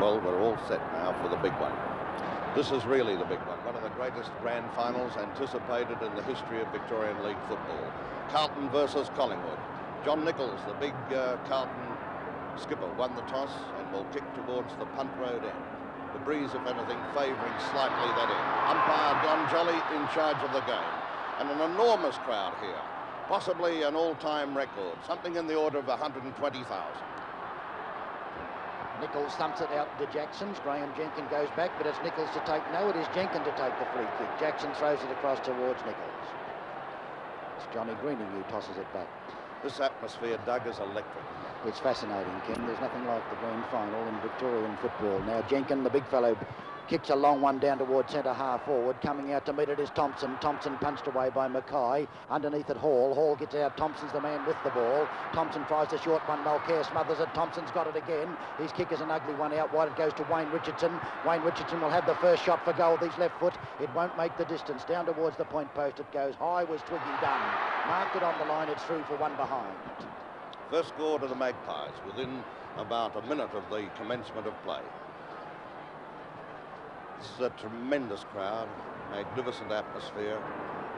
Well, we're all set now for the big one. This is really the big one of the greatest grand finals anticipated in the history of Victorian League football. Carlton versus Collingwood. John Nichols, the big Carlton skipper, won the toss and will kick towards the punt road end. The breeze, if anything, favouring slightly that end. Umpire Don Jolly in charge of the game. And an enormous crowd here, possibly an all-time record, something in the order of 120,000. Nichols thumps it out to Jackson's. Graham Jenkins goes back, but it's Nichols to take. No, it is Jenkins to take the free kick. Jackson throws it across towards Nichols. It's Johnny Greening who tosses it back. This atmosphere, Doug, is electric. It's fascinating, Ken. There's nothing like the grand final in Victorian football. Now Jenkins, the big fellow, kicks a long one down towards centre half forward. Coming out to meet it is Thompson. Thompson punched away by Mackay. Underneath it, Hall. Hall gets out. Thompson's the man with the ball. Thompson tries the short one. Mulcair smothers it. Thompson's got it again. His kick is an ugly one out wide. It goes to Wayne Richardson. Wayne Richardson will have the first shot for goal with his left foot. It won't make the distance. Down towards the point post it goes. High was Twiggy Dunn. Marked it on the line. It's through for one behind. First score to the Magpies within about a minute of the commencement of play. This is a tremendous crowd, magnificent atmosphere,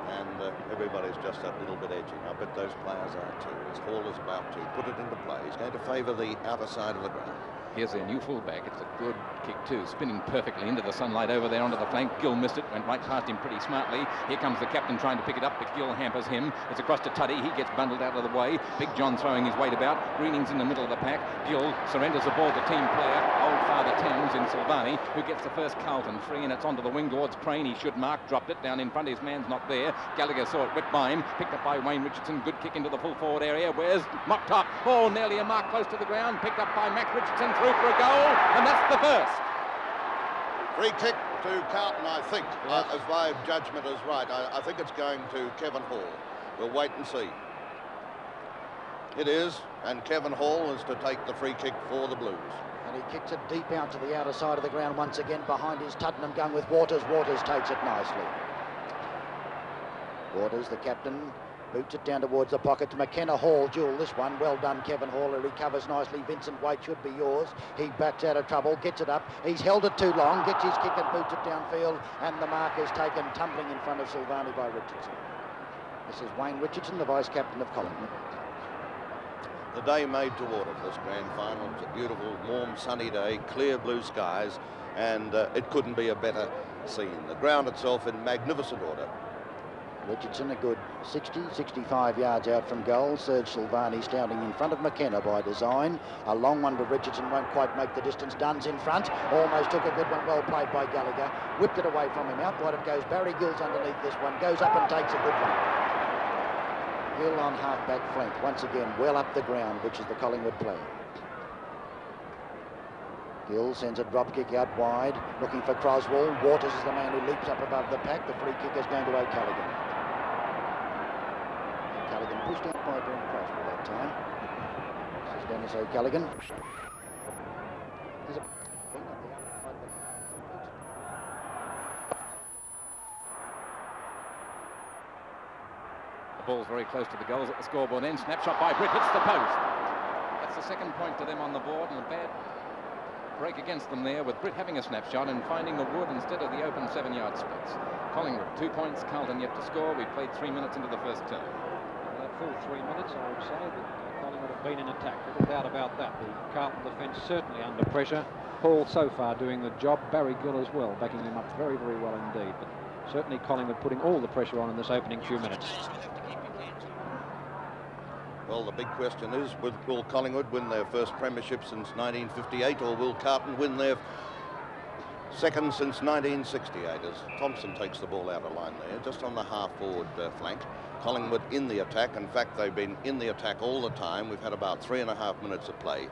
and everybody's just that little bit edgy. I bet those players are too. As Hall is about to put it into play, he's going to favour the outer side of the ground. Here's their new fullback. It's a good kick too, spinning perfectly into the sunlight over there onto the flank. Gill missed it, went right past him pretty smartly. Here comes the captain trying to pick it up, but Gill hampers him. It's across to Tuddy. He gets bundled out of the way. Big John throwing his weight about. Greening's in the middle of the pack. Gill surrenders the ball to team player, old Father Thames in Silvani, who gets the first Carlton free, and it's onto the wing towards Crane. He should mark, dropped it down in front. His man's not there. Gallagher saw it, whipped by him, picked up by Wayne Richardson. Good kick into the full forward area. Where's Mock-Top? Oh, nearly a mark close to the ground. Picked up by Max Richardson, through for a goal. And that's the first. Free kick to Carlton, I think, if my judgment is right. I think it's going to Kevin Hall. We'll wait and see. It is, and Kevin Hall is to take the free kick for the Blues. And he kicks it deep out to the outer side of the ground once again. Behind is Tuddenham going with Waters. Waters takes it nicely. Waters, the captain, boots it down towards the pocket to McKenna. Hall duel this one. Well done, Kevin Hall. He recovers nicely. Vincent White should be yours. He backs out of trouble, gets it up. He's held it too long, gets his kick and boots it downfield, and the mark is taken tumbling in front of Silvani by Richardson. This is Wayne Richardson, the vice-captain of Collingwood. The day made to order for this grand final. It's a beautiful, warm, sunny day, clear blue skies, and it couldn't be a better scene. The ground itself in magnificent order. Richardson a good 60, 65 yards out from goal. Serge Silvani standing in front of McKenna by design. A long one, but Richardson won't quite make the distance. Dunn's in front. Almost took a good one. Well played by Gallagher. Whipped it away from him. Out wide it goes. Barry Gill's underneath this one. Goes up and takes a good one. Gill on half-back flank. Once again, well up the ground, which is the Collingwood play. Gill sends a drop kick out wide, looking for Croswell. Waters is the man who leaps up above the pack. The free kick is going to O'Callaghan. O'Callaghan pushed out by Brent Croswell that time. This is Dennis O'Callaghan. There's a thing on the outside of the... The ball's very close to the goals at the scoreboard end. Snapshot by Britt, hits the post. That's the second point to them on the board, and a bad break against them there, with Britt having a snapshot and finding the wood instead of the open 7-yard splits. Collingwood 2 points, Carlton yet to score. We've played 3 minutes into the first term. That full 3 minutes, I would say that Collingwood have been in attack. Little doubt about that. The Carlton defence certainly under pressure. Hall so far doing the job. Barry Gill as well, backing him up very, very well indeed. But certainly Collingwood putting all the pressure on in this opening few minutes. Well, the big question is, will Collingwood win their first premiership since 1958, or will Carlton win their second since 1968, as Thompson takes the ball out of line there, just on the half-forward flank. Collingwood in the attack. In fact, they've been in the attack all the time. We've had about 3.5 minutes of play.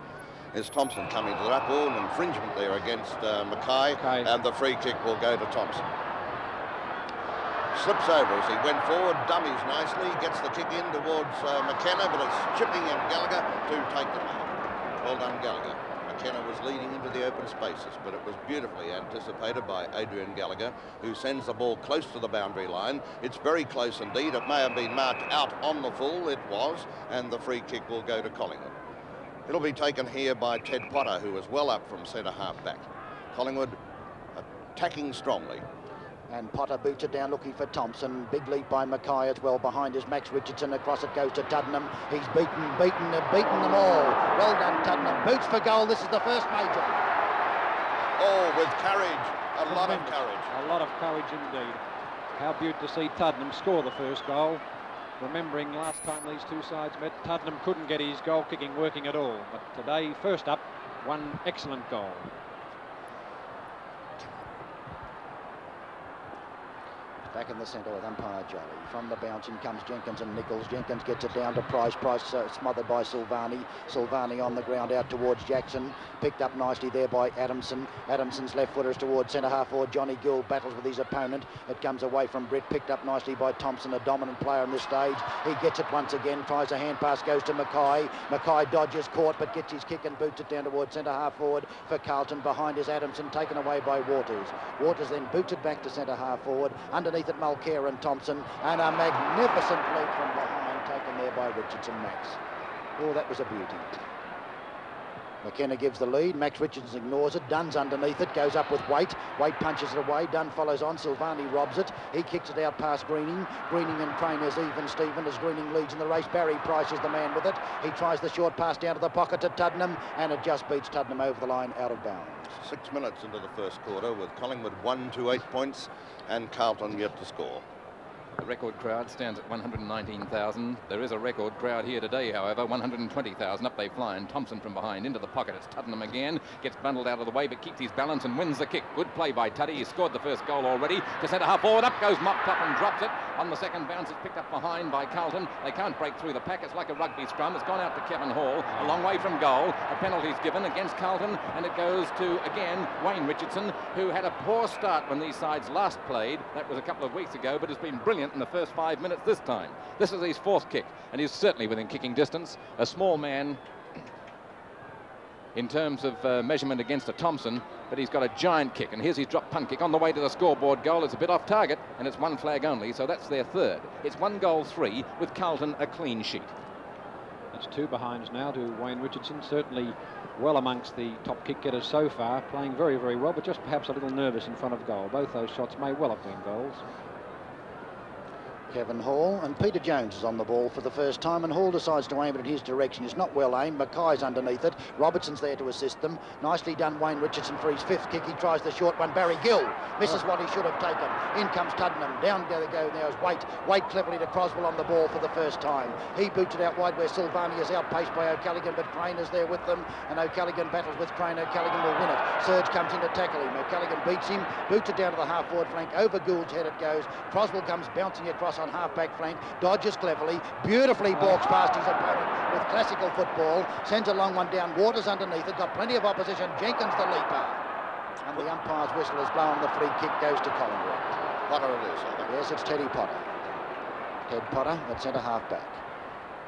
Is Thompson coming to the up? Oh, an infringement there against Mackay, and the free kick will go to Thompson. Slips over as he went forward, dummies nicely, gets the kick in towards McKenna, but it's chipping in Gallagher to take the mark. Well done, Gallagher. McKenna was leading into the open spaces, but it was beautifully anticipated by Adrian Gallagher, who sends the ball close to the boundary line. It's very close indeed. It may have been marked out on the full. It was, and the free kick will go to Collingwood. It'll be taken here by Ted Potter, who is well up from centre half back. Collingwood attacking strongly. And Potter boots it down looking for Thompson. Big leap by Mackay as well. Behind is Max Richardson. Across it goes to Tuddenham. He's beaten them all. Well done, Tuddenham. Boots for goal. This is the first major. Oh, with courage. A lot of courage. A lot of courage indeed. How beautiful to see Tuddenham score the first goal. Remembering last time these two sides met, Tuddenham couldn't get his goal kicking working at all. But today, first up, one excellent goal. Back in the centre with umpire Jolly. From the bounce in comes Jenkins and Nichols. Jenkins gets it down to Price. Price smothered by Silvani. Silvani on the ground out towards Jackson. Picked up nicely there by Adamson. Adamson's left footers towards centre half forward. Johnny Gill battles with his opponent. It comes away from Britt. Picked up nicely by Thompson, a dominant player on this stage. He gets it once again. Tries a hand pass. Goes to Mackay. Mackay dodges, caught, but gets his kick and boots it down towards centre half forward for Carlton. Behind is Adamson, taken away by Waters. Waters then boots it back to centre half forward. Underneath at Mulcair and Thompson, and a magnificent lead from behind taken there by Richardson Max. Oh, that was a beauty. McKenna gives the lead. Max Richardson ignores it. Dunn's underneath it. Goes up with Waite. Waite punches it away. Dunn follows on. Silvani robs it. He kicks it out past Greening. Greening and Trainers even Stephen as Greening leads in the race. Barry Price is the man with it. He tries the short pass down to the pocket to Tuddenham, and it just beats Tuddenham over the line out of bounds. 6 minutes into the first quarter with Collingwood 1 to 8 points and Carlton yet to score. The record crowd stands at 119,000. There is a record crowd here today, however, 120,000. Up they fly, and Thompson from behind into the pocket. It's Tuddenham again. Gets bundled out of the way, but keeps his balance and wins the kick. Good play by Tuddy. He's scored the first goal already. To centre half forward. Up goes Mop Top and drops it. On the second bounce, it's picked up behind by Carlton. They can't break through the pack. It's like a rugby scrum. It's gone out to Kevin Hall. A long way from goal. A penalty's given against Carlton, and it goes to, again, Wayne Richardson, who had a poor start when these sides last played. That was a couple of weeks ago, but has been brilliant in the first 5 minutes this time. This is his fourth kick, and he's certainly within kicking distance. A small man in terms of measurement against a Thompson, but he's got a giant kick, and here's his drop punt kick on the way to the scoreboard goal. It's a bit off target, and it's one flag only, so that's their third. It's 1-3 with Carlton a clean sheet. It's two behinds now to Wayne Richardson, certainly well amongst the top kick getters so far, playing very, very well, but just perhaps a little nervous in front of goal. Both those shots may well have been goals. Kevin Hall, and Peter Jones is on the ball for the first time, and Hall decides to aim it in his direction. It's not well aimed. Mackay's underneath it. Robertson's there to assist them. Nicely done, Wayne Richardson, for his fifth kick. He tries the short one. Barry Gill misses what he should have taken. In comes Tuddenham. Down they go now is Waite. Waite cleverly to Croswell on the ball for the first time. He boots it out wide where Silvani is outpaced by O'Callaghan, but Crane is there with them, and O'Callaghan battles with Crane. O'Callaghan will win it. Surge comes in to tackle him. O'Callaghan beats him, boots it down to the half-forward flank. Over Gould's head it goes. Croswell comes bouncing across on half-back flank. Dodges cleverly, beautifully balks past his opponent with classical football, sends a long one down. Waters underneath it, got plenty of opposition. Jenkins the leaper, and the umpire's whistle is blown. The free kick goes to Collingwood. Potter it is, I think. Yes, it's Teddy Potter. Ted Potter at centre half back.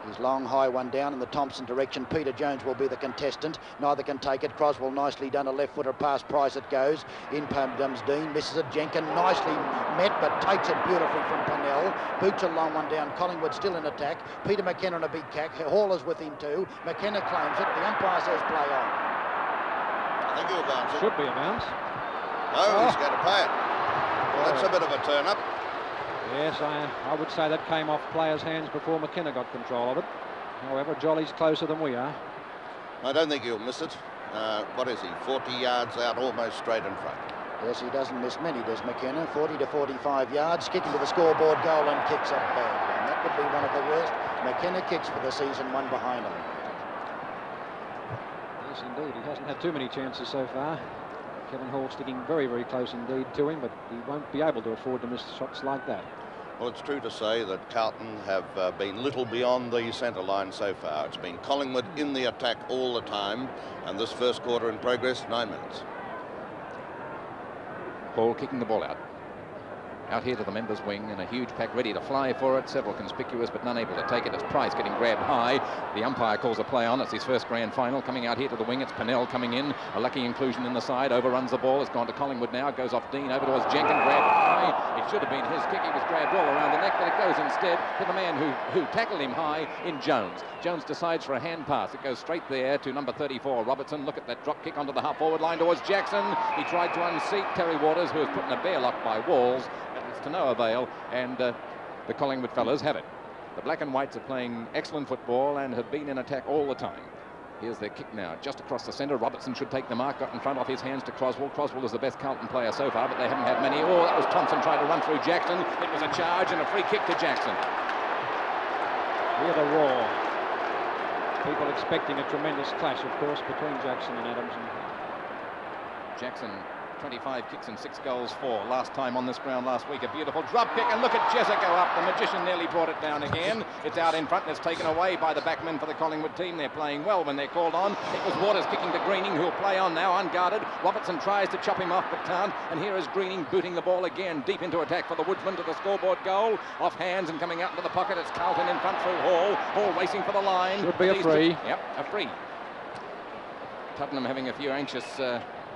His long high one down in the Thompson direction. Peter Jones will be the contestant. Neither can take it. Croswell nicely done, a left footer past Price it goes. In comes Dean, misses it. Jenkin nicely met, but takes it beautifully from Pennell. Boots a long one down. Collingwood still in attack. Peter McKenna on a big cack. Hall is with him too. McKenna claims it. The umpire says play on. I think he'll bounce it. Should be a bounce. No, he's going to pay it. Well, that's a bit of a turn-up. Yes, I would say that came off players' hands before McKenna got control of it. However, Jolly's closer than we are. I don't think he'll miss it. What is he, 40 yards out, almost straight in front. Yes, he doesn't miss many, does McKenna. 40 to 45 yards, kicking to the scoreboard goal and kicks a bad one. That would be one of the worst McKenna kicks for the season, one behind him. Yes, indeed. He hasn't had too many chances so far. Kevin Hall sticking very, very close indeed to him, but he won't be able to afford to miss shots like that. Well, it's true to say that Carlton have been little beyond the centre line so far. It's been Collingwood in the attack all the time, and this first quarter in progress, 9 minutes. Hall kicking the ball out. Out here to the members' wing, and a huge pack ready to fly for it. Several conspicuous, but none able to take it. It's Price getting grabbed high. The umpire calls a play on. It's his first grand final. Coming out here to the wing, it's Pennell coming in. A lucky inclusion in the side. Overruns the ball. It's gone to Collingwood now. Goes off Dean over towards Jenkins. Grabbed high. It should have been his kick. He was grabbed all around the neck, but it goes instead to the man who tackled him high in Jones. Jones decides for a hand pass. It goes straight there to number 34, Robertson. Look at that drop kick onto the half-forward line towards Jackson. He tried to unseat Terry Waters, who was put in a bear lock by Walls. To no avail, and the Collingwood fellas have it. The black and whites are playing excellent football and have been in attack all the time. Here's their kick now, just across the centre. Robertson should take the mark, got in front off his hands to Croswell. Croswell is the best Carlton player so far, but they haven't had many. Oh, that was Thompson trying to run through Jackson. It was a charge and a free kick to Jackson. Hear the roar. People expecting a tremendous clash, of course, between Jackson and Adams. Jackson, 25 kicks and 6 goals for. Last time on this ground last week, a beautiful drop kick, and look at Jezza go up. The magician nearly brought it down again. It's out in front and it's taken away by the backmen for the Collingwood team. They're playing well when they're called on. It was Waters kicking to Greening, who'll play on now unguarded. Robertson tries to chop him off but can't, and here is Greening booting the ball again deep into attack for the Woodsman to the scoreboard goal. Off hands and coming out into the pocket, it's Carlton in front through Hall. Hall racing for the line. Should be a free. Yep, a free. Tottenham having a few anxious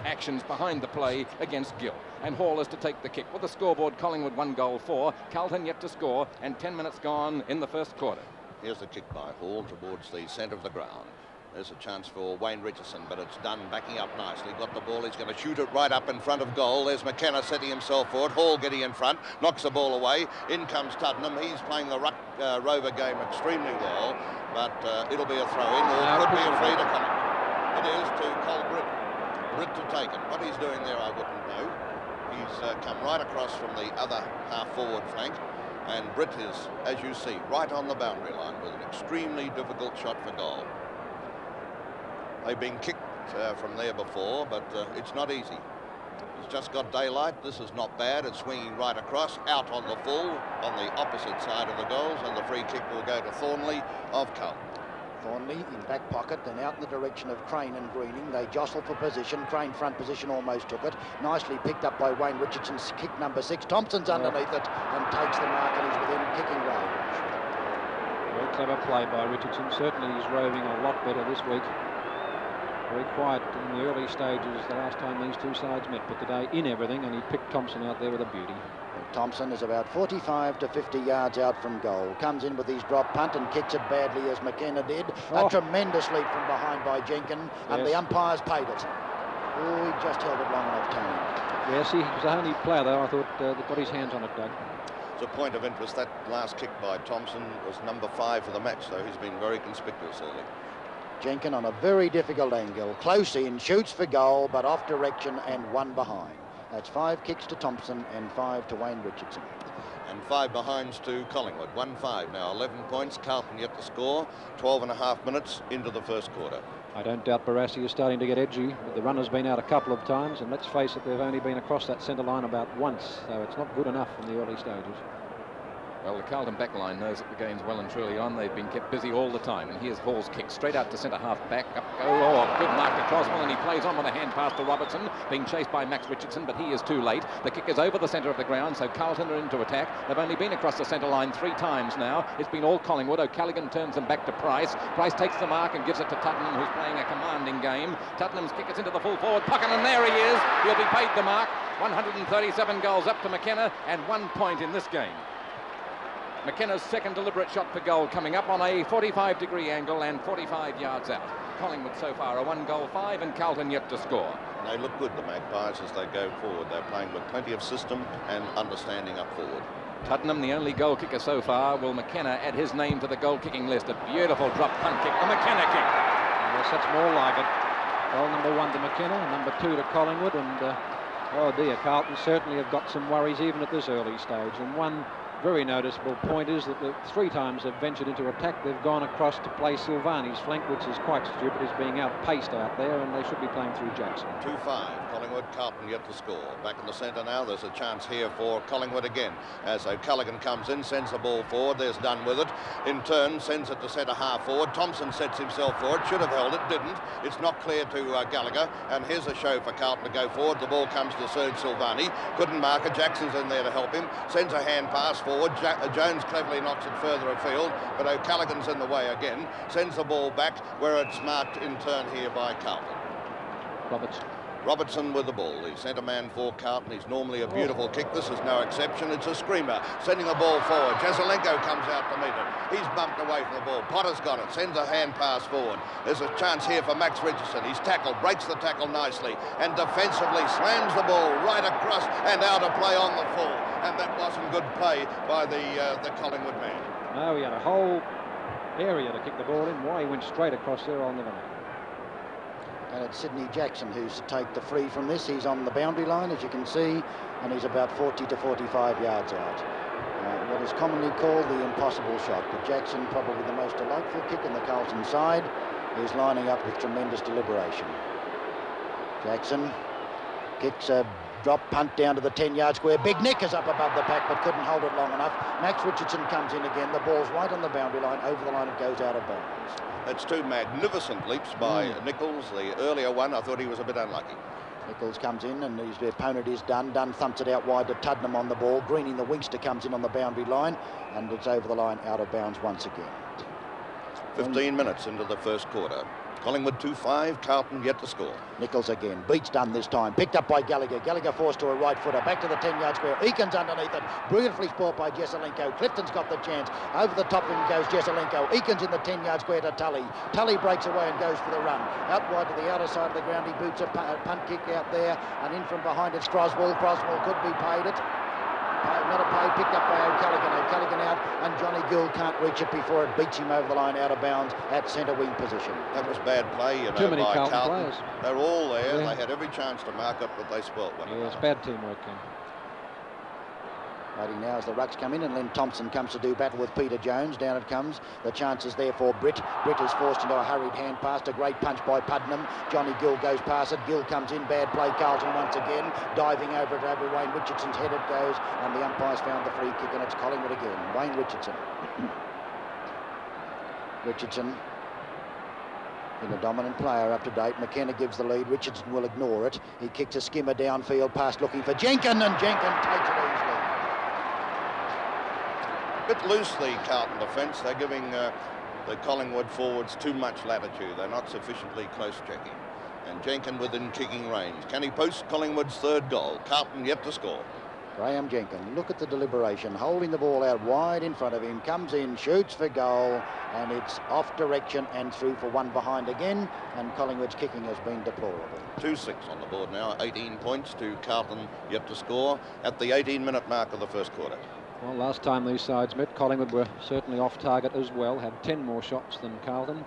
actions behind the play against Gill, and Hall is to take the kick. With the scoreboard, Collingwood 1 goal for, Carlton yet to score, and 10 minutes gone in the first quarter. Here's the kick by Hall towards the centre of the ground. There's a chance for Wayne Richardson, but it's done backing up nicely. Got the ball, he's going to shoot it right up in front of goal. There's McKenna setting himself for it. Hall getting in front, knocks the ball away. In comes Tottenham. He's playing the ruck rover game extremely well, but it'll be a throw-in, or could be a free to Collingwood. It is to Cole Britt. Britt to take it. What he's doing there, I wouldn't know. He's come right across from the other half-forward flank, and Britt is, as you see, right on the boundary line with an extremely difficult shot for goal. They've been kicked from there before, but it's not easy. He's just got daylight. This is not bad. It's swinging right across, out on the full, on the opposite side of the goals, and the free kick will go to Thornley of Carlton. Thornley in back pocket, then out in the direction of Crane and Greening. They jostle for position. Crane front position, almost took it. Nicely picked up by Wayne Richardson's kick number 6. Thompson's underneath it and takes the mark and is within kicking range. Very clever play by Richardson. Certainly he's roving a lot better this week. Very quiet in the early stages the last time these two sides met, but today in everything, and he picked Thompson out there with a beauty. Thompson is about 45 to 50 yards out from goal. Comes in with his drop punt and kicks it badly as McKenna did. A tremendous leap from behind by Jenkins, and the umpires paid it. Oh, he just held it long enough, Tony. Yes, he was the only player, though, I thought, that got his hands on it, Doug. It's a point of interest. That last kick by Thompson was number 5 for the match, so he's been very conspicuous early. Jenkins on a very difficult angle. Close in, shoots for goal, but off direction and 1 behind. That's 5 kicks to Thompson and 5 to Wayne Richardson. And 5 behinds to Collingwood. 1-5 now, 11 points. Carlton yet to score. 12.5 minutes into the first quarter. I don't doubt Barassi is starting to get edgy, but the runner's been out a couple of times, and let's face it, they've only been across that centre line about once, so it's not good enough in the early stages. Well, the Carlton backline knows that the game's well and truly on. They've been kept busy all the time. And here's Hall's kick straight out to centre half back. Up go. Oh, good mark to Croswell, and he plays on with a hand pass to Robertson, being chased by Max Richardson, but he is too late. The kick is over the centre of the ground, so Carlton are into attack. They've only been across the centre line 3 times now. It's been all Collingwood. O'Callaghan turns them back to Price. Price takes the mark and gives it to Tottenham, who's playing a commanding game. Tottenham's kick is into the full forward pocket, and there he is. He'll be paid the mark. 137 goals up to McKenna, and 1 point in this game. McKenna's second deliberate shot for goal coming up on a 45-degree angle and 45 yards out. Collingwood so far a 1-5 and Carlton yet to score. They look good, the Magpies, as they go forward. They're playing with plenty of system and understanding up forward. Tottenham, the only goal kicker so far. Will McKenna add his name to the goal kicking list? A beautiful drop punt kick, the McKenna kick. Yes, that's more like it. Goal number 1 to McKenna, number 2 to Collingwood, and oh dear, Carlton certainly have got some worries even at this early stage, and one very noticeable point is that the 3 times they've ventured into attack, they've gone across to play Silvani's flank, which is quite stupid. He's being outpaced out there, and they should be playing through Jackson. 2-5. Collingwood, Carlton yet to score. Back in the centre now. There's a chance here for Collingwood again. As O'Callaghan comes in, sends the ball forward. There's Dunn with it. In turn, sends it to centre half forward. Thompson sets himself forward. Should have held it, didn't. It's not clear to Gallagher. And here's a show for Carlton to go forward. The ball comes to Serge Silvani. Couldn't mark it. Jackson's in there to help him. Sends a hand pass forward. Jones cleverly knocks it further afield, but O'Callaghan's in the way again. Sends the ball back where it's marked in turn here by Carlton. Robertson with the ball, the centre man for Carlton. He's normally a beautiful kick. This is no exception. It's a screamer. Sending the ball forward. Jazelenko comes out to meet it. He's bumped away from the ball. Potter's got it. Sends a hand pass forward. There's a chance here for Max Richardson. He's tackled, breaks the tackle nicely, and defensively slams the ball right across and out of play on the full. And that wasn't good play by the Collingwood man. No, he had a whole area to kick the ball in. Why he went straight across there, I'll never know. And it's Sydney Jackson who's to take the free from this. He's on the boundary line, as you can see, and he's about 40 to 45 yards out. What is commonly called the impossible shot. But Jackson, probably the most delightful kick in the Carlton side, is lining up with tremendous deliberation. Jackson kicks a drop punt down to the 10-yard square. Big Nick is up above the pack but couldn't hold it long enough. Max Richardson comes in again. The ball's right on the boundary line. Over the line it goes out of bounds. That's 2 magnificent leaps by Nichols. The earlier one, I thought he was a bit unlucky. Nichols comes in and his opponent is Dunn. Dunn thumps it out wide to Tuddenham on the ball. Greening the Winkster comes in on the boundary line and it's over the line out of bounds once again. 15 minutes into the first quarter. Collingwood 2-5, Carlton yet to score. Nichols again, beats Dunn this time, picked up by Gallagher. Gallagher forced to a right footer, back to the 10-yard square. Eakins underneath it, brilliantly sport by Jazelenko. Clifton's got the chance. Over the top of him goes Jazelenko. Eakins in the 10-yard square to Tully. Tully breaks away and goes for the run. Out wide to the outer side of the ground, he boots a punt kick out there, and in from behind it's Croswell. Croswell could be paid it. Not a play, picked up by O'Callaghan. O'Callaghan out, and Johnny Gould can't reach it before it beats him over the line out of bounds at centre wing position. That was bad play, you know, Too many by Carlton Carlton. players. They're all there. Yeah. They had every chance to mark it, but they spoilt one. Yes, bad teamwork, Ken. Waiting now as the rucks come in and Len Thompson comes to do battle with Peter Jones. Down it comes. The chance is there for Britt. Britt is forced into a hurried hand pass. A great punch by Puddenham. Johnny Gill goes past it. Gill comes in. Bad play. Carlton once again. Diving over it over Wayne Richardson's head it goes. And the umpire's found the free kick and it's Collingwood again. Wayne Richardson. Richardson. Been a dominant player up to date. McKenna gives the lead. Richardson will ignore it. He kicks a skimmer downfield past looking for Jenkin and Jenkin takes it easily. Bit loose, the Carlton defence. They're giving the Collingwood forwards too much latitude. They're not sufficiently close checking. And Jenkin within kicking range. Can he post Collingwood's third goal? Carlton yet to score. Graham Jenkin, look at the deliberation, holding the ball out wide in front of him, comes in, shoots for goal, and it's off direction and through for one behind again, and Collingwood's kicking has been deplorable. 2-6 on the board now, 18 points to Carlton yet to score at the 18-minute mark of the first quarter. Well, last time these sides met, Collingwood were certainly off target as well, had 10 more shots than Carlton,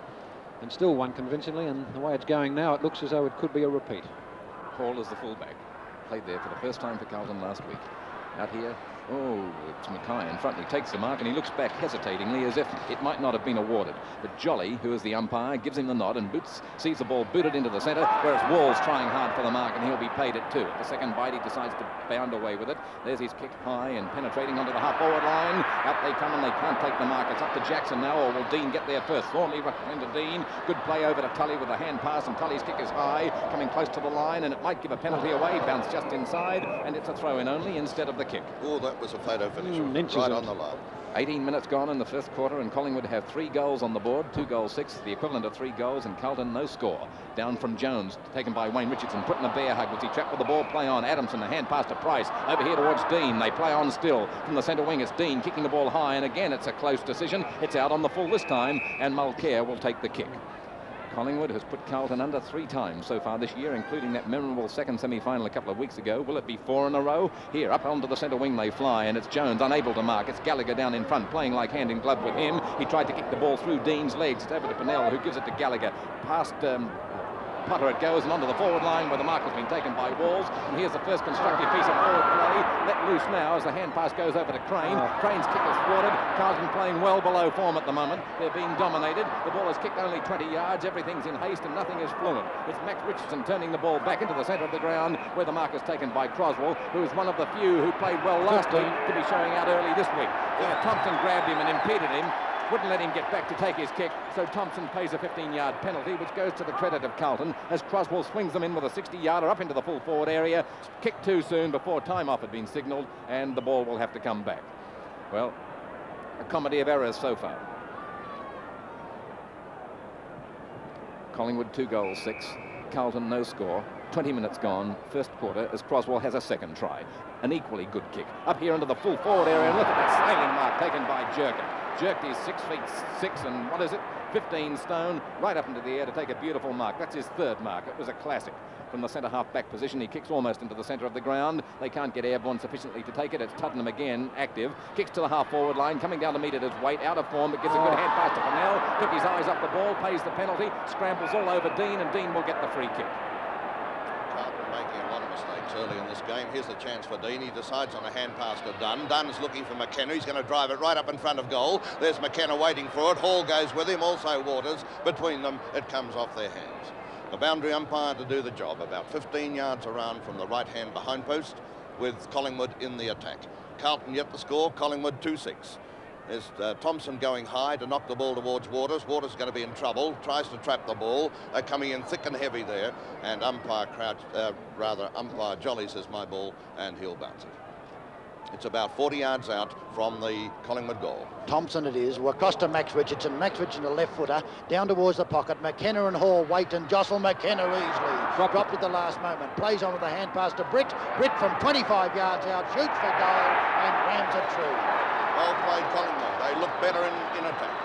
and still won convincingly, and the way it's going now, it looks as though it could be a repeat. Hall is the fullback. Played there for the first time for Carlton last week. Out here, it's Mackay in front. He takes the mark and he looks back hesitatingly as if it might not have been awarded. But Jolly, who is the umpire, gives him the nod and Boots sees the ball booted into the centre, whereas Wall's trying hard for the mark and he'll be paid it too. At the second bite, he decides to bound away with it. There's his kick high and penetrating onto the half-forward line. Out they come and they can't take the mark. It's up to Jackson now, or will Dean get there first? Thornley rushing into Dean. Good play over to Tully with a hand pass, and Tully's kick is high, coming close to the line, and it might give a penalty away. Bounce just inside, and it's a throw-in only instead of the kick. Oh, that was a photo finish. Inches right of on the line. 18 minutes gone in the first quarter, and Collingwood have 3 goals on the board, 2 goals 6, the equivalent of 3 goals, and Carlton no score. Down from Jones, taken by Wayne Richardson, put in a bear hug. Was he trapped with the ball? Play on. Adamson, a hand pass to Price. Over here towards Dean. They play on still. From the centre wing, it's Dean kicking the ball high, and again it's a close decision. It's out on the full this time, and Mulcair will take the kick. Collingwood has put Carlton under 3 times so far this year, including that memorable second semi-final a couple of weeks ago. Will it be 4 in a row? Here, up onto the centre wing they fly, and it's Jones unable to mark. It's Gallagher down in front, playing like hand in glove with him. He tried to kick the ball through Dean's legs. It's over to Pennell, who gives it to Gallagher. Past Potter it goes and onto the forward line where the mark has been taken by Walls. And here's the first constructive piece of forward play. Let loose now as the hand pass goes over to Crane. Crane's kick is thwarted. Carlton playing well below form at the moment. They're being dominated. The ball is kicked only 20 yards. Everything's in haste and nothing is fluent. It's Max Richardson turning the ball back into the centre of the ground where the mark is taken by Croswell, who is one of the few who played well last week to be showing out early this week. Thompson grabbed him and impeded him. Wouldn't let him get back to take his kick, so Thompson pays a 15-yard penalty, which goes to the credit of Carlton as Croswell swings them in with a 60-yarder up into the full forward area. Kicked too soon before time-off had been signalled, and the ball will have to come back. Well, a comedy of errors so far. Collingwood 2 goals, 6. Carlton no score. 20 minutes gone, first quarter, as Croswell has a second try. An equally good kick. Up here into the full forward area, and look at that sailing mark taken by Jerker. Jerked his 6 feet 6 and 15 stone, right up into the air to take a beautiful mark. That's his third mark. It was a classic. From the centre half back position, he kicks almost into the centre of the ground. They can't get airborne sufficiently to take it. It's Tuddenham again, active. Kicks to the half forward line, coming down to meet at his weight, out of form, but gives a good hand pass to Pennell. Took his eyes off the ball, pays the penalty, scrambles all over Dean, and Dean will get the free kick. Making a lot of mistakes early in this game. Here's the chance for Dean. He decides on a hand pass to Dunn. Dunn's looking for McKenna. He's going to drive it right up in front of goal. There's McKenna waiting for it. Hall goes with him, also Waters. Between them, it comes off their hands. The boundary umpire to do the job, about 15 yards around from the right-hand behind post, with Collingwood in the attack. Carlton yet to score, Collingwood 2-6. There's Thompson going high to knock the ball towards Waters. Waters going to be in trouble, tries to trap the ball. They're coming in thick and heavy there, and umpire Jolly says my ball, and he'll bounce it. It's about 40 yards out from the Collingwood goal. Thompson it is. We're across to Max Richardson. Max Richardson, the left footer, down towards the pocket. McKenna and Hall wait and jostle McKenna easily. Dropped at the last moment. Plays on with the hand pass to Britt. Britt from 25 yards out shoots for goal and rams it through. Well played, Collingwood. They look better in attack.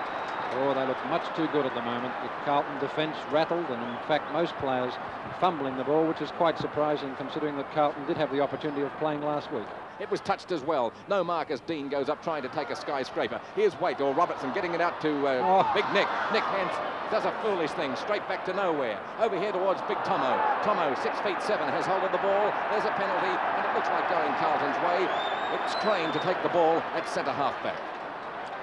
Oh, they look much too good at the moment. The Carlton defence rattled, and in fact most players fumbling the ball, which is quite surprising considering that Carlton did have the opportunity of playing last week. It was touched as well. No mark as Dean goes up trying to take a skyscraper. Here's Waite or Robertson getting it out to Big Nick. Nick Hance does a foolish thing straight back to nowhere. Over here towards Big Tomo. Tomo, 6 feet 7, has hold of the ball. There's a penalty, and it looks like going Carlton's way. It's Crane to take the ball at centre half back.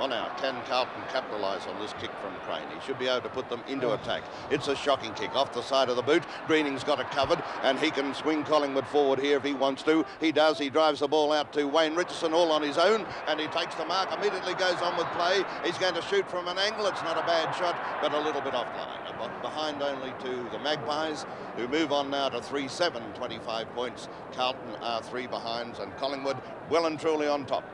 Well now, can Carlton capitalise on this kick from Crane? He should be able to put them into attack. It's a shocking kick off the side of the boot. Greening's got it covered, and he can swing Collingwood forward here if he wants to. He does. He drives the ball out to Wayne Richardson all on his own, and he takes the mark, immediately goes on with play. He's going to shoot from an angle. It's not a bad shot, but a little bit offline. Behind only to the Magpies, who move on now to 3-7, 25 points. Carlton are 3 behinds, and Collingwood well and truly on top.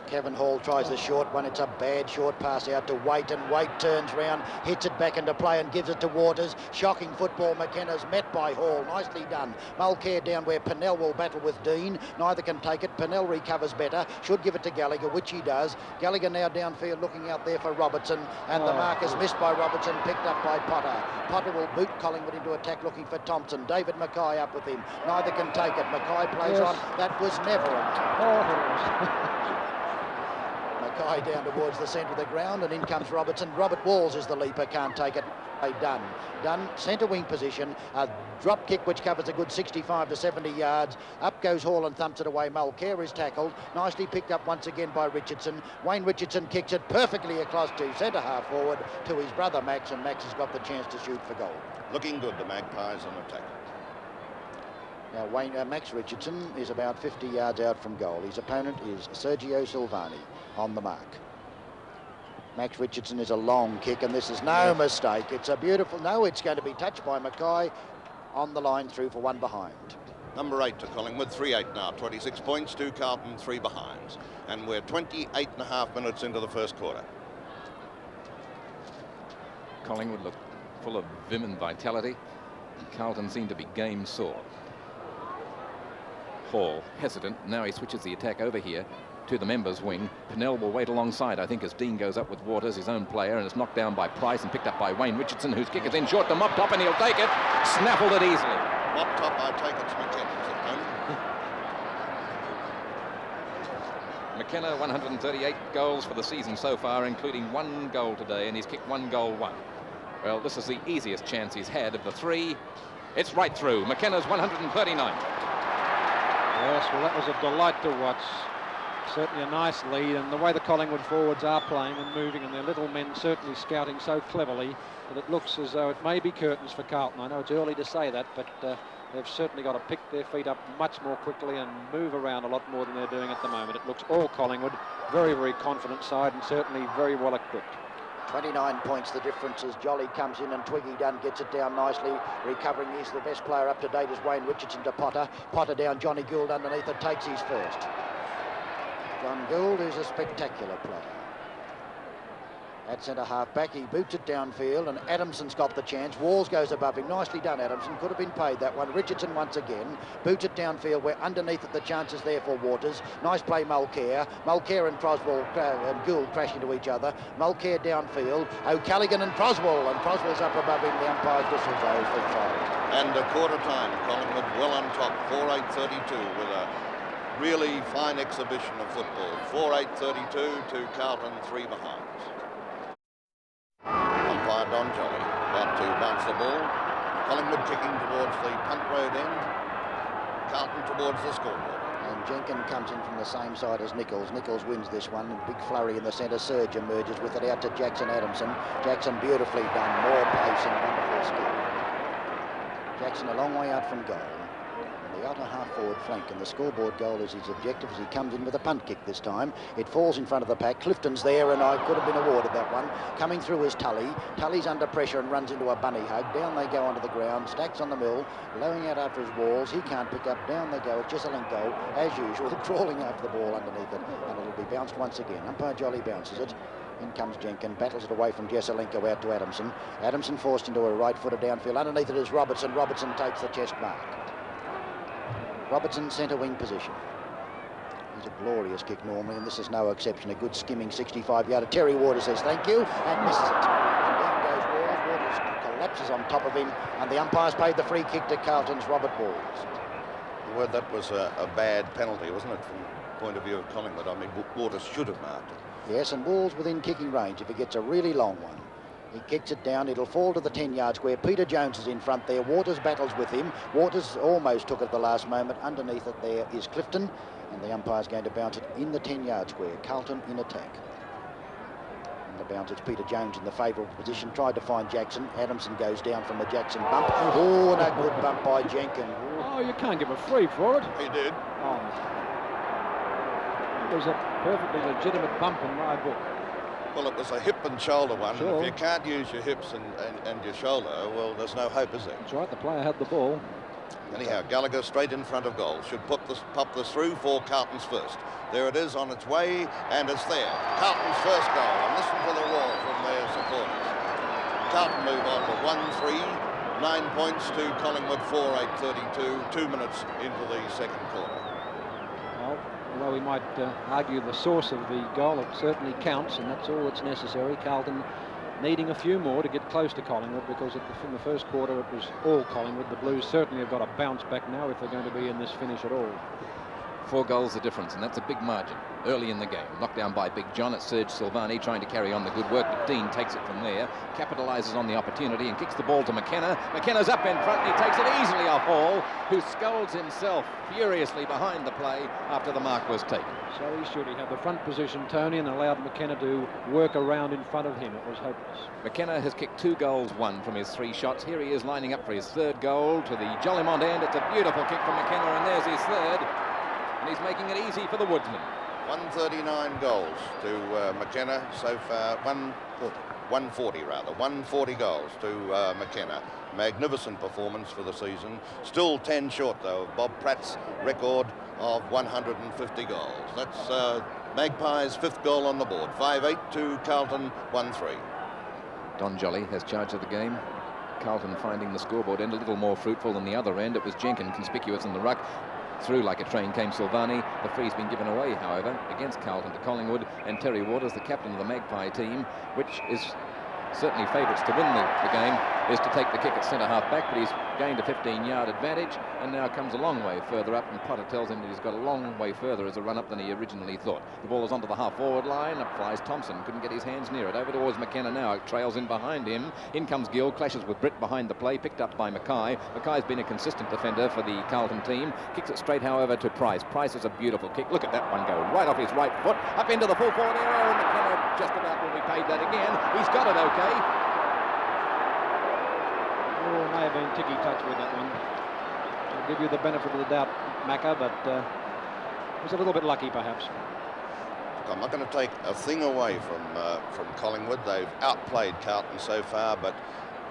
Kevin Hall tries the short one. It's a bad short pass out to Waite, and Waite turns round, hits it back into play and gives it to Waters. Shocking football. McKenna's met by Hall. Nicely done. Mulcair down where Pennell will battle with Dean. Neither can take it. Pennell recovers better. Should give it to Gallagher, which he does. Gallagher now downfield looking out there for Robertson, and the mark is missed by Robertson, picked up by Potter. Potter will boot Collingwood into attack looking for Thompson. David Mackay up with him. Neither can take it. Mackay plays on. That was never Mackay down towards the centre of the ground, and in comes Robertson. Robert Walls is the leaper, can't take it. Dunn, centre wing position, a drop kick which covers a good 65 to 70 yards. Up goes Hall and thumps it away. Mulcair is tackled, nicely picked up once again by Richardson. Wayne Richardson kicks it perfectly across to centre half forward to his brother Max, and Max has got the chance to shoot for goal. Looking good, the Magpies on attack. Now Max Richardson is about 50 yards out from goal. His opponent is Sergio Silvani on the mark. Max Richardson is a long kick, and this is no mistake. It's a beautiful... No, it's going to be touched by Mackay on the line through for 1 behind. Number 8 to Collingwood, 3-8 now, 26 points to Carlton, 3 behinds. And we're 28.5 minutes into the first quarter. Collingwood look full of vim and vitality, and Carlton seem to be game sore. Hall hesitant. Now he switches the attack over here to the members' wing. Pennell will wait alongside, I think, as Dean goes up with Waters, his own player, and it's knocked down by Price and picked up by Wayne Richardson, whose kick is in short to Mop Top, and he'll take it. Snaffled it easily. Mop Top, I take it's McKenna. McKenna, 138 goals for the season so far, including 1 goal today, and he's kicked 1 goal 1. Well, this is the easiest chance he's had of the three. It's right through. McKenna's 139. Yes, well, that was a delight to watch. Certainly a nice lead, and the way the Collingwood forwards are playing and moving, and their little men certainly scouting so cleverly that it looks as though it may be curtains for Carlton. I know it's early to say that, but they've certainly got to pick their feet up much more quickly and move around a lot more than they're doing at the moment. It looks all Collingwood, very, very confident side, and certainly very well equipped. 29 points the difference as Jolly comes in and Twiggy Dunn gets it down nicely. Recovering, he's the best player up to date is Wayne Richardson to Potter. Potter down, Johnny Gould underneath it, takes his first. John Gould is a spectacular player. At centre half back, he boots it downfield and Adamson's got the chance. Walls goes above him. Nicely done, Adamson. Could have been paid that one. Richardson once again boots it downfield where underneath it the chance is there for Waters. Nice play, Mulcair. Mulcair and Croswell and Gould crash into each other. Mulcair downfield. O'Callaghan and Croswell. And Croswell's up above him. The umpire's whistle goes for foul. And a quarter time. Collingwood well on top. 4-8-32 with a really fine exhibition of football. 4-8-32 to Carlton 3 behind. Umpire Don Jolly about to bounce the ball. Collingwood kicking towards the punt road end. Carlton towards the scoreboard. And Jenkin comes in from the same side as Nichols. Nichols wins this one. Big flurry in the centre. Surge emerges with it out to Jackson Adamson. Jackson beautifully done. More pace and wonderful skill. Jackson a long way out from goal. And the outer half forward flank, and the scoreboard goal is his objective as he comes in with a punt kick this time. It falls in front of the pack. Clifton's there, and I could have been awarded that one. Coming through is Tully. Tully's under pressure and runs into a bunny hug. Down they go onto the ground. Stacks on the mill, blowing out after his walls. He can't pick up. Down they go. Jesselenko, as usual, crawling after the ball underneath it, and it'll be bounced once again. Umpire Jolly bounces it. In comes Jenkin, battles it away from Jesselenko out to Adamson. Adamson forced into a right-footer downfield. Underneath it is Robertson. Robertson takes the chest mark. Robertson centre wing position. He's a glorious kick normally, and this is no exception. A good skimming 65-yarder. Terry Waters says thank you and misses it. And down goes Walls. Waters collapses on top of him, and the umpire's paid the free kick to Carlton's Robert Walls. Well, that was a bad penalty, wasn't it, from the point of view of Collingwood? I mean, Waters should have marked it. Yes, and Walls within kicking range if he gets a really long one. He kicks it down, it'll fall to the 10-yard square. Peter Jones is in front there. Waters battles with him. Waters almost took it at the last moment. Underneath it there is Clifton, and the umpire's going to bounce it in the 10-yard square. Carlton in attack. And the bounce, it's Peter Jones in the favourable position. Tried to find Jackson. Adamson goes down from the Jackson bump. Oh, and a good bump by Jenkin. Oh, you can't give a free for it. He did. Oh, it was a perfectly legitimate bump in my book. Well, it was a hip and shoulder one. Sure. And if you can't use your hips and your shoulder, well, there's no hope, is there? That's right, the player had the ball. Anyhow, Gallagher straight in front of goal. Should pop this through for Carlton's first. There it is on its way, and it's there. Carlton's first goal. And listen to the roar from their supporters. Carlton move on to 1-3. 9 points to Collingwood, 4-8-32. 2 minutes into the second quarter. Well, although we might argue the source of the goal, it certainly counts, and that's all that's necessary. Carlton needing a few more to get close to Collingwood, because from the first quarter it was all Collingwood. The Blues certainly have got to bounce back now if they're going to be in this finish at all. 4 goals the difference, and that's a big margin early in the game. Knocked down by Big John. It's Serge Silvani trying to carry on the good work, but Dean takes it from there, capitalises on the opportunity and kicks the ball to McKenna. McKenna's up in front, and he takes it easily off Hall, who scolds himself furiously behind the play after the mark was taken. So he should. He had the front position, Tony, and allowed McKenna to work around in front of him. It was hopeless. McKenna has kicked 2 goals, 1 from his 3 shots. Here he is lining up for his 3rd goal to the Jolimont end. It's a beautiful kick from McKenna, and there's his 3rd. And he's making it easy for the Woodsman. 139 goals to McKenna so far. 140 rather. 140 goals to McKenna. Magnificent performance for the season. Still 10 short though of Bob Pratt's record of 150 goals. That's Magpies' 5th goal on the board. 5-8 to Carlton, 1-3. Don Jolly has charge of the game. Carlton finding the scoreboard end a little more fruitful than the other end. It was Jenkin conspicuous in the ruck. Through like a train came Silvani. The free's been given away, however, against Carlton to Collingwood, and Terry Waters, the captain of the Magpie team, which is certainly favourites to win the game, is to take the kick at centre-half back, but he's gained a 15-yard advantage and now comes a long way further up, and Potter tells him that he's got a long way further as a run-up than he originally thought. The ball is onto the half-forward line. Up flies Thompson. Couldn't get his hands near it. Over towards McKenna now. It trails in behind him. In comes Gill. Clashes with Britt behind the play. Picked up by Mackay. Mackay's been a consistent defender for the Carlton team. Kicks it straight, however, to Price. Price is a beautiful kick. Look at that one go. Right off his right foot. Up into the full forward area. And McKenna just about will be paid that again. He's got it okay. Oh, may have been ticky-touch with that one. I'll give you the benefit of the doubt, Macca, but was a little bit lucky, perhaps. I'm not going to take a thing away from Collingwood. They've outplayed Carlton so far, but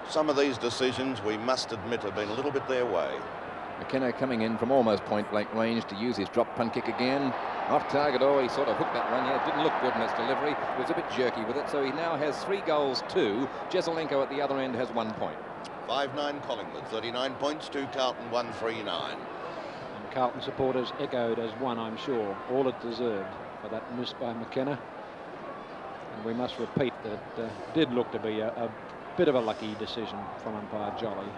some of these decisions, we must admit, have been a little bit their way. McKenna coming in from almost point-blank range to use his drop punt kick again. Off target, he sort of hooked that one. Yeah, it didn't look good in its delivery. He was a bit jerky with it, so he now has 3 goals, 2. Jesselenko at the other end has 1 point. 5-9 Collingwood, 39 points, 2 Carlton, 1-3-9. And Carlton supporters echoed as one, I'm sure, all it deserved for that miss by McKenna. And we must repeat that it did look to be a bit of a lucky decision from umpire Jolly.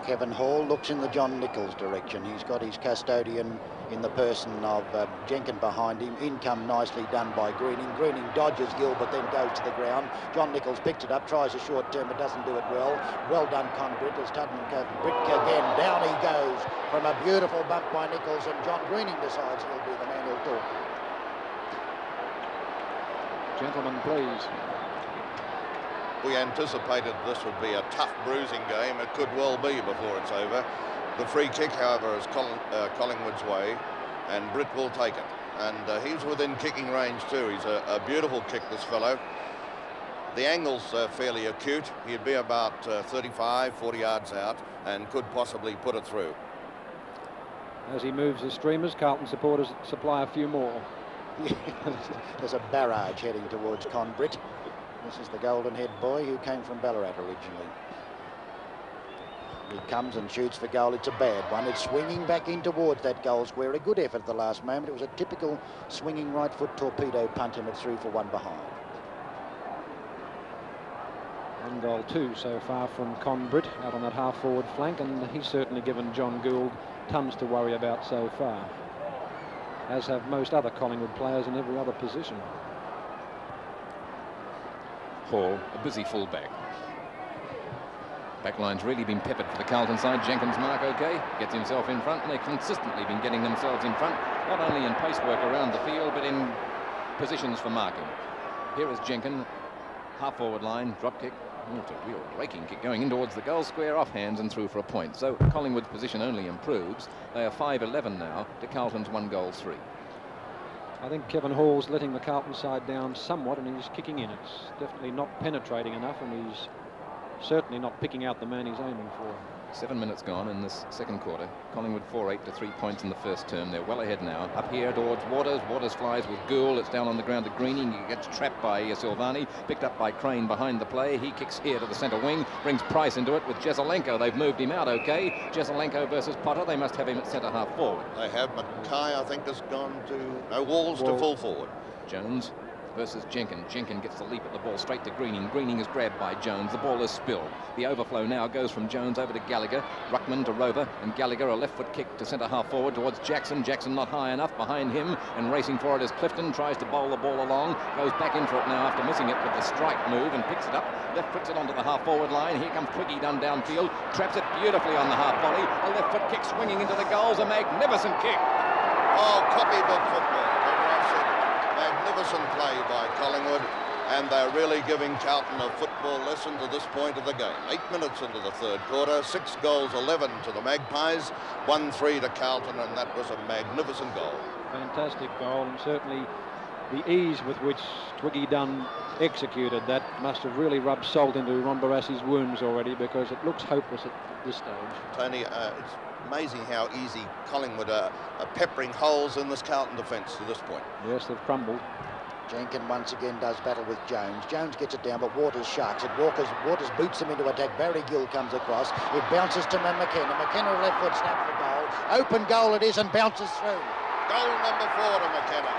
Kevin Hall looks in the John Nichols direction. He's got his custodian in the person of Jenkins behind him. Income nicely done by Greening. Greening dodges Gill but then goes to the ground. John Nichols picks it up, tries a short term but doesn't do it well. Well done, Conbritt, as Tutton Britt again. Down he goes from a beautiful bump by Nichols, and John Greening decides he'll be the man who'll talk. Gentlemen, please. We anticipated this would be a tough bruising game. It could well be before it's over. The free kick, however, is Collingwood's way, and Britt will take it. And he's within kicking range too. He's a beautiful kick, this fellow. The angle's fairly acute. He'd be about 35, 40 yards out and could possibly put it through. As he moves his streamers, Carlton supporters supply a few more. There's a barrage heading towards Conbritt. This is the golden-haired boy who came from Ballarat originally. He comes and shoots for goal. It's a bad one. It's swinging back in towards that goal square. A good effort at the last moment. It was a typical swinging right foot torpedo punt, and it's through for 1 behind. 1 goal, 2 so far from Conbritt out on that half-forward flank, and he's certainly given John Gould tons to worry about so far, as have most other Collingwood players in every other position. Hall, a busy fullback. Backline's really been peppered for the Carlton side. Jenkins' mark okay, gets himself in front, and they've consistently been getting themselves in front, not only in pace work around the field, but in positions for marking. Here is Jenkins, half-forward line, drop kick. Oh, it's a real raking kick going in towards the goal square, off hands and through for a point. So Collingwood's position only improves. They are 5-11 now to Carlton's 1 goal 3. I think Kevin Hall's letting the Carlton side down somewhat, and he's kicking in. It's definitely not penetrating enough, and he's certainly not picking out the man he's aiming for. 7 minutes gone in this second quarter. Collingwood 4-8 to 3 points in the first term. They're well ahead now. Up here towards Waters. Waters flies with Gould. It's down on the ground to Greening. He gets trapped by Silvani. Picked up by Crane behind the play. He kicks here to the centre wing. Brings Price into it with Jesselenko. They've moved him out okay. Jesselenko versus Potter. They must have him at centre half forward. They have. Mackay, I think, has gone to... No, Walls to full forward. Jones versus Jenkins. Jenkins gets the leap at the ball straight to Greening. Greening is grabbed by Jones. The ball is spilled. The overflow now goes from Jones over to Gallagher. Ruckman to Rover, and Gallagher a left foot kick to centre half forward towards Jackson. Jackson not high enough behind him, and racing for it is Clifton. Tries to bowl the ball along. Goes back in for it now after missing it with the strike move and picks it up. Left foots it onto the half forward line. Here comes Twiggy done downfield. Traps it beautifully on the half volley. A left foot kick swinging into the goals. A magnificent kick. Oh, copybook football. Magnificent play by Collingwood, and they're really giving Carlton a football lesson to this point of the game. 8 minutes into the third quarter, 6 goals, 11 to the Magpies, 1-3 to Carlton, and that was a magnificent goal. Fantastic goal, and certainly the ease with which Twiggy Dunn executed that must have really rubbed salt into Ron Barassi's wounds already, because it looks hopeless at this stage. Tony, it's amazing how easy Collingwood are peppering holes in this Carlton defence to this point. Yes, they've crumbled. Jenkins once again does battle with Jones. Jones gets it down, but Waters sharks it. Waters boots him into attack. Barry Gill comes across. It bounces to McKenna. McKenna left foot snap for goal. Open goal it is, and bounces through. Goal number 4 to McKenna,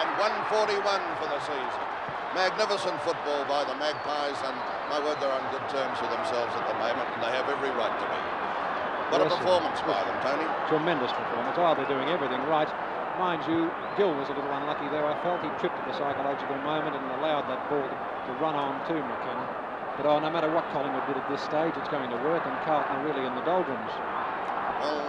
and 141 for the season. Magnificent football by the Magpies, and my word, they're on good terms with themselves at the moment, and they have every right to be. What a performance by them, Tony. Tremendous performance. Oh, they're doing everything right. Mind you, Gill was a little unlucky there. I felt he tripped at the psychological moment and allowed that ball to run on to McKenna. But no matter what Collingwood did at this stage, it's going to work, and Carlton are really in the doldrums. Well,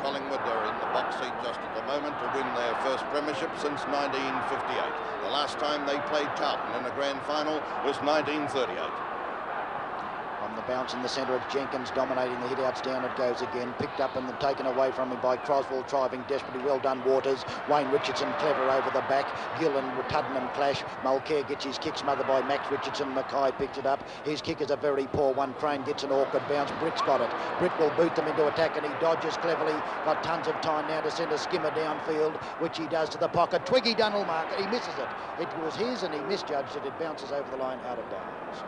Collingwood are in the box seat just at the moment to win their first premiership since 1958. The last time they played Carlton in a grand final was 1938. On the bounce in the centre, it's Jenkins dominating the hit-outs. Down it goes again, picked up and taken away from him by Croswell, driving desperately. Well done, Waters. Wayne Richardson clever over the back. Gill and Tuddenham clash. Mulcair gets his kick smothered by Max Richardson. Mackay picks it up. His kick is a very poor one. Crane gets an awkward bounce. Britt's got it. Britt will boot them into attack, and he dodges cleverly. Got tons of time now to send a skimmer downfield, which he does to the pocket. Twiggy Dunnell mark it. He misses it. It was his, and he misjudged it. It bounces over the line out of bounds.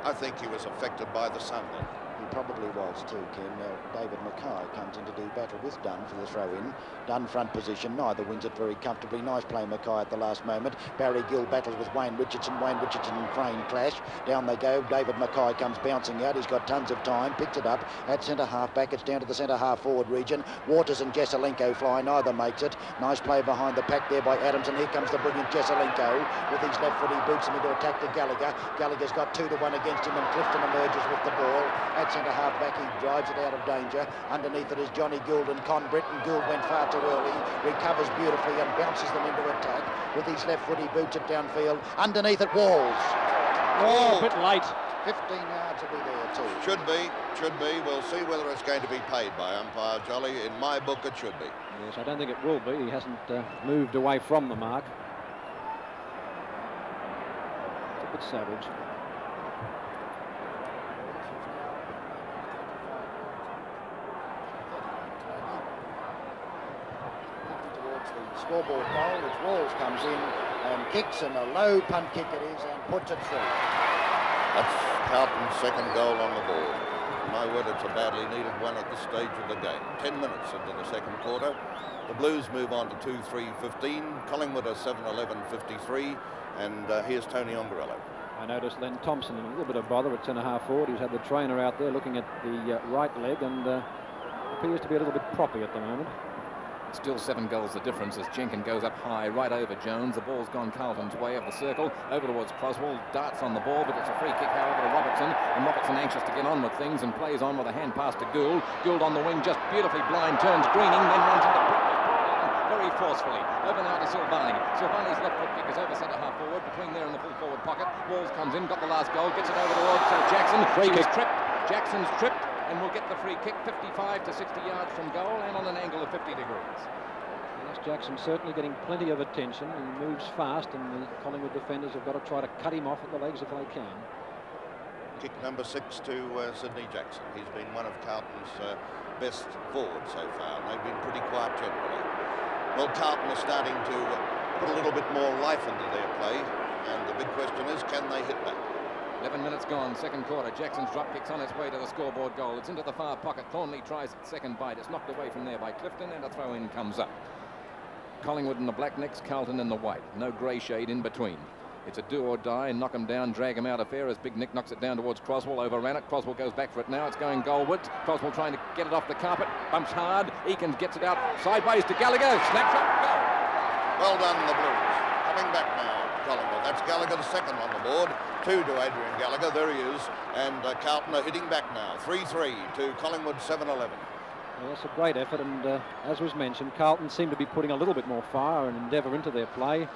I think he was affected by the sun then. He probably was too, Ken. Now, David Mackay comes in to do battle with Dunn for the throw-in. Dunn front position, neither wins it very comfortably. Nice play, Mackay, at the last moment. Barry Gill battles with Wayne Richardson. Wayne Richardson and Crane clash. Down they go. David Mackay comes bouncing out. He's got tons of time. Picks it up at centre-half back. It's down to the centre-half forward region. Waters and Jesselenko fly. Neither makes it. Nice play behind the pack there by Adams. And here comes the brilliant Jesselenko. With his left foot, he boots him into attack to Gallagher. Gallagher's got 2-1 against him, and Clifton emerges with the ball. At centre-half back, he drives it out of danger. Underneath it is Johnny Gould and Con Britt, and Gould went far too early, recovers beautifully and bounces them into attack. With his left foot, he boots it downfield. Underneath it, Walls. Oh, a bit late. 15 yards will be there too. Should be. We'll see whether it's going to be paid by umpire Jolly. In my book, it should be. Yes, I don't think it will be. He hasn't moved away from the mark. It's a bit savage. Scoreboard goal, which Walls comes in and kicks, and a low punt kick it is, and puts it through. That's Carlton's second goal on the board. My word, it's a badly needed one at this stage of the game. 10 minutes into the second quarter. The Blues move on to 2-3-15. Collingwood are 7-11-53. And here's Tony Ombrello. I noticed Len Thompson in a little bit of bother at centre-half forward. He's had the trainer out there looking at the right leg, and appears to be a little bit proppy at the moment. Still 7 goals the difference as Jenkins goes up high right over Jones. The ball's gone Carlton's way of the circle over towards Croswell. Darts on the ball, but it's a free kick, however, to Robertson. And Robertson anxious to get on with things and plays on with a hand pass to Gould. Gould on the wing, just beautifully blind, turns Greening, then runs into Britt very forcefully. Over now to Silvani. Silvani's left foot kick is over centre-half forward, between there and the full forward pocket. Walls comes in, got the last goal, gets it over towards Jackson. He was tripped. Jackson's tripped, and will get the free kick 55 to 60 yards from goal and on an angle of 50 degrees. Yes, Jackson certainly getting plenty of attention. He moves fast, and the Collingwood defenders have got to try to cut him off at the legs if they can. Kick number 6 to Sydney Jackson. He's been one of Carlton's best forwards so far, and they've been pretty quiet generally. Well, Carlton are starting to put a little bit more life into their play, and the big question is, can they hit back? 11 minutes gone, second quarter. Jackson's drop kick's on its way to the scoreboard goal. It's into the far pocket. Thornley tries its second bite. It's knocked away from there by Clifton, and a throw-in comes up. Collingwood in the black necks, Carlton in the white. No grey shade in between. It's a do or die, knock him down, drag him out of fair as Big Nick knocks it down towards Croswell, overran it. Croswell goes back for it now. It's going goalwards. Croswell trying to get it off the carpet, bumps hard. Eakins gets it out sideways to Gallagher. Snapshot, goal. Well done, the Blues. Coming back now, Collingwood. That's Gallagher, the second on the board. 2 to Adrian Gallagher. There he is. And Carlton are hitting back now. 3-3 to Collingwood 7-11. Well, that's a great effort, and as was mentioned, Carlton seem to be putting a little bit more fire and endeavour into their play.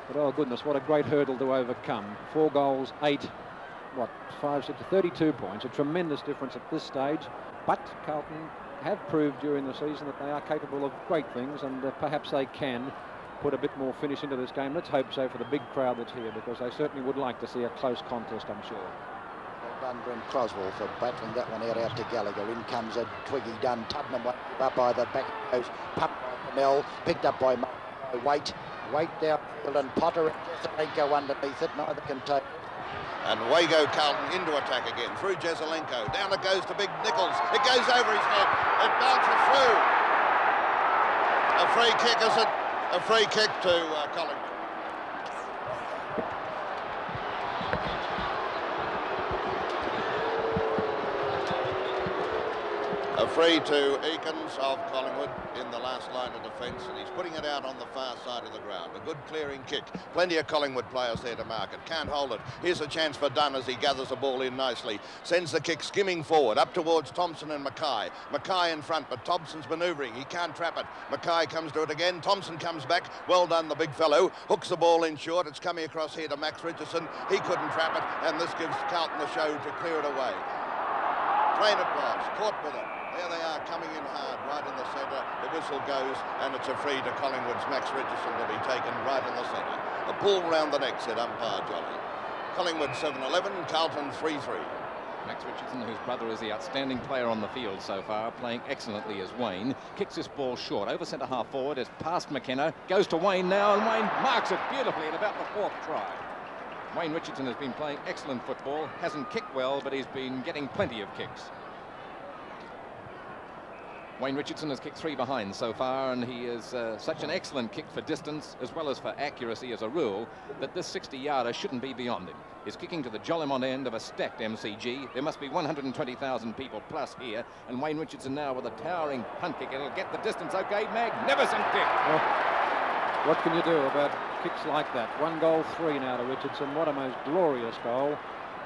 But oh goodness, what a great hurdle to overcome. 4 goals, 5, 6, 32 points. A tremendous difference at this stage. But Carlton have proved during the season that they are capable of great things, and perhaps they can put a bit more finish into this game. Let's hope so for the big crowd that's here, because they certainly would like to see a close contest, I'm sure. Well done, Brent Croswell, for battling that one out to Gallagher. In comes a Twiggy Dunn. Tuddenham up by the back goes Pup Mel, picked up by Waite down, and Potter and Jesselenko underneath it. Neither can take. And away go Carlton into attack again through Jesselenko. Down it goes to Big Nichols. It goes over his head. It bounces through. A free kick, is it? A free kick to Collingwood. A free to Eakins of Collingwood in the last line of defence, and he's putting it out on the far side of the ground. A good clearing kick. Plenty of Collingwood players there to mark it. Can't hold it. Here's a chance for Dunn as he gathers the ball in nicely. Sends the kick skimming forward up towards Thompson and Mackay. Mackay in front, but Thompson's manoeuvring. He can't trap it. Mackay comes to it again. Thompson comes back. Well done, the big fellow. Hooks the ball in short. It's coming across here to Max Richardson. He couldn't trap it, and this gives Carlton the show to clear it away. Train it was. Caught with it. There they are, coming in hard, right in the centre. The whistle goes, and it's a free to Collingwood's Max Richardson to be taken right in the centre. A pull round the neck, said umpire Johnny. Collingwood 7-11, Carlton 3-3. Max Richardson, whose brother is the outstanding player on the field so far, playing excellently as Wayne, kicks this ball short, over centre half forward, is past McKenna, goes to Wayne now, and Wayne marks it beautifully at about the fourth try. Wayne Richardson has been playing excellent football, hasn't kicked well, but he's been getting plenty of kicks. Wayne Richardson has kicked 3 behind so far, and he is such an excellent kick for distance as well as for accuracy as a rule that this 60-yarder shouldn't be beyond him. He's kicking to the Jollimont end of a stacked MCG. There must be 120,000 people plus here, and Wayne Richardson now with a towering punt kick. It'll get the distance, okay, magnificent kick. Well, what can you do about kicks like that? 1 goal, 3 now to Richardson. What a most glorious goal.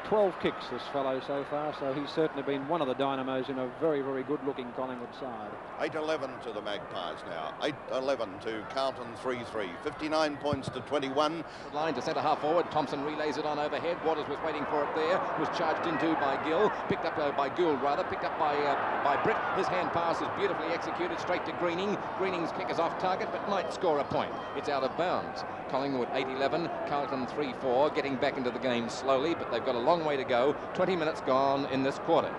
12 kicks, this fellow, so far, so he's certainly been one of the dynamos in a very, very good-looking Collingwood side. 8-11 to the Magpies now. 8-11 to Carlton 3-3. 59 points to 21. Line to centre half forward. Thompson relays it on overhead. Waters was waiting for it there. Was charged into by Gill. Picked up by Gould, rather. Picked up by Britt. His hand pass is beautifully executed straight to Greening. Greening's kick is off target, but might score a point. It's out of bounds. Collingwood 8-11. Carlton 3-4. Getting back into the game slowly, but they've got a long way to go. 20 minutes gone in this quarter.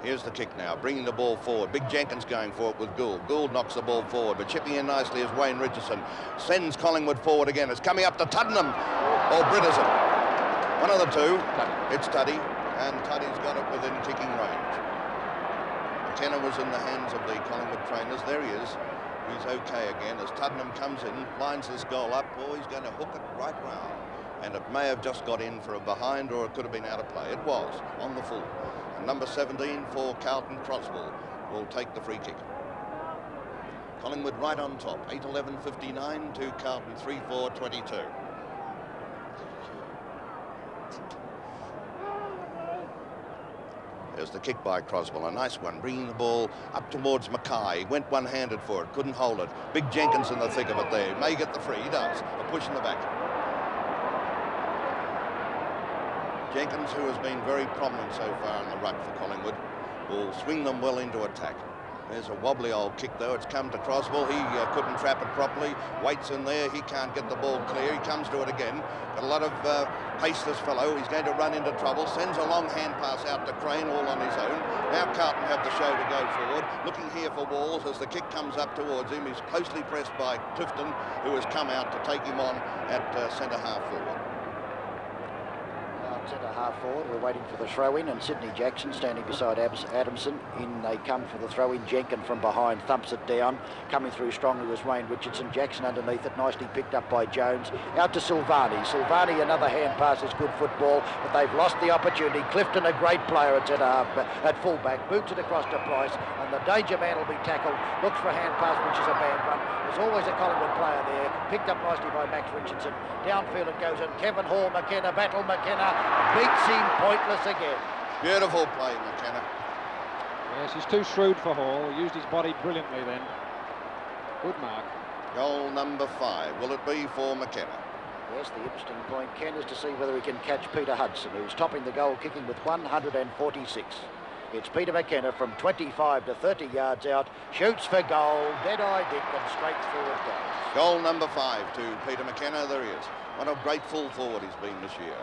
Here's the kick now, bringing the ball forward. Big Jenkins going for it with Gould. Gould knocks the ball forward, but chipping in nicely is Wayne Richardson. Sends Collingwood forward again. It's coming up to Tuddenham or Britterson. One of the two. It's Tuddy, and Tuddy's got it within kicking range. McKenna was in the hands of the Collingwood trainers. There he is. He's okay again as Tuddenham comes in, lines this goal up. Oh, he's going to hook it right round. And it may have just got in for a behind, or it could have been out of play. It was on the full. And number 17 for Carlton, Crosswell, will take the free kick. Collingwood right on top. 8-11-59 to Carlton 3-4-22. There's the kick by Crosswell, a nice one, bringing the ball up towards Mackay. He went one-handed for it, couldn't hold it. Big Jenkins in the thick of it there. May get the free, he does. A push in the back. Jenkins, who has been very prominent so far in the ruck for Collingwood, will swing them well into attack. There's a wobbly old kick, though. It's come to Crosswell. He couldn't trap it properly. Waits in there. He can't get the ball clear. He comes to it again. Got a lot of pace, this fellow. He's going to run into trouble. Sends a long hand pass out to Crane, all on his own. Now Carlton have the show to go forward. Looking here for Walls as the kick comes up towards him. He's closely pressed by Clifton, who has come out to take him on at centre half forward. Centre half forward, we're waiting for the throw-in, and Sydney Jackson standing beside Adamson. In they come for the throw-in. Jenkin from behind thumps it down. Coming through strongly was Wayne Richardson. Jackson underneath it, nicely picked up by Jones. Out to Silvani. Silvani, another hand pass is good football, but they've lost the opportunity. Clifton, a great player at centre half, at full-back, boots it across to Price, and the danger man will be tackled. Looks for a hand pass, which is a bad one. There's always a Collingwood player there. Picked up nicely by Max Richardson. Downfield it goes, and Kevin Hall, McKenna, battle McKenna. Beats him pointless again. Beautiful play, McKenna. Yes, he's too shrewd for Hall. He used his body brilliantly then. Good mark. Goal number 5. Will it be for McKenna? Yes, the interesting point, Ken, is to see whether he can catch Peter Hudson, who's topping the goal kicking with 146. It's Peter McKenna from 25 to 30 yards out. Shoots for goal. Dead-eye Dick, and straight through it goes. Goal number 5 to Peter McKenna. There he is. What a great full forward he's been this year,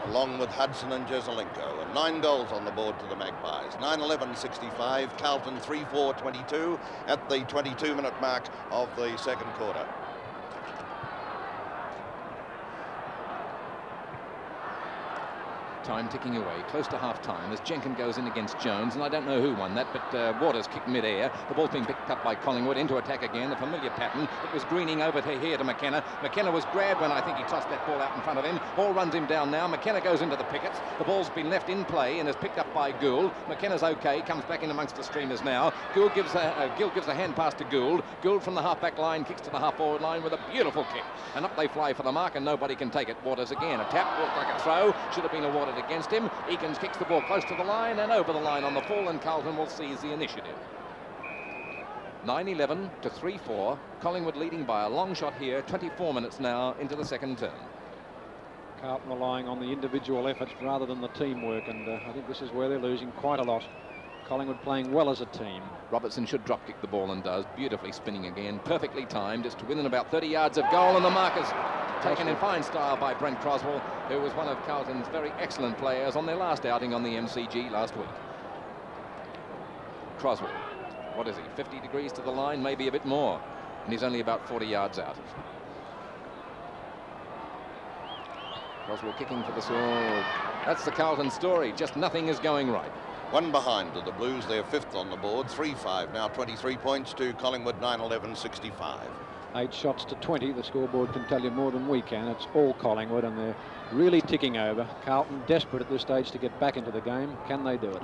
along with Hudson and Jezelenko, and 9 goals on the board to the Magpies. 9-11-65, Carlton 3-4-22 at the 22-minute mark of the second quarter. Time ticking away, close to half-time as Jenkins goes in against Jones, and I don't know who won that, but Waters kicked mid-air. The ball's been picked up by Collingwood, into attack again, a familiar pattern. It was Greening over to here to McKenna. McKenna was grabbed when I think he tossed that ball out in front of him. Ball runs him down now. McKenna goes into the pickets. The ball's been left in play and is picked up by Gould. McKenna's okay, comes back in amongst the streamers now. Gill gives a hand pass to Gould. Gould from the half-back line kicks to the half-forward line with a beautiful kick. And up they fly for the mark, and nobody can take it. Waters again, a tap, looked like a throw. Should have been awarded against him. Eakins kicks the ball close to the line and over the line on the full, and Carlton will seize the initiative. 9-11 to 3-4. Collingwood leading by a long shot here. 24 minutes now into the second term. Carlton relying on the individual efforts rather than the teamwork, and I think this is where they're losing quite a lot. Collingwood playing well as a team. Robertson should drop kick the ball and does, beautifully spinning again, perfectly timed. It's to within about 30 yards of goal, and the mark is taken in fine style by Brent Croswell, who was one of Carlton's very excellent players on their last outing on the MCG last week. Croswell, what is he, 50 degrees to the line, maybe a bit more, and he's only about 40 yards out. Croswell kicking for the sword. That's the Carlton story, just nothing is going right. One behind to the Blues, they're fifth on the board, 3-5, now 23 points to Collingwood, 9-11, 65. 8 shots to 20. The scoreboard can tell you more than we can. It's all Collingwood, and they're really ticking over. Carlton desperate at this stage to get back into the game. Can they do it?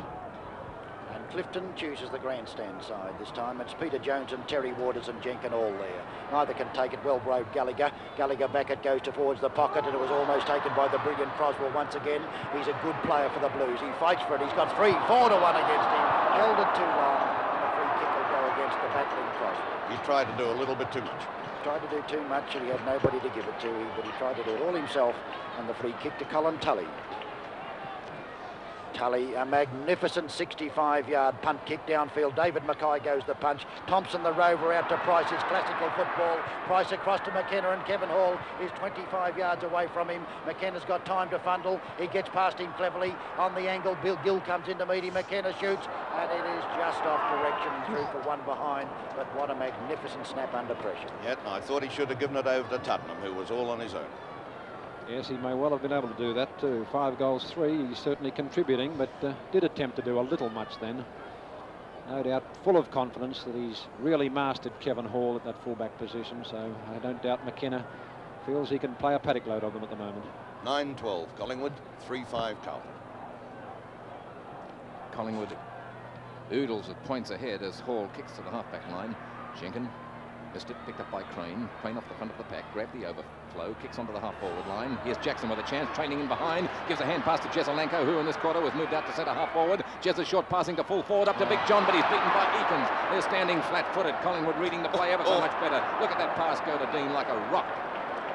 And Clifton chooses the grandstand side this time. It's Peter Jones and Terry Waters and Jenkins all there. Neither can take it. Well rode Gallagher. Gallagher back it goes towards the pocket, and it was almost taken by the brilliant Croswell once again. He's a good player for the Blues. He fights for it. He's got 3-4 to 1 against him. Held it too long, and a free kick will go against the battling Croswell. He tried to do a little bit too much. Tried to do too much, and he had nobody to give it to, but he tried to do it all himself, and the free kick to Colin Tully. Tully, a magnificent 65-yard punt kick downfield. David Mackay goes the punch. Thompson, the rover, out to Price. It's classical football. Price across to McKenna, and Kevin Hall is 25 yards away from him. McKenna's got time to fundle. He gets past him cleverly on the angle. Bill Gill comes in to meet him. McKenna shoots, and it is just off direction through for one behind. But what a magnificent snap under pressure. Yet, I thought he should have given it over to Tottenham, who was all on his own. Yes, he may well have been able to do that too. 5 goals, 3. He's certainly contributing, but did attempt to do a little much then. No doubt full of confidence that he's really mastered Kevin Hall at that fullback position, so I don't doubt McKenna feels he can play a paddock load of them at the moment. 9-12 Collingwood, 3-5 Carlton. Collingwood oodles of points ahead as Hall kicks to the half-back line. Jenkins missed it, picked up by Crane. Crane off the front of the pack, grabbed the overflow, kicks onto the half-forward line. Here's Jackson with a chance, training in behind, gives a hand pass to Jezelenko, who in this quarter was moved out to centre half-forward. Jez short passing to full forward up to Big John, but he's beaten by Eakins. They're standing flat-footed. Collingwood reading the play ever so much better. Look at that pass go to Dean like a rock.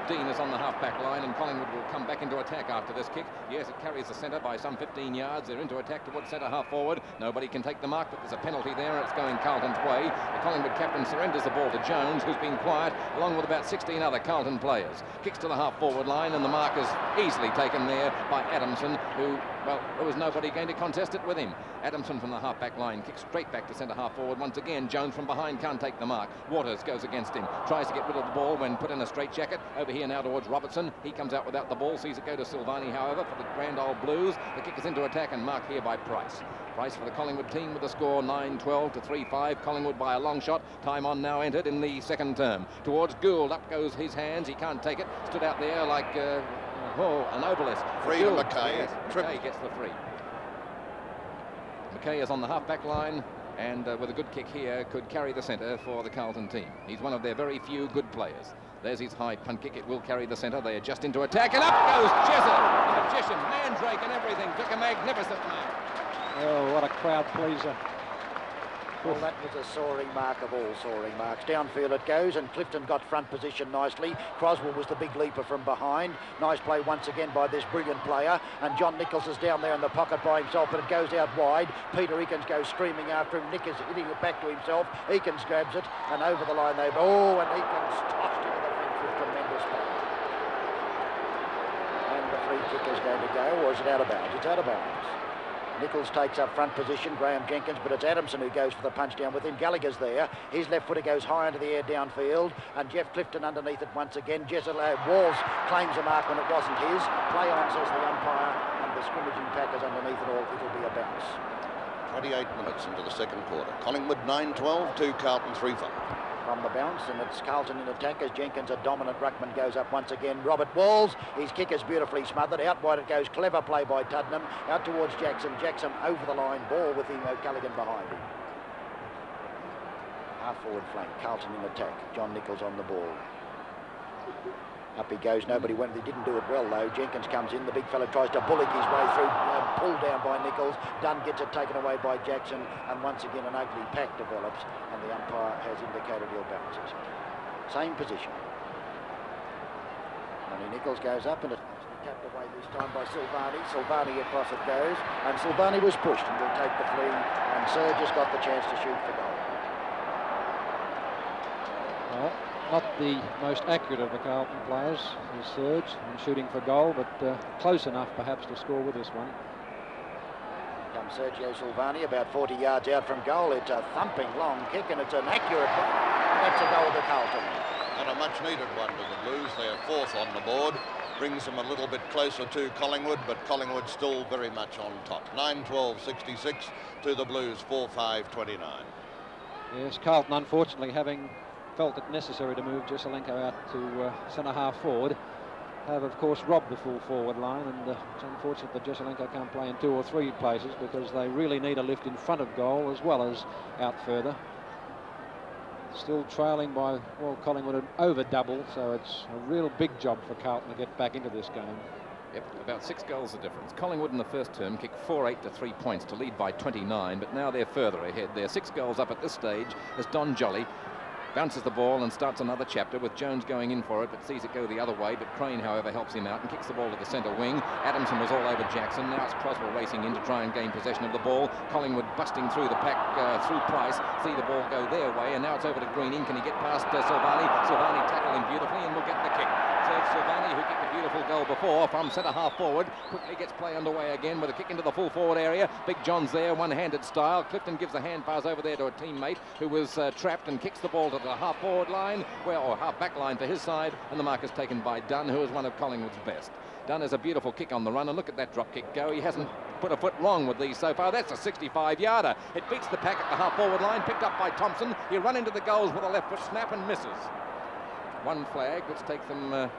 Dean is on the half-back line, and Collingwood will come back into attack after this kick. Yes, it carries the centre by some 15 yards. They're into attack towards centre half-forward. Nobody can take the mark, but there's a penalty there, and it's going Carlton's way. The Collingwood captain surrenders the ball to Jones, who's been quiet, along with about 16 other Carlton players. Kicks to the half-forward line, and the mark is easily taken there by Adamson, who, well, there was nobody going to contest it with him. Adamson from the half-back line kicks straight back to centre half-forward once again. Jones from behind can't take the mark. Waters goes against him, tries to get rid of the ball when put in a straitjacket. Over here now towards Robertson. He comes out without the ball, sees it go to Silvani, however, for the grand old Blues. The kick is into attack and marked here by Price. Price for the Collingwood team with the score 9-12 to 3-5. Collingwood by a long shot. Time on now entered in the second term. Towards Gould, up goes his hands. He can't take it. Stood out there like an obelisk. Free to Mackay. Yes, Mackay gets the free. Mackay is on the half-back line, and with a good kick here could carry the centre for the Carlton team. He's one of their very few good players. There's his high punt kick. It will carry the centre. They are just into attack, and up goes Jezza, the magician, Mandrake and everything. Took a magnificent mark. Oh, what a crowd pleaser. Well, that was a soaring mark of all soaring marks. Downfield it goes, and Clifton got front position nicely. Croswell was the big leaper from behind. Nice play once again by this brilliant player. And John Nichols is down there in the pocket by himself, but it goes out wide. Peter Eakins goes screaming after him. Nick is hitting it back to himself. Eakins grabs it, and over the line they... Oh, and Eakins tossed into the fence with tremendous power. And the free kick is going to go, or is it out of bounds? It's out of bounds. Nichols takes up front position, Graham Jenkins, but it's Adamson who goes for the punch down with him. Gallagher's there. His left footer goes high into the air downfield, and Jeff Clifton underneath it once again. Walls claims a mark when it wasn't his. Play on, says the umpire, and the scrimmaging packers underneath it all, it'll be a bounce. 28 minutes into the second quarter. Collingwood 9-12 to Carlton 3-5. From the bounce, and it's Carlton in attack as Jenkins, a dominant ruckman, goes up once again. Robert Walls, his kick is beautifully smothered. Out wide it goes. Clever play by Tuddenham. Out towards Jackson. Jackson over the line. Ball with him. O'Callaghan behind him. Half forward flank. Carlton in attack. John Nichols on the ball. Up he goes, nobody went. He didn't do it well though. Jenkins comes in, the big fella tries to bullock his way through, pulled down by Nichols. Dunn gets it taken away by Jackson, and once again an ugly pack develops, and the umpire has indicated he'll bounce it. Same position. Only Nichols goes up, and it's tapped away this time by Silvani. Silvani across it goes, and Silvani was pushed and will take the free, and Serge has got the chance to shoot for goal. Well, not the most accurate of the Carlton players is Serge in shooting for goal, but close enough perhaps to score with this one. Comes Sergio Silvani about 40 yards out from goal. It's a thumping long kick, and it's an accurate one. That's a goal to Carlton. And a much needed one to the Blues. They're fourth on the board. Brings them a little bit closer to Collingwood, but Collingwood still very much on top. 9-12-66 to the Blues, 4-5-29. Yes, Carlton unfortunately having felt it necessary to move Jesselenko out to centre half forward, have of course robbed the full forward line, and it's unfortunate that Jesselenko can't play in 2 or 3 places because they really need a lift in front of goal as well as out further. Still trailing by, well, Collingwood an over double, so it's a real big job for Carlton to get back into this game. Yep, about 6 goals the difference. Collingwood in the first term kicked 4-8 to 3 points to lead by 29, but now they're further ahead. They're 6 goals up at this stage as Don Jolly bounces the ball and starts another chapter with Jones going in for it, but sees it go the other way. But Crane, however, helps him out and kicks the ball to the centre wing. Adamson was all over Jackson. Now it's Croswell racing in to try and gain possession of the ball. Collingwood busting through the pack through Price. See the ball go their way, and now it's over to Greening. Can he get past Silvani? Silvani tackled him beautifully and will get the kick. Serge Silvani, who kicked a beautiful goal before from centre half forward, quickly gets play underway again with a kick into the full forward area. Big John's there, one-handed style. Clifton gives a hand pass over there to a teammate who was trapped and kicks the ball to the half forward line, or half back line for his side, and the mark is taken by Dunn, who is one of Collingwood's best. Dunn has a beautiful kick on the run, and look at that drop kick go. He hasn't put a foot wrong with these so far. That's a 65-yarder. It beats the pack at the half forward line, picked up by Thompson. He'll run into the goals with a left foot snap and misses. One flag. Let's take them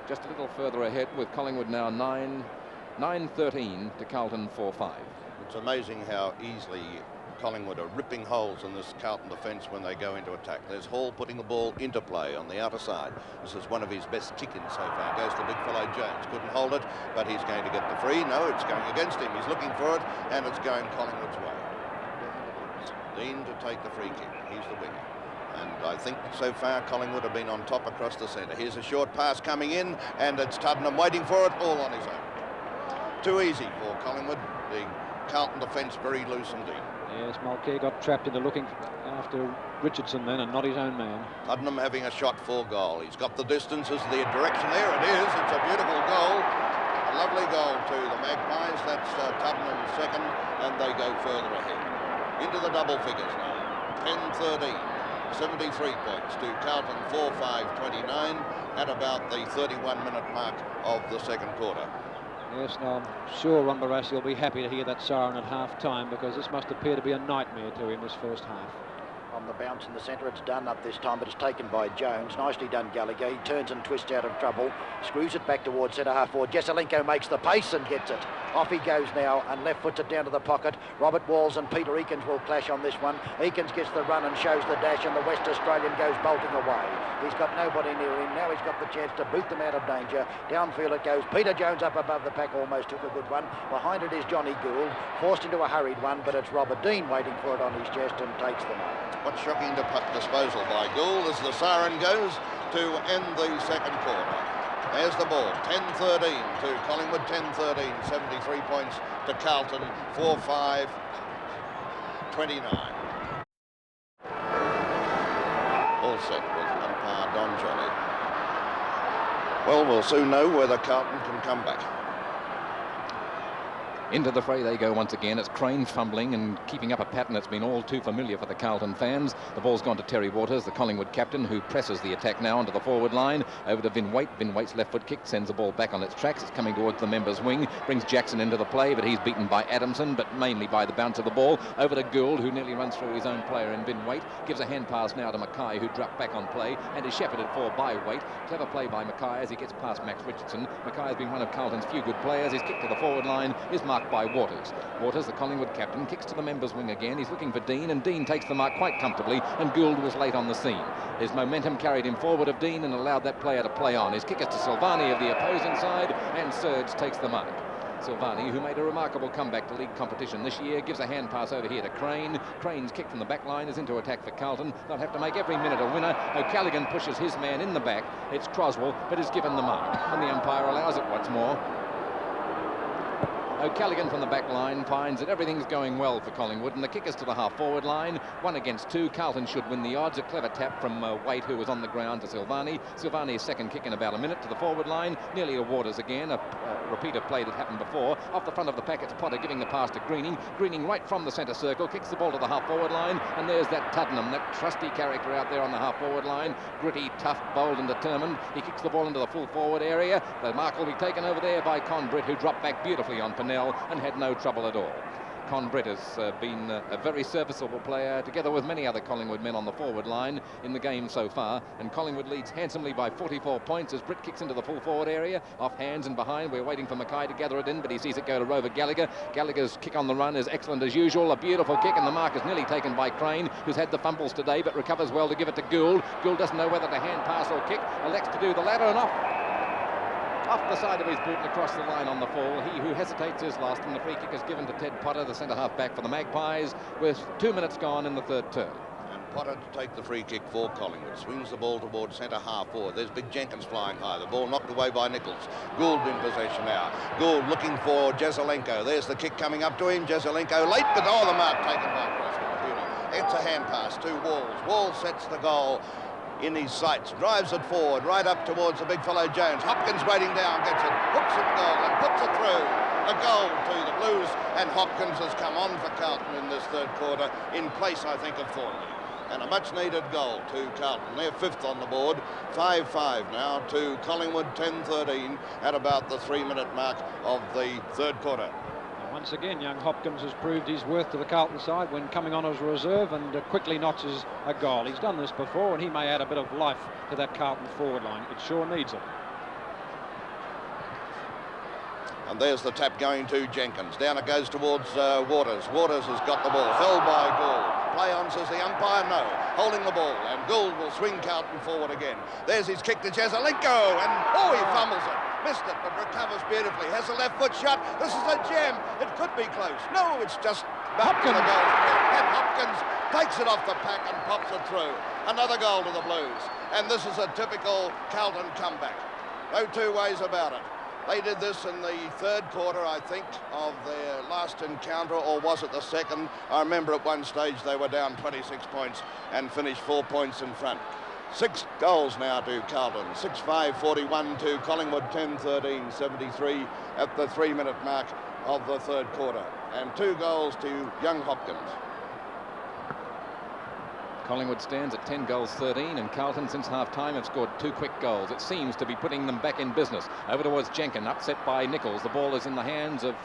just a little further ahead with Collingwood now 9-13 to Carlton 4-5. It's amazing how easily Collingwood are ripping holes in this Carlton defence when they go into attack. There's Hall putting the ball into play on the outer side. This is one of his best kick-ins so far. Goes to big fellow Jones. Couldn't hold it, but he's going to get the free. No, it's going against him. He's looking for it, and it's going Collingwood's way. Dean to take the free kick. He's the winger. And I think so far Collingwood have been on top across the centre. Here's a short pass coming in, and it's Tuddenham waiting for it, all on his own. Too easy for Collingwood. The Carlton defence very loose and deep. Yes, Mulcair got trapped into looking after Richardson then, and not his own man. Tuddenham having a shot for goal. He's got the distance as the direction. There it is. It's a beautiful goal. A lovely goal to the Magpies. That's Tuddenham's second, and they go further ahead. Into the double figures now. 10-13. 73 points to Carlton 4-5-29 at about the 31-minute mark of the second quarter. Yes, now I'm sure Ron Barassi will be happy to hear that siren at half-time, because this must appear to be a nightmare to him this first half. On the bounce in the centre, it's done up this time, but it's taken by Jones. Nicely done, Gallagher. He turns and twists out of trouble, screws it back towards centre half forward. Jesselenko makes the pace and gets it. Off he goes now, and left foots it down to the pocket. Robert Walls and Peter Eakins will clash on this one. Eakins gets the run and shows the dash, and the West Australian goes bolting away. He's got nobody near him. Now he's got the chance to boot them out of danger. Downfield it goes. Peter Jones up above the pack, almost took a good one. Behind it is Johnny Gould, forced into a hurried one, but it's Robert Dean waiting for it on his chest and takes them on. What shocking disposal by Gould as the siren goes to end the second quarter. There's the ball, 10-13 to Collingwood, 10-13, 73 points to Carlton, 4-5-29. All set with umpire Don Jolly. Well, we'll soon know whether Carlton can come back. Into the fray they go once again. It's Crane fumbling and keeping up a pattern that's been all too familiar for the Carlton fans. The ball's gone to Terry Waters, the Collingwood captain, who presses the attack now onto the forward line. Over to Vin Waite. Vin Waite's left foot kick sends the ball back on its tracks. It's coming towards the members' wing. Brings Jackson into the play, but he's beaten by Adamson, but mainly by the bounce of the ball. Over to Gould, who nearly runs through his own player in Vin Waite. Gives a hand pass now to Mackay, who dropped back on play and is shepherded for by Waite. Clever play by Mackay as he gets past Max Richardson. Mackay has been one of Carlton's few good players. His kick to the forward line is marked by Waters. Waters, the Collingwood captain, kicks to the members' wing again. He's looking for Dean, and Dean takes the mark quite comfortably, and Gould was late on the scene. His momentum carried him forward of Dean and allowed that player to play on. His kick is to Silvani of the opposing side, and Surge takes the mark. Silvani, who made a remarkable comeback to league competition this year, gives a hand pass over here to Crane. Crane's kick from the back line is into attack for Carlton. They'll have to make every minute a winner. O'Callaghan pushes his man in the back. It's Croswell, but is given the mark, and the umpire allows it once more. O'Callaghan from the back line finds that everything's going well for Collingwood, and the kick is to the half-forward line. 1 against 2. Carlton should win the odds. A clever tap from Waite, who was on the ground, to Silvani. Silvani's second kick in about a minute to the forward line. Nearly to Waters again. A repeat of play that happened before. Off the front of the pack, it's Potter giving the pass to Greening. Greening right from the centre circle, kicks the ball to the half-forward line, and there's that Tuddenham, that trusty character out there on the half-forward line. Gritty, tough, bold and determined. He kicks the ball into the full forward area. The mark will be taken over there by Conbritt, who dropped back beautifully on Pennell and had no trouble at all. Conbritt has been a very serviceable player, together with many other Collingwood men on the forward line in the game so far, and Collingwood leads handsomely by 44 points as Britt kicks into the full forward area, off hands and behind. We're waiting for Mackay to gather it in, but he sees it go to Rover Gallagher. Gallagher's kick on the run is excellent as usual, a beautiful kick, and the mark is nearly taken by Crane, who's had the fumbles today, but recovers well to give it to Gould. Gould doesn't know whether to hand pass or kick, elects to do the latter, and off the side of his boot and across the line on the fall. He who hesitates is lost, and the free kick is given to Ted Potter, the centre half back for the Magpies, with 2 minutes gone in the third term. And Potter to take the free kick for Collingwood. Swings the ball towards centre half forward. There's Big Jenkins flying high. The ball knocked away by Nichols. Gould in possession now. Gould looking for Jezelenko. There's the kick coming up to him. Jezelenko late, but the mark taken by Crosby. It's a hand pass to Walls. Walls sets the goal in his sights, drives it forward, right up towards the big fellow Jones. Hopkins waiting down, gets it, hooks it goal and puts it through. A goal to the Blues, and Hopkins has come on for Carlton in this third quarter, in place, I think, of Thornley. And a much-needed goal to Carlton. They're 5th on the board, 5-5 now to Collingwood, 10-13 at about the 3-minute mark of the third quarter. Once again, young Hopkins has proved his worth to the Carlton side when coming on as a reserve, and quickly notches a goal. He's done this before, and he may add a bit of life to that Carlton forward line. It sure needs it. And there's the tap going to Jenkins. Down it goes towards Waters. Waters has got the ball, held by Gould. Play on, says the umpire, no. Holding the ball, and Gould will swing Carlton forward again. There's his kick to Jezelenko, and he fumbles it. Missed it, but recovers beautifully. Has a left foot shot. This is a gem. It could be close. No, it's just back to the goal. And Hopkins takes it off the pack and pops it through. Another goal to the Blues. And this is a typical Carlton comeback. No two ways about it. They did this in the third quarter, I think, of their last encounter, or was it the second? I remember at one stage they were down 26 points and finished 4 points in front. 6 goals now to Carlton. 6-5, 41 to Collingwood, 10-13, 73 at the 3-minute mark of the third quarter. And 2 goals to young Hopkins. Collingwood stands at 10 goals 13, and Carlton since half-time have scored 2 quick goals. It seems to be putting them back in business. Over towards Jenkin, upset by Nichols. The ball is in the hands of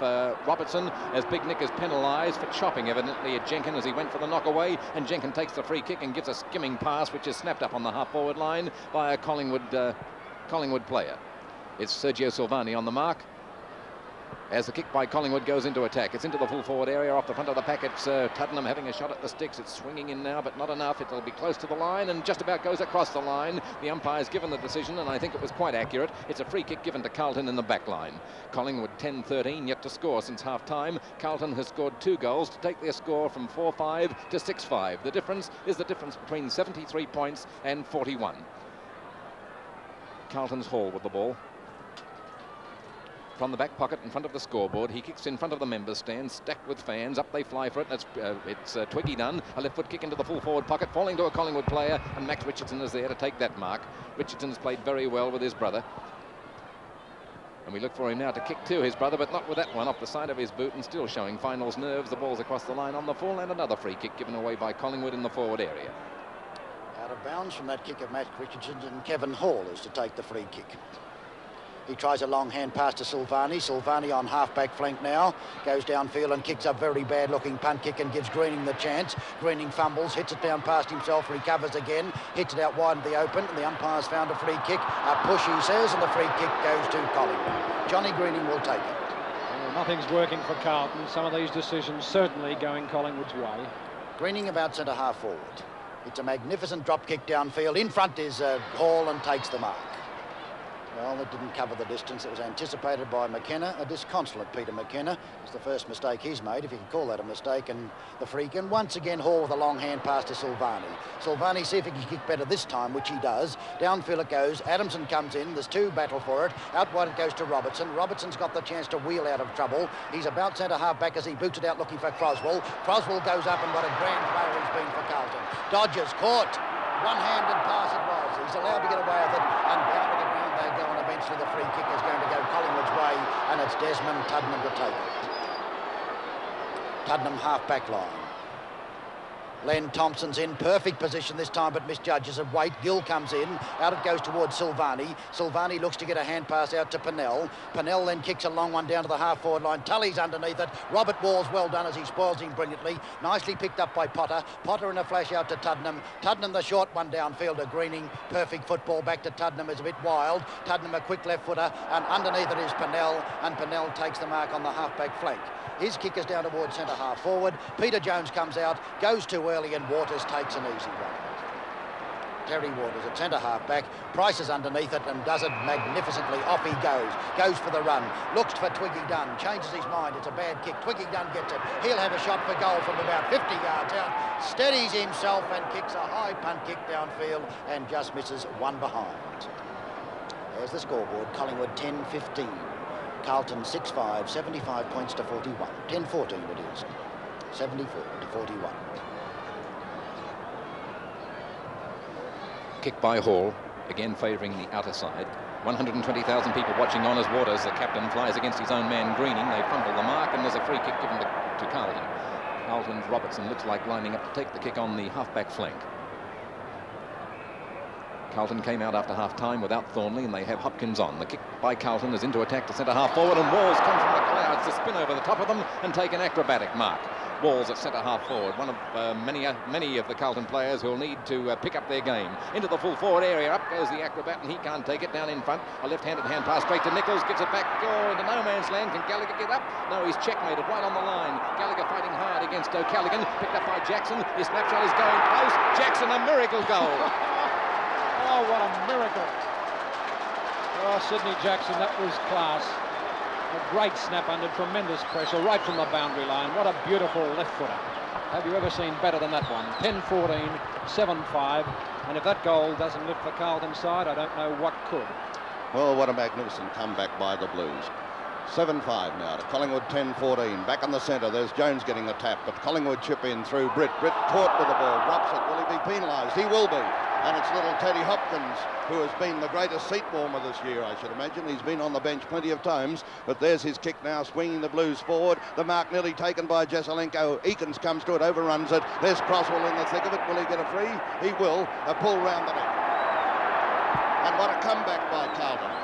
Robertson, as Big Nick is penalised for chopping evidently at Jenkin as he went for the knockaway, and Jenkin takes the free kick and gives a skimming pass which is snapped up on the half-forward line by a Collingwood player. It's Sergio Silvani on the mark, as the kick by Collingwood goes into attack. It's into the full forward area off the front of the pack. It's Tuddenham having a shot at the sticks. It's swinging in now, but not enough. It'll be close to the line and just about goes across the line. The umpire's given the decision, and I think it was quite accurate. It's a free kick given to Carlton in the back line. Collingwood 10-13, yet to score since half-time. Carlton has scored 2 goals to take their score from 4-5 to 6-5. The difference is the difference between 73 points and 41. Carlton's Hall with the ball. From the back pocket in front of the scoreboard, he kicks in front of the members' stand, stacked with fans. Up they fly for it. It's Twiggy done. A left foot kick into the full forward pocket, falling to a Collingwood player, and Max Richardson is there to take that mark. Richardson's played very well with his brother. And we look for him now to kick too, his brother, but not with that one off the side of his boot and still showing finals nerves. The ball's across the line on the full, and another free kick given away by Collingwood in the forward area. Out of bounds from that kick of Matt Richardson, and Kevin Hall is to take the free kick. He tries a long hand pass to Silvani. Silvani on half-back flank now. Goes downfield and kicks a very bad-looking punt kick and gives Greening the chance. Greening fumbles, hits it down past himself, recovers again, hits it out wide in the open, and the umpire's found a free kick. A push, he says, and the free kick goes to Collingwood. Johnny Greening will take it. Well, nothing's working for Carlton. Some of these decisions certainly going Collingwood's way. Greening about centre-half forward. It's a magnificent drop kick downfield. In front is Hall and takes the mark. Well, it didn't cover the distance. It was anticipated by McKenna. A disconsolate Peter McKenna. It's the first mistake he's made, if you can call that a mistake. And the freak. And once again, Hall with a long hand pass to Silvani. Silvani, see if he can kick better this time, which he does. Downfield it goes. Adamson comes in. There's two battle for it. Out wide it goes to Robertson. Robertson's got the chance to wheel out of trouble. He's about centre-half back as he boots it out looking for Croswell. Croswell goes up, and what a grand player he's been for Carlton. Dodgers caught. One-handed pass it was. He's allowed to get away with it, and down to the ground they go, and eventually the free kick is going to go Collingwood's way, and it's Desmond Tuddenham to take it. Tuddenham half-back line. Len Thompson's in perfect position this time, but misjudges it. Wait, Gill comes in. Out it goes towards Silvani. Silvani looks to get a hand pass out to Pennell. Pennell then kicks a long one down to the half-forward line. Tully's underneath it. Robert Wall's well done as he spoils him brilliantly. Nicely picked up by Potter. Potter in a flash out to Tuddenham. Tuddenham the short one downfield to Greening. Perfect football back to Tuddenham is a bit wild. Tuddenham a quick left footer, and underneath it is Pennell, and Pennell takes the mark on the half-back flank. His kick is down towards centre-half forward. Peter Jones comes out, goes too early, and Waters takes an easy run. Terry Waters at centre-half back. Price is underneath it and does it magnificently. Off he goes. Goes for the run. Looks for Twiggy Dunn. Changes his mind. It's a bad kick. Twiggy Dunn gets it. He'll have a shot for goal from about 50 yards out. Steadies himself and kicks a high punt kick downfield and just misses one behind. There's the scoreboard. Collingwood 10-15. Carlton 6-5, 75 points to 41. 10-14 it is. 74 to 41. Kick by Hall, again favouring the outer side. 120,000 people watching on as Waters, the captain, flies against his own man Greening. They fumble the mark, and there's a free kick given to Carlton. Carlton's Robertson looks like lining up to take the kick on the half-back flank. Carlton came out after half-time without Thornley, and they have Hopkins on. The kick by Carlton is into attack to centre-half forward, and Walls come from the clouds to spin over the top of them and take an acrobatic mark. Walls at centre-half forward, one of many of the Carlton players who will need to pick up their game. Into the full forward area, up goes the acrobat, and he can't take it. Down in front, a left-handed hand pass straight to Nichols, gives it back, into no man's land. Can Gallagher get up? No, he's checkmated right on the line. Gallagher fighting hard against O'Callaghan, picked up by Jackson. His snapshot is going close. Jackson, a miracle goal. Oh, what a miracle. Oh, Sydney Jackson, that was class. A great snap under tremendous pressure right from the boundary line. What a beautiful left footer. Have you ever seen better than that one? 10-14, 7-5. And if that goal doesn't lift the Carlton side, I don't know what could. Well, what a magnificent comeback by the Blues. 7-5 now to Collingwood 10-14. Back on the centre, there's Jones getting the tap, but Collingwood chip in through Britt. Britt caught with the ball, drops it. Will he be penalised? He will be. And it's little Teddy Hopkins, who has been the greatest seat warmer this year, I should imagine. He's been on the bench plenty of times, but there's his kick now, swinging the Blues forward. The mark nearly taken by Jesselenko. Eakins comes to it, overruns it. There's Croswell in the thick of it. Will he get a free? He will. A pull round the neck. And what a comeback by Carlton.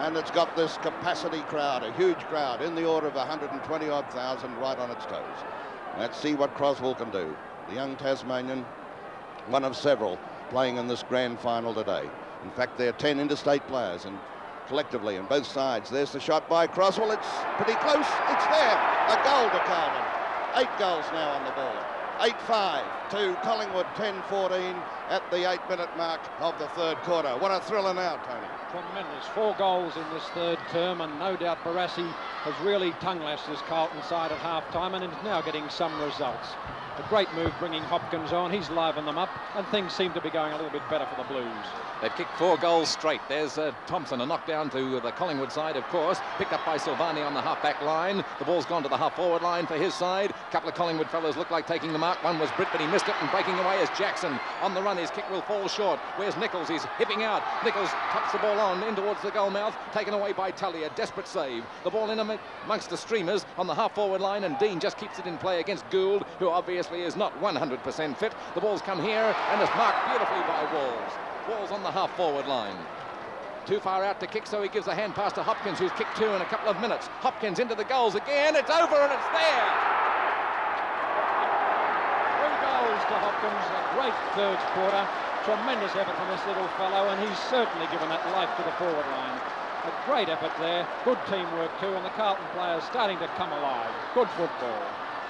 And it's got this capacity crowd, a huge crowd, in the order of 120-odd thousand right on its toes. Let's see what Croswell can do. The young Tasmanian, one of several playing in this grand final today. In fact, there are 10 interstate players, and collectively on both sides. There's the shot by Croswell. It's pretty close. It's there. A goal to Carlton. 8 goals now on the board. 8-5 to Collingwood 10-14 at the 8-minute mark of the third quarter. What a thriller now, Tony. Tremendous. 4 goals in this third term, and no doubt Barassi has really tongue-lashed this Carlton side at half-time and is now getting some results. A great move bringing Hopkins on. He's livened them up, and things seem to be going a little bit better for the Blues. They've kicked 4 goals straight. There's Thompson, a knockdown to the Collingwood side, of course. Picked up by Silvani on the half-back line. The ball's gone to the half-forward line for his side. A couple of Collingwood fellows look like taking the mark. One was Britt, but he missed it, and breaking away is Jackson. On the run, his kick will fall short. Where's Nichols? He's hipping out. Nichols taps the ball on in towards the goal mouth. Taken away by Tully. A desperate save. The ball in amongst the streamers on the half-forward line, and Dean just keeps it in play against Gould, who obviously is not 100% fit. The ball's come here, and it's marked beautifully by Walls. Walls on the half-forward line. Too far out to kick, so he gives a hand pass to Hopkins, who's kicked 2 in a couple of minutes. Hopkins into the goals again. It's over, and it's there. 3 goals to Hopkins. A great third quarter. Tremendous effort from this little fellow, and he's certainly given that life to the forward line. A great effort there. Good teamwork too, and the Carlton players starting to come alive. Good football.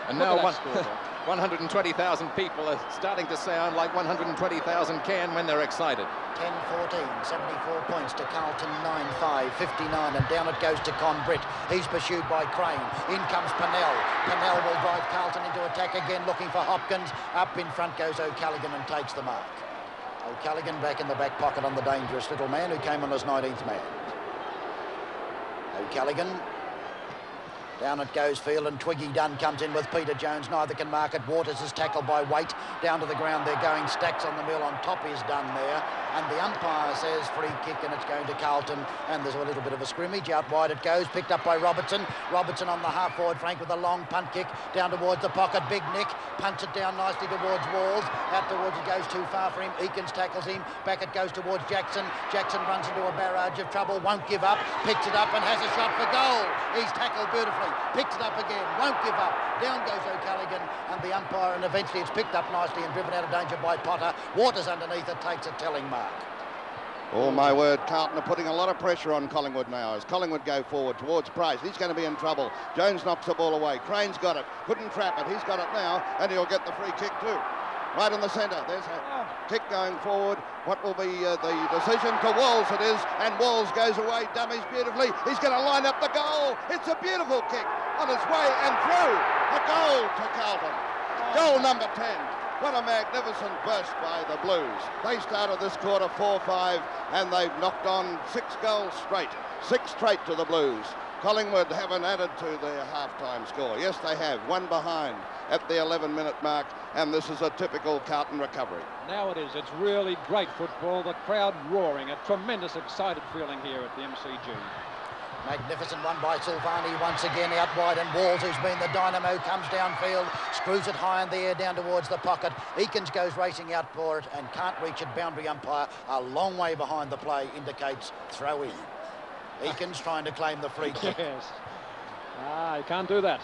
And now 120,000 people are starting to sound like 120,000 can when they're excited. 10-14, 74 points to Carlton, 9-5, 59, and down it goes to Con Britt. He's pursued by Crane. In comes Pennell. Pennell will drive Carlton into attack again, looking for Hopkins. Up in front goes O'Callaghan and takes the mark. O'Callaghan back in the back pocket on the dangerous little man who came on as 19th man. O'Callaghan. Down it goes Field, and Twiggy Dunn comes in with Peter Jones. Neither can mark it. Waters is tackled by Waite. Down to the ground they're going. Stacks on the mill. On top is Dunn there. And the umpire says free kick, and it's going to Carlton. And there's a little bit of a scrimmage. Out wide it goes. Picked up by Robertson. Robertson on the half-forward flank with a long punt kick. Down towards the pocket. Big Nick punts it down nicely towards Walls. Out towards it goes too far for him. Eakins tackles him. Back it goes towards Jackson. Jackson runs into a barrage of trouble. Won't give up. Picks it up and has a shot for goal. He's tackled beautifully. Picks it up again, won't give up. Down goes O'Callaghan and the umpire, and eventually it's picked up nicely and driven out of danger by Potter. Waters underneath it, takes a telling mark. Oh, my word, Carlton are putting a lot of pressure on Collingwood now as Collingwood go forward towards Price. He's going to be in trouble. Jones knocks the ball away. Crane's got it. Couldn't trap it. He's got it now, and he'll get the free kick too. Right in the centre. There's a kick going forward. What will be the decision? To Walls it is, and Walls goes away, dummies beautifully. He's going to line up the goal. It's a beautiful kick on its way and through. A goal to Carlton. Goal number 10. What a magnificent burst by the Blues. They started this quarter 4-5, and they've knocked on 6 goals straight. 6 straight to the Blues. Collingwood haven't added to their half-time score. Yes, they have. 1 behind at the 11-minute mark, and this is a typical Carlton recovery. Now it is. It's really great football. The crowd roaring. A tremendous excited feeling here at the MCG. Magnificent one by Silvani once again out wide, and Walls, who's been the dynamo, comes downfield, screws it high in the air down towards the pocket. Eakins goes racing out for it and can't reach it. Boundary umpire a long way behind the play indicates throw in. Eakins trying to claim the free kick. Yes. He can't do that.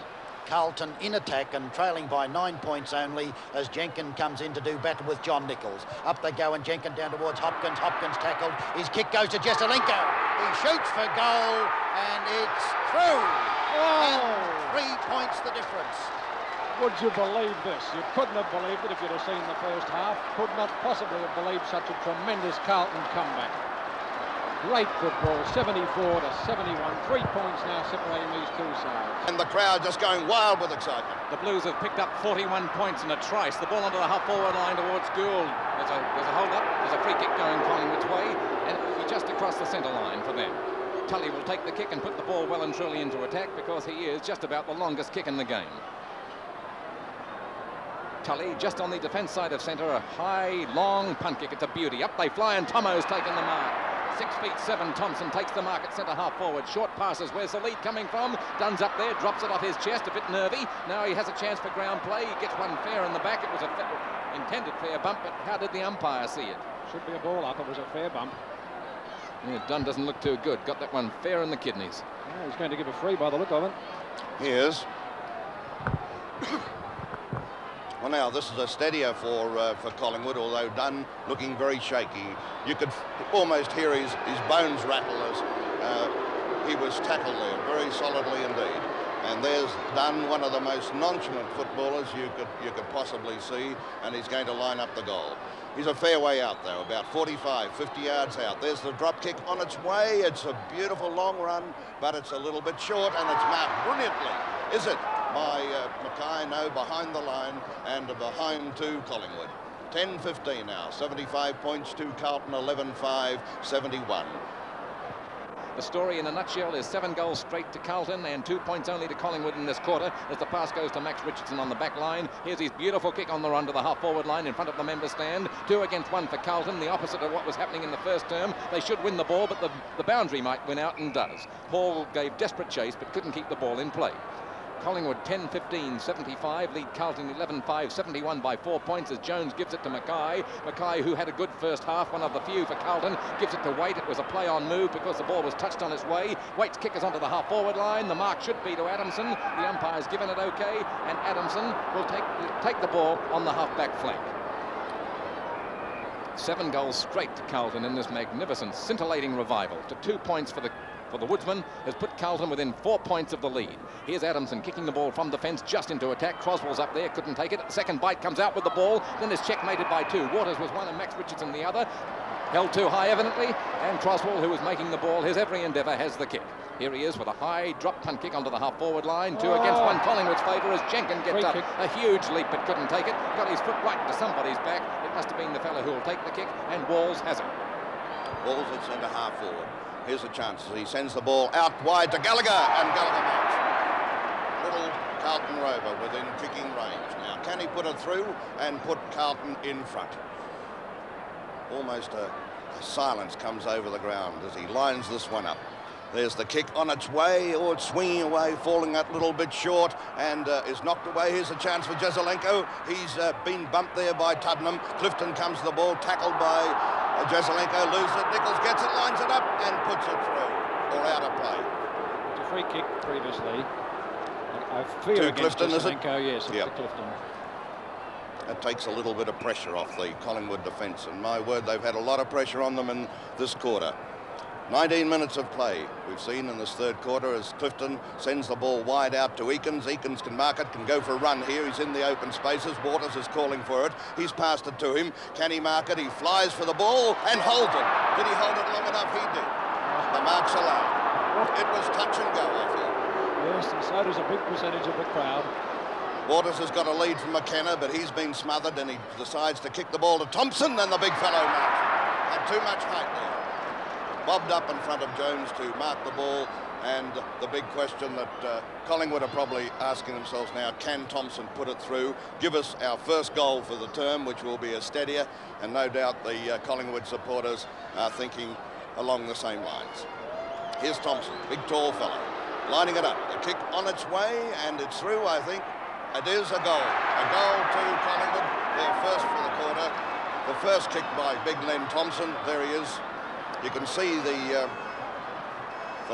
Carlton in attack and trailing by 9 points only as Jenkins comes in to do battle with John Nichols. Up they go, and Jenkins down towards Hopkins. Hopkins tackled. His kick goes to Jesselenko. He shoots for goal, and it's through. And 3 points the difference. Would you believe this? You couldn't have believed it if you'd have seen the first half. Could not possibly have believed such a tremendous Carlton comeback. Great football, 74-71. 3 points now separating these two sides. And the crowd just going wild with excitement. The Blues have picked up 41 points in a trice. The ball onto the half-forward line towards Gould. There's a hold-up. There's a free kick going Collingwood's way, and it will be just across the centre line for them. Tully will take the kick and put the ball well and truly into attack because he is just about the longest kick in the game. Tully just on the defence side of centre, a high, long punt kick. It's a beauty. Up they fly, and Tomo's taken the mark. 6'7" Thompson takes the mark at centre half forward. Short passes. Where's the lead coming from? Dunn's up there, drops it off his chest, a bit nervy. Now he has a chance for ground play. He gets one fair in the back. It was a intended fair bump, but how did the umpire see it? Should be a ball up. It was a fair bump. Yeah, Dunn doesn't look too good. Got that one fair in the kidneys. Yeah, he's going to give a free by the look of it. He is. Well, now, this is a steadier for Collingwood, although Dunn looking very shaky. You could almost hear his bones rattle as he was tackled there, very solidly indeed. And there's Dunn, one of the most nonchalant footballers you could possibly see, and he's going to line up the goal. He's a fair way out, though, about 45, 50 yards out. There's the drop kick on its way. It's a beautiful long run, but it's a little bit short, and it's marked brilliantly. Is it? by Mackay, no, behind the line and behind to Collingwood. 10-15 now, 75 points to Carlton, 11-5, 71. The story in a nutshell is 7 goals straight to Carlton and 2 points only to Collingwood in this quarter as the pass goes to Max Richardson on the back line. Here's his beautiful kick on the run to the half-forward line in front of the member stand. 2 against 1 for Carlton, the opposite of what was happening in the first term. They should win the ball, but the boundary might win out and does. Hall gave desperate chase but couldn't keep the ball in play. Collingwood 10-15, 75, lead Carlton 11-5, 71 by 4 points as Jones gives it to Mackay. Mackay, who had a good first half, one of the few for Carlton, gives it to Waite. It was a play-on move because the ball was touched on its way. Waite's kick is onto the half-forward line. The mark should be to Adamson. The umpire's given it okay, and Adamson will take the ball on the half-back flank. 7 goals straight to Carlton in this magnificent, scintillating revival. To 2 points for the Woodsman has put Carlton within 4 points of the lead. Here's Adamson kicking the ball from defence just into attack. Croswell's up there, couldn't take it. The second bite comes out with the ball, then is checkmated by 2. Waters was one and Max Richardson the other. Held too high, evidently, and Croswell, who was making the ball his every endeavour, has the kick. Here he is with a high drop punt kick onto the half-forward line. 2 against 1, Collingwood's favour as Jenkins gets up. A huge leap, but couldn't take it. Got his foot right to somebody's back. It must have been the fellow who will take the kick, and Walls has it. Walls at centre half forward. Here's a chance as he sends the ball out wide to Gallagher, and Gallagher makes it. Little Carlton rover within kicking range. Now, can he put it through and put Carlton in front? Almost a silence comes over the ground as he lines this one up. There's the kick on its way, or it's swinging away, falling that little bit short, and is knocked away. Here's a chance for Jesaulenko. He's been bumped there by Tuddenham. Clifton comes to the ball, tackled by Jesaulenko, loses it. Nichols gets it, lines it up, and puts it through, or out of play. It's a free kick previously. I fear to against Clifton, is it? Yes, it's yep. to Clifton. That takes a little bit of pressure off the Collingwood defence, and my word, they've had a lot of pressure on them in this quarter. 19 minutes of play we've seen in this third quarter as Clifton sends the ball wide out to Eakins. Eakins can mark it, can go for a run here. He's in the open spaces. Waters is calling for it. He's passed it to him. Can he mark it? He flies for the ball and holds it. Did he hold it long enough? He did. The mark's allowed. It was touch and go off him. Yes, and so does a big percentage of the crowd. Waters has got a lead from McKenna, but he's been smothered and he decides to kick the ball to Thompson, and the big fellow marks it. Had too much height there. Bobbed up in front of Jones to mark the ball, and the big question that Collingwood are probably asking themselves now, can Thompson put it through, give us our first goal for the term, which will be a steadier, and no doubt the Collingwood supporters are thinking along the same lines. Here's Thompson, big tall fellow, lining it up, the kick on its way, and it's through. I think it is a goal to Collingwood, their first for the quarter. The first kick by big Len Thompson, there he is. You can see the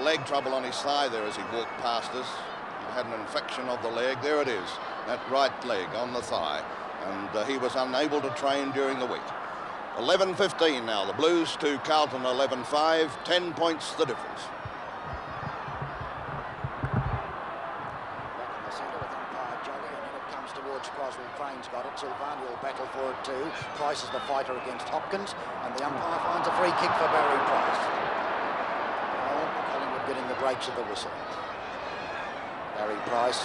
leg trouble on his thigh there as he walked past us. He had an infection of the leg. There it is, that right leg on the thigh. And he was unable to train during the week. 11-15 now. The Blues to Carlton 11-5. 10 points the difference. Back in the centre with umpire Jolly, and then it comes towards Croswell. Crane's got it. Silvani will battle for it too. Price is the fighter against Hopkins, and the umpire finds a free kick for Barry Price. Collingwood getting the breaks of the whistle. Barry Price,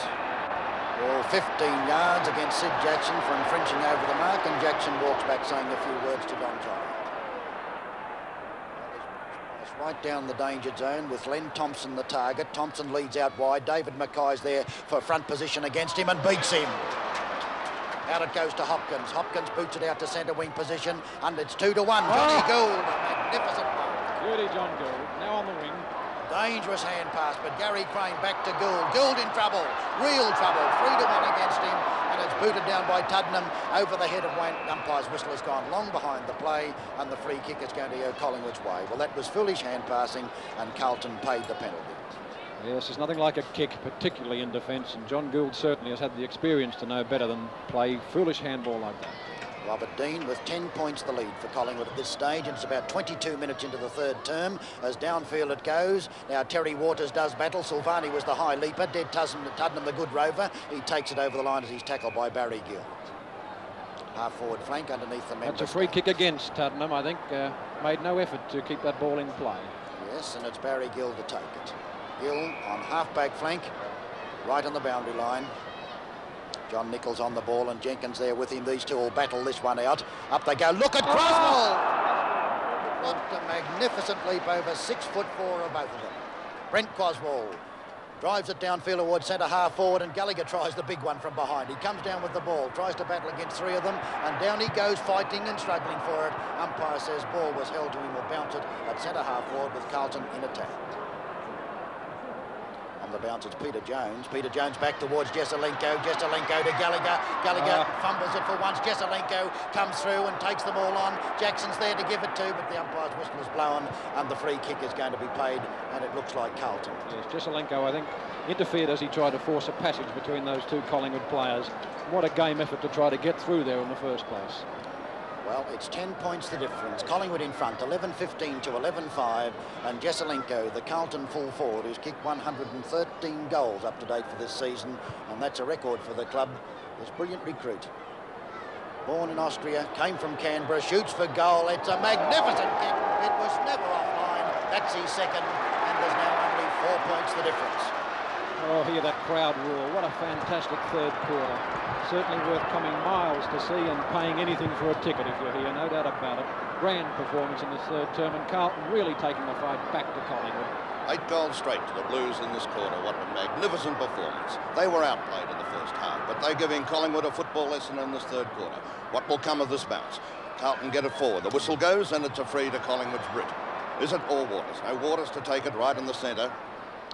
ball 15 yards against Sid Jackson for infringing over the mark, and Jackson walks back saying a few words to Don Jolly. Right down the danger zone with Len Thompson the target. Thompson leads out wide. David Mackay's there for front position against him and beats him. Out it goes to Hopkins. Hopkins boots it out to centre wing position, and it's 2-1. Johnny Gould, a magnificent mark. Beauty John Gould, now on the wing. Dangerous hand pass, but Gary Crane back to Gould. Gould in trouble, real trouble. 3-1 against him, and it's booted down by Tuddenham over the head of Wayne. Umpire's whistle has gone long behind the play, and the free kick is going to go Collingwood's way. Well, that was foolish hand passing, and Carlton paid the penalty. Yes, there's nothing like a kick, particularly in defence, and John Gould certainly has had the experience to know better than play foolish handball like that. Robert Dean with 10 points the lead for Collingwood at this stage, and it's about 22 minutes into the third term as downfield it goes. Now Terry Waters does battle. Silvani was the high leaper. Dead Tuddenham the good rover. He takes it over the line as he's tackled by Barry Gill. Half forward flank underneath the member. That's a free kick against Tuddenham. I think made no effort to keep that ball in play. Yes, and it's Barry Gill to take it. Gill on half-back flank. right on the boundary line. John Nichols on the ball and Jenkins there with him. These two will battle this one out. Up they go. Look at Croswell! What a magnificent leap over 6'4" of both of them. Brent Croswell drives it downfield towards centre half forward, and Gallagher tries the big one from behind. He comes down with the ball, tries to battle against three of them, and down he goes fighting and struggling for it. Umpire says ball was held to him or bounce it at centre half forward with Carlton in attack. On the bounce it's Peter Jones. Peter Jones back towards Jesselenko. Jesselenko to Gallagher. Gallagher fumbles it for once. Jesselenko comes through and takes them all on. Jackson's there to give it to, but the umpire's whistle is blown and the free kick is going to be played, and it looks like Carlton. Yes, Jesselenko, I think, interfered as he tried to force a passage between those two Collingwood players. What a game effort to try to get through there in the first place. Well, it's 10 points the difference. Collingwood in front, 11-15 to 11-5, and Jesselenko, the Carlton full forward, who's kicked 113 goals up to date for this season, and that's a record for the club. This brilliant recruit. Born in Austria, came from Canberra, shoots for goal. It's a magnificent kick. It was never offline. That's his second, and there's now only 4 points the difference. Oh, hear that crowd roar. What a fantastic third quarter. Certainly worth coming miles to see and paying anything for a ticket if you're here, no doubt about it. Grand performance in the third term, and Carlton really taking the fight back to Collingwood. 8 goals straight to the Blues in this quarter. What a magnificent performance. They were outplayed in the first half, but they're giving Collingwood a football lesson in this third quarter. What will come of this bounce? Carlton get it forward. The whistle goes, and it's a free to Collingwood's Brit. Is it all Waters? No, Waters to take it right in the centre.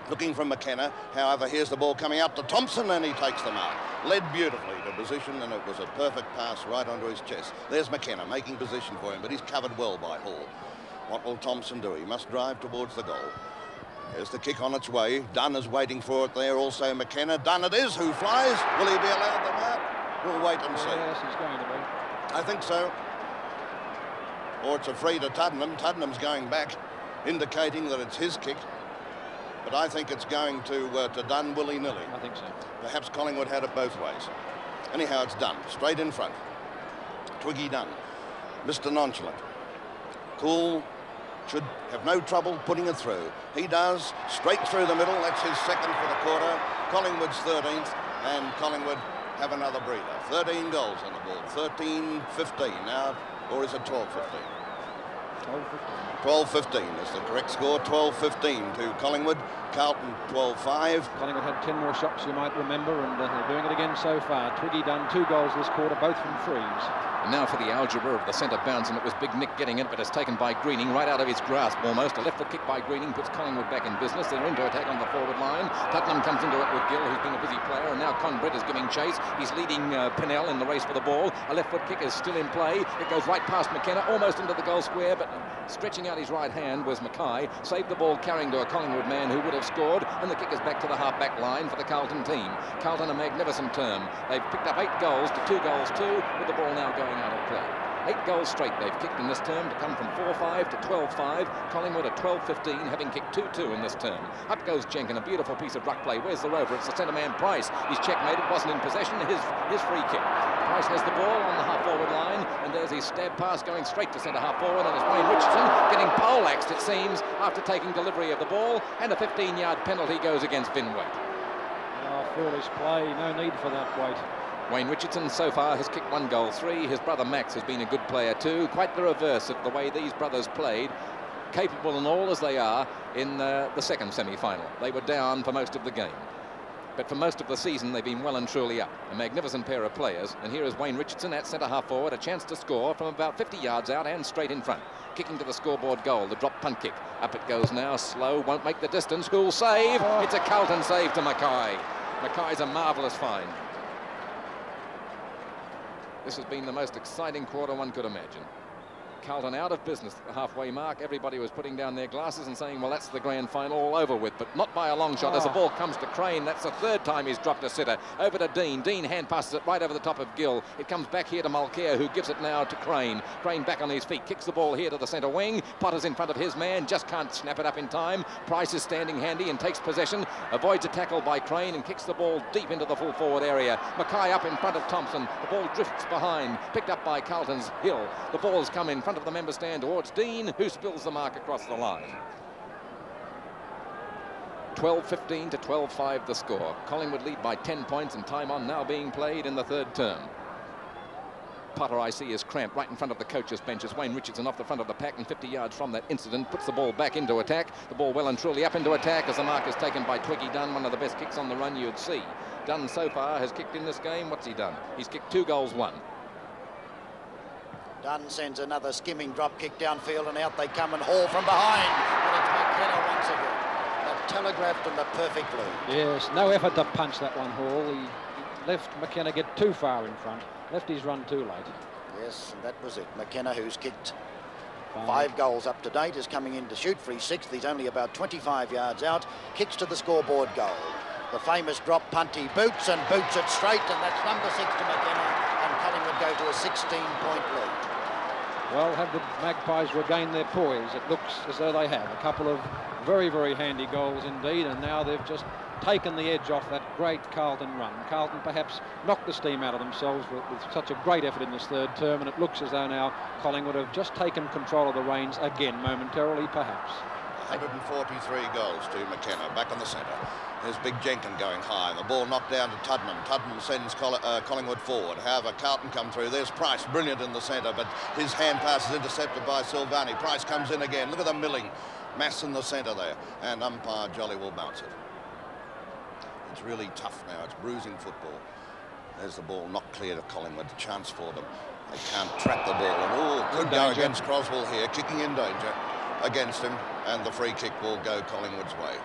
Looking from McKenna. However, here's the ball coming out to Thompson, and he takes the mark. Led beautifully to position, and it was a perfect pass right onto his chest. There's McKenna making position for him, but he's covered well by Hall. What will Thompson do? He must drive towards the goal. There's the kick on its way. Dunn is waiting for it there. Also McKenna. Dunn it is. Who flies? Will he be allowed the mark? We'll wait and see. Yes, he's going to be. I think so. Or it's a free to Tuddenham. Tuddenham's going back, indicating that it's his kick. But I think it's going to Dunn willy-nilly. I think so. Perhaps Collingwood had it both ways. Anyhow, it's Dunn, straight in front. Twiggy Dunn, Mr. Nonchalant. Cool, should have no trouble putting it through. He does, straight through the middle. That's his second for the quarter. Collingwood's 13th, and Collingwood have another breather. 13 goals on the board, 13-15 now, or is it 12-15? 12-15 is the correct score. 12-15 to Collingwood. Carlton 12-5. Collingwood had 10 more shots, you might remember, and they're doing it again so far. Twiggy done 2 goals this quarter, both from frees. And now for the algebra of the centre bounce, and it was Big Nick getting it, but it's taken by Greening right out of his grasp almost. A left foot kick by Greening puts Collingwood back in business. They're into attack on the forward line. Putnam comes into it with Gill, who's been a busy player, and now Conbrett is giving chase. He's leading Pennell in the race for the ball. A left foot kick is still in play. It goes right past McKenna, almost into the goal square, but stretching out his right hand was Mackay. Saved the ball carrying to a Collingwood man who would have scored, and the kick is back to the half-back line for the Carlton team. Carlton a magnificent term. They've picked up 8 goals to 2 goals 2, with the ball now going out of play. 8 goals straight they've kicked in this term to come from 4-5 to 12-5. Collingwood at 12-15, having kicked 2-2 in this term. Up goes Jenkin, a beautiful piece of ruck play. Where's the rover? It's the centre man Price. He's checkmated, wasn't in possession. His free kick. Price has the ball on the half-forward line, and there's his stab pass going straight to centre half-forward, and it's Wayne Richardson getting poleaxed, it seems, after taking delivery of the ball, and a 15-yard penalty goes against Vin Waite. Oh, foolish play. No need for that, Waite. Wayne Richardson so far has kicked 1 goal 3. His brother Max has been a good player too. Quite the reverse of the way these brothers played. Capable and all as they are in the second semi-final. They were down for most of the game. But for most of the season, they've been well and truly up. A magnificent pair of players. And here is Wayne Richardson at centre half forward. A chance to score from about 50 yards out and straight in front. Kicking to the scoreboard goal. The drop punt kick. Up it goes now. Slow. Won't make the distance. Who'll save? It's a Carlton save to Mackay. Mackay's a marvellous find. This has been the most exciting quarter one could imagine. Carlton out of business at the halfway mark. Everybody was putting down their glasses and saying, well, that's the grand final all over with, but not by a long shot. As the ball comes to Crane, that's the 3rd time he's dropped a sitter. Over to Dean. Dean hand passes it right over the top of Gill. It comes back here to Mulcair, who gives it now to Crane. Crane back on his feet, kicks the ball here to the centre wing. Potter's in front of his man, just can't snap it up in time. Price is standing handy and takes possession, avoids a tackle by Crane and kicks the ball deep into the full forward area. Mackay up in front of Thompson. The ball drifts behind, picked up by Carlton's Hill. The ball's come in front of the member stand towards Dean, who spills the mark across the line. 12-15 to 12-5 the score. Collingwood lead by 10 points and time on now being played in the third term. Potter, I see, is cramped right in front of the coach's bench as Wayne Richardson off the front of the pack and 50 yards from that incident puts the ball back into attack. The ball well and truly up into attack as the mark is taken by Twiggy Dunn, one of the best kicks on the run you'd see. Dunn so far has kicked in this game. What's he done? He's kicked 2 goals, 1. Dunn sends another skimming drop kick downfield and out they come and haul from behind. But it's McKenna once again. The telegraphed and the perfect lead. Yes, no effort to punch that one, Hall. He left McKenna get too far in front. Left his run too late. Yes, and that was it. McKenna, who's kicked 5 goals up to date, is coming in to shoot for his 6th. He's only about 25 yards out. Kicks to the scoreboard goal. The famous drop punt, he boots and boots it straight, and that's number 6 to McKenna, and Collingwood go to a 16-point lead. Well, have the Magpies regained their poise? It looks as though they have. A couple of very, very handy goals indeed, and now they've just taken the edge off that great Carlton run. Carlton perhaps knocked the steam out of themselves with such a great effort in this third term, and it looks as though now Collingwood have just taken control of the reins again, momentarily perhaps. 143 goals to McKenna, back on the centre. There's Big Jenkin going high, and the ball knocked down to Tudman. Tudman sends Collingwood forward. However, Carlton come through. There's Price, brilliant in the centre, but his hand pass is intercepted by Silvani. Price comes in again. Look at the milling. Mass in the centre there, and umpire Jolly will bounce it. It's really tough now. It's bruising football. There's the ball not clear to Collingwood. Chance for them. They can't trap the ball. And could go against Croswell here. Kicking in danger against him. And the free kick will go Collingwood's way.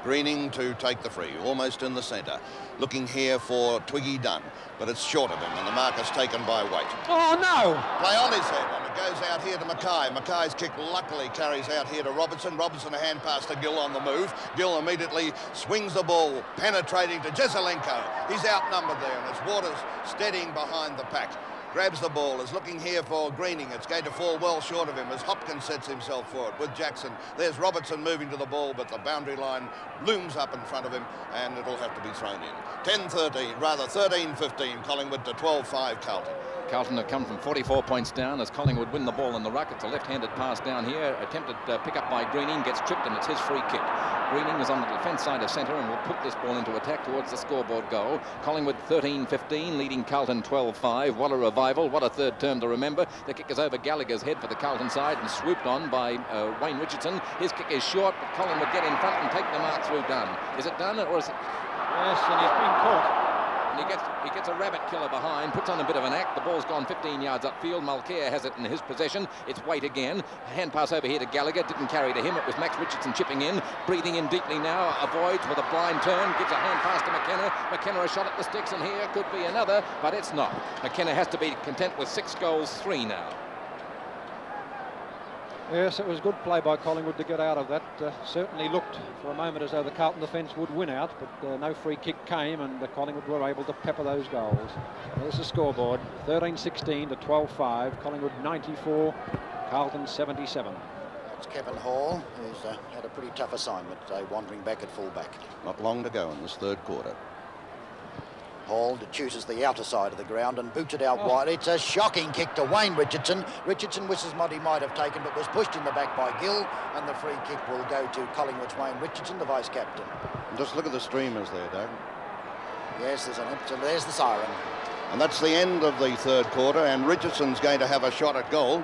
Greening to take the free. Almost in the centre. Looking here for Twiggy Dunn. But it's short of him. And the mark is taken by Waite. Oh, no! Play on his head. And it goes out here to Mackay. Mackay's kick luckily carries out here to Robertson. Robertson a hand pass to Gill on the move. Gill immediately swings the ball, penetrating to Jezelenko. He's outnumbered there, and it's Waters steadying behind the pack. Grabs the ball, is looking here for Greening. It's going to fall well short of him as Hopkins sets himself for it with Jackson. There's Robertson moving to the ball, but the boundary line looms up in front of him, and it'll have to be thrown in. 13-15, Collingwood to 12-5 Carlton. Carlton have come from 44 points down as Collingwood win the ball in the ruck. It's a left-handed pass down here, attempted pick up by Greening, gets tripped, and it's his free kick. Greening is on the defence side of centre and will put this ball into attack towards the scoreboard goal. Collingwood 13-15, leading Carlton 12-5. What a revival, what a third term to remember. The kick is over Gallagher's head for the Carlton side and swooped on by Wayne Richardson. His kick is short, but Collingwood get in front and take the mark through Dunn. Is it Dunn or is it? Yes, and he's been caught. And he gets a rabbit killer behind, puts on a bit of an act. The ball's gone 15 yards upfield. Mulcair has it in his possession. It's Waite again. Hand pass over here to Gallagher. Didn't carry to him. It was Max Richardson chipping in. Breathing in deeply now. Avoids with a blind turn. Gives a hand pass to McKenna. McKenna a shot at the sticks, and here could be another, but it's not. McKenna has to be content with 6 goals, 3 now. Yes, it was good play by Collingwood to get out of that. Certainly looked for a moment as though the Carlton defence would win out, but no free kick came, and Collingwood were able to pepper those goals. There's the scoreboard, 13-16 to 12-5. Collingwood 94, Carlton 77. That's Kevin Hall, who's had a pretty tough assignment today, wandering back at full-back. Not long to go in this third quarter. Hall chooses the outer side of the ground and boots it out wide. It's a shocking kick to Wayne Richardson. Richardson wishes what he might have taken, but was pushed in the back by Gill, and the free kick will go to Collingwood's Wayne Richardson, the vice-captain. Just look at the streamers there, Doug. Yes, there's the siren. And that's the end of the third quarter, and Richardson's going to have a shot at goal.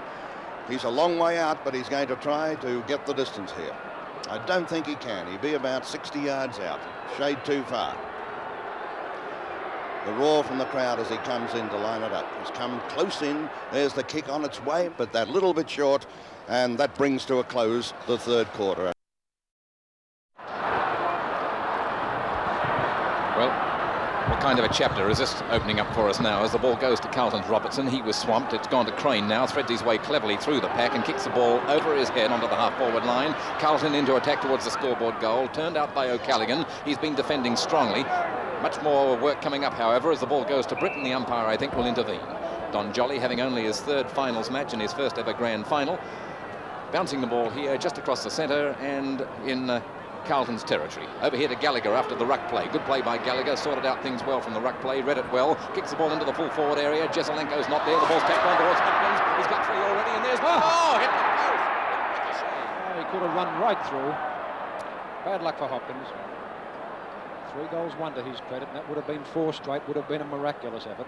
He's a long way out, but he's going to try to get the distance here. I don't think he can. He'll be about 60 yards out. Shade too far. The roar from the crowd as he comes in to line it up. He's come close in. There's the kick on its way, but that little bit short, and that brings to a close the third quarter. Well, what kind of a chapter is this opening up for us now as the ball goes to Carlton's Robertson? He was swamped. It's gone to Crane now, threads his way cleverly through the pack and kicks the ball over his head onto the half-forward line. Carlton into attack towards the scoreboard goal, turned out by O'Callaghan. He's been defending strongly. Much more work coming up, however, as the ball goes to Britain. The umpire, I think, will intervene. Don Jolly having only his 3rd finals match in his first ever grand final. Bouncing the ball here just across the centre and in Carlton's territory. Over here to Gallagher after the ruck play. Good play by Gallagher, sorted out things well from the ruck play, read it well, kicks the ball into the full forward area. Jezelenko's not there, the ball's tapped on towards Hopkins. He's got 3 already, and there's one. Oh, hit the post. He could have run right through. Bad luck for Hopkins. 3 goals, 1 to his credit, and that would have been 4 straight, would have been a miraculous effort.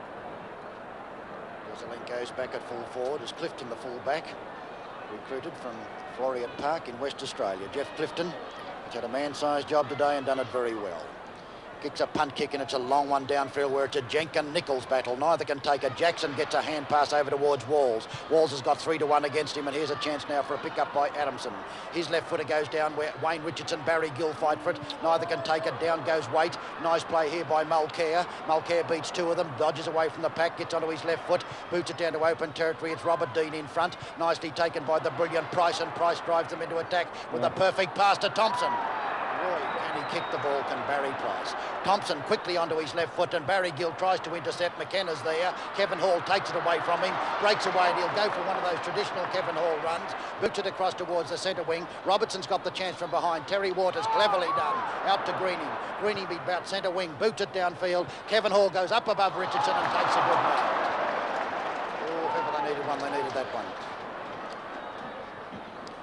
Zelenko's back at full forward as Clifton, the full back, recruited from Floreat Park in West Australia. Jeff Clifton has had a man-sized job today and done it very well. Kicks a punt kick and it's a long one downfield where it's a Jenkin-Nichols battle. Neither can take it. Jackson gets a hand pass over towards Walls. Walls has got 3-1 against him, and here's a chance now for a pick-up by Adamson. His left footer goes down where Wayne Richardson, Barry Gill fight for it. Neither can take it. Down goes Waite. Nice play here by Mulcair. Mulcair beats 2 of them, dodges away from the pack, gets onto his left foot, boots it down to open territory. It's Robert Dean in front. Nicely taken by the brilliant Price, and Price drives them into attack with a perfect pass to Thompson. Boy, can he kick the ball, can Barry Price. Thompson quickly onto his left foot, and Barry Gill tries to intercept. McKenna's there. Kevin Hall takes it away from him, breaks away, and he'll go for one of those traditional Kevin Hall runs. Boots it across towards the centre wing. Robertson's got the chance from behind. Terry Waters, cleverly done. Out to Greening. Greening beat about centre wing, boots it downfield. Kevin Hall goes up above Richardson and takes a good mark. Oh, if ever they needed one, they needed that one.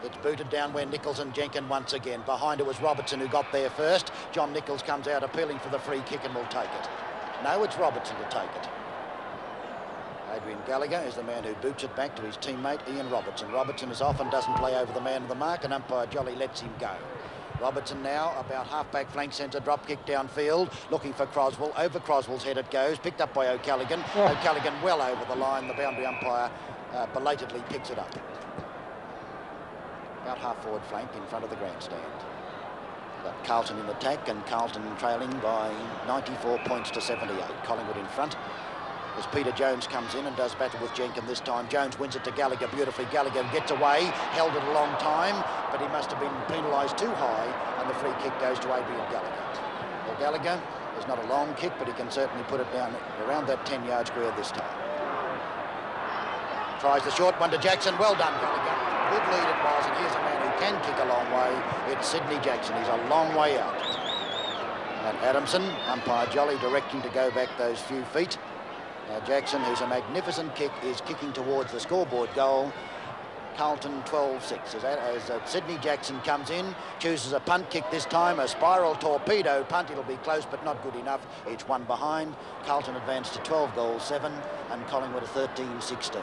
It's booted down where Nichols and Jenkin once again. Behind it was Robertson who got there first. John Nichols comes out appealing for the free kick and will take it. No, it's Robertson to take it. Adrian Gallagher is the man who boots it back to his teammate Ian Robertson. Robertson as often doesn't play over the man of the mark, and umpire Jolly lets him go. Robertson now about half-back flank centre, drop kick downfield, looking for Croswell. Over Croswell's head it goes, picked up by O'Callaghan. O'Callaghan well over the line. The boundary umpire belatedly picks it up. About half-forward flank in front of the grandstand. Got Carlton in attack, and Carlton trailing by 94 points to 78. Collingwood in front as Peter Jones comes in and does battle with Jenkin this time. Jones wins it to Gallagher beautifully. Gallagher gets away, held it a long time, but he must have been penalised too high, and the free kick goes to Adrian Gallagher. Well, Gallagher is not a long kick, but he can certainly put it down around that 10-yard square this time. Tries the short one to Jackson. Well done, Gallagher. Good lead it was, and here's a man who can kick a long way. It's Sydney Jackson. He's a long way out. And Adamson, umpire Jolly directing to go back those few feet. Now Jackson, who's a magnificent kick, is kicking towards the scoreboard goal. Carlton 12-6 as Sydney Jackson comes in, chooses a punt kick this time, a spiral torpedo punt. It'll be close but not good enough. It's 1 behind. Carlton advanced to 12 goals 7, and Collingwood 13-16.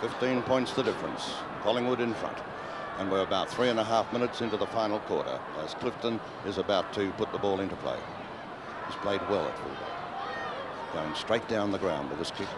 15 points the difference. Collingwood in front. And we're about 3.5 minutes into the final quarter as Clifton is about to put the ball into play. He's played well at fullback. Going straight down the ground with this kick.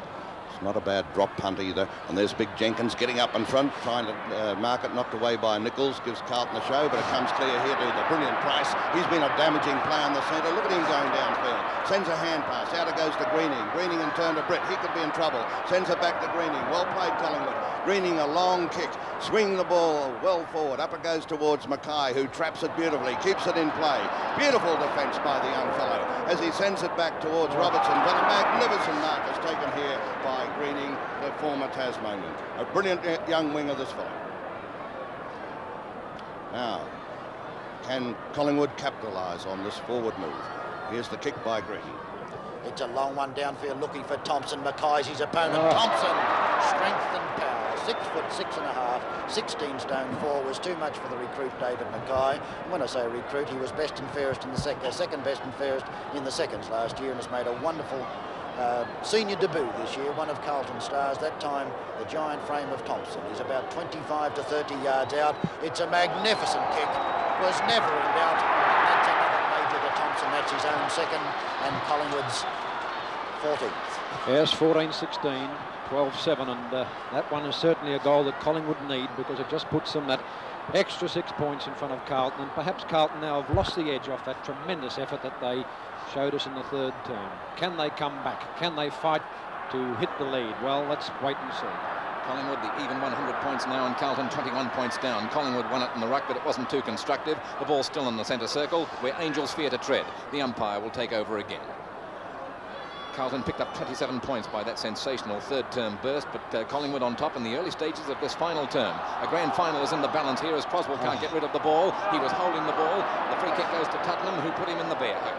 It's not a bad drop punt either. And there's Big Jenkins getting up in front, trying to mark it, knocked away by Nichols. Gives Carlton a show, but it comes clear here to the brilliant Price. He's been a damaging play on the centre. Look at him going downfield. Sends a hand pass. Out it goes to Greening. Greening in turn to Britt. He could be in trouble. Sends it back to Greening. Well played, Collingwood. Greening a long kick. Swing the ball well forward. Up it goes towards Mackay, who traps it beautifully. Keeps it in play. Beautiful defence by the young fellow as he sends it back towards Robertson. But a magnificent mark is taken here by Greening, the former Tasmanian. A brilliant young winger, this fellow. Now, can Collingwood capitalise on this forward move? Here's the kick by Greening. It's a long one downfield looking for Thompson. Mackay's his opponent. Thompson, strength and power. 6 foot 6.5, 16 stone 4 was too much for the recruit David Mackay. And when I say recruit, he was best and fairest in the second best and fairest in the seconds last year, and has made a wonderful senior debut this year. One of Carlton's stars. That time the giant frame of Thompson. He's about 25 to 30 yards out. It's a magnificent kick. Was never in doubt. And that's another major to Thompson. That's his own second, and Collingwood's 14th. Yes, 14-16, 12-7, and that one is certainly a goal that Collingwood need, because it just puts them that extra 6 points in front of Carlton, and perhaps Carlton now have lost the edge off that tremendous effort that they showed us in the third term. Can they come back? Can they fight to hit the lead? Well, let's wait and see. Collingwood even 100 points now, and Carlton 21 points down. Collingwood won it in the ruck, but it wasn't too constructive. The ball's still in the centre circle, where Angels fear to tread. The umpire will take over again. Carlton picked up 27 points by that sensational third-term burst, but Collingwood on top in the early stages of this final term. A grand final is in the balance here as Croswell can't get rid of the ball. He was holding the ball. The free kick goes to Tottenham, who put him in the bear hole.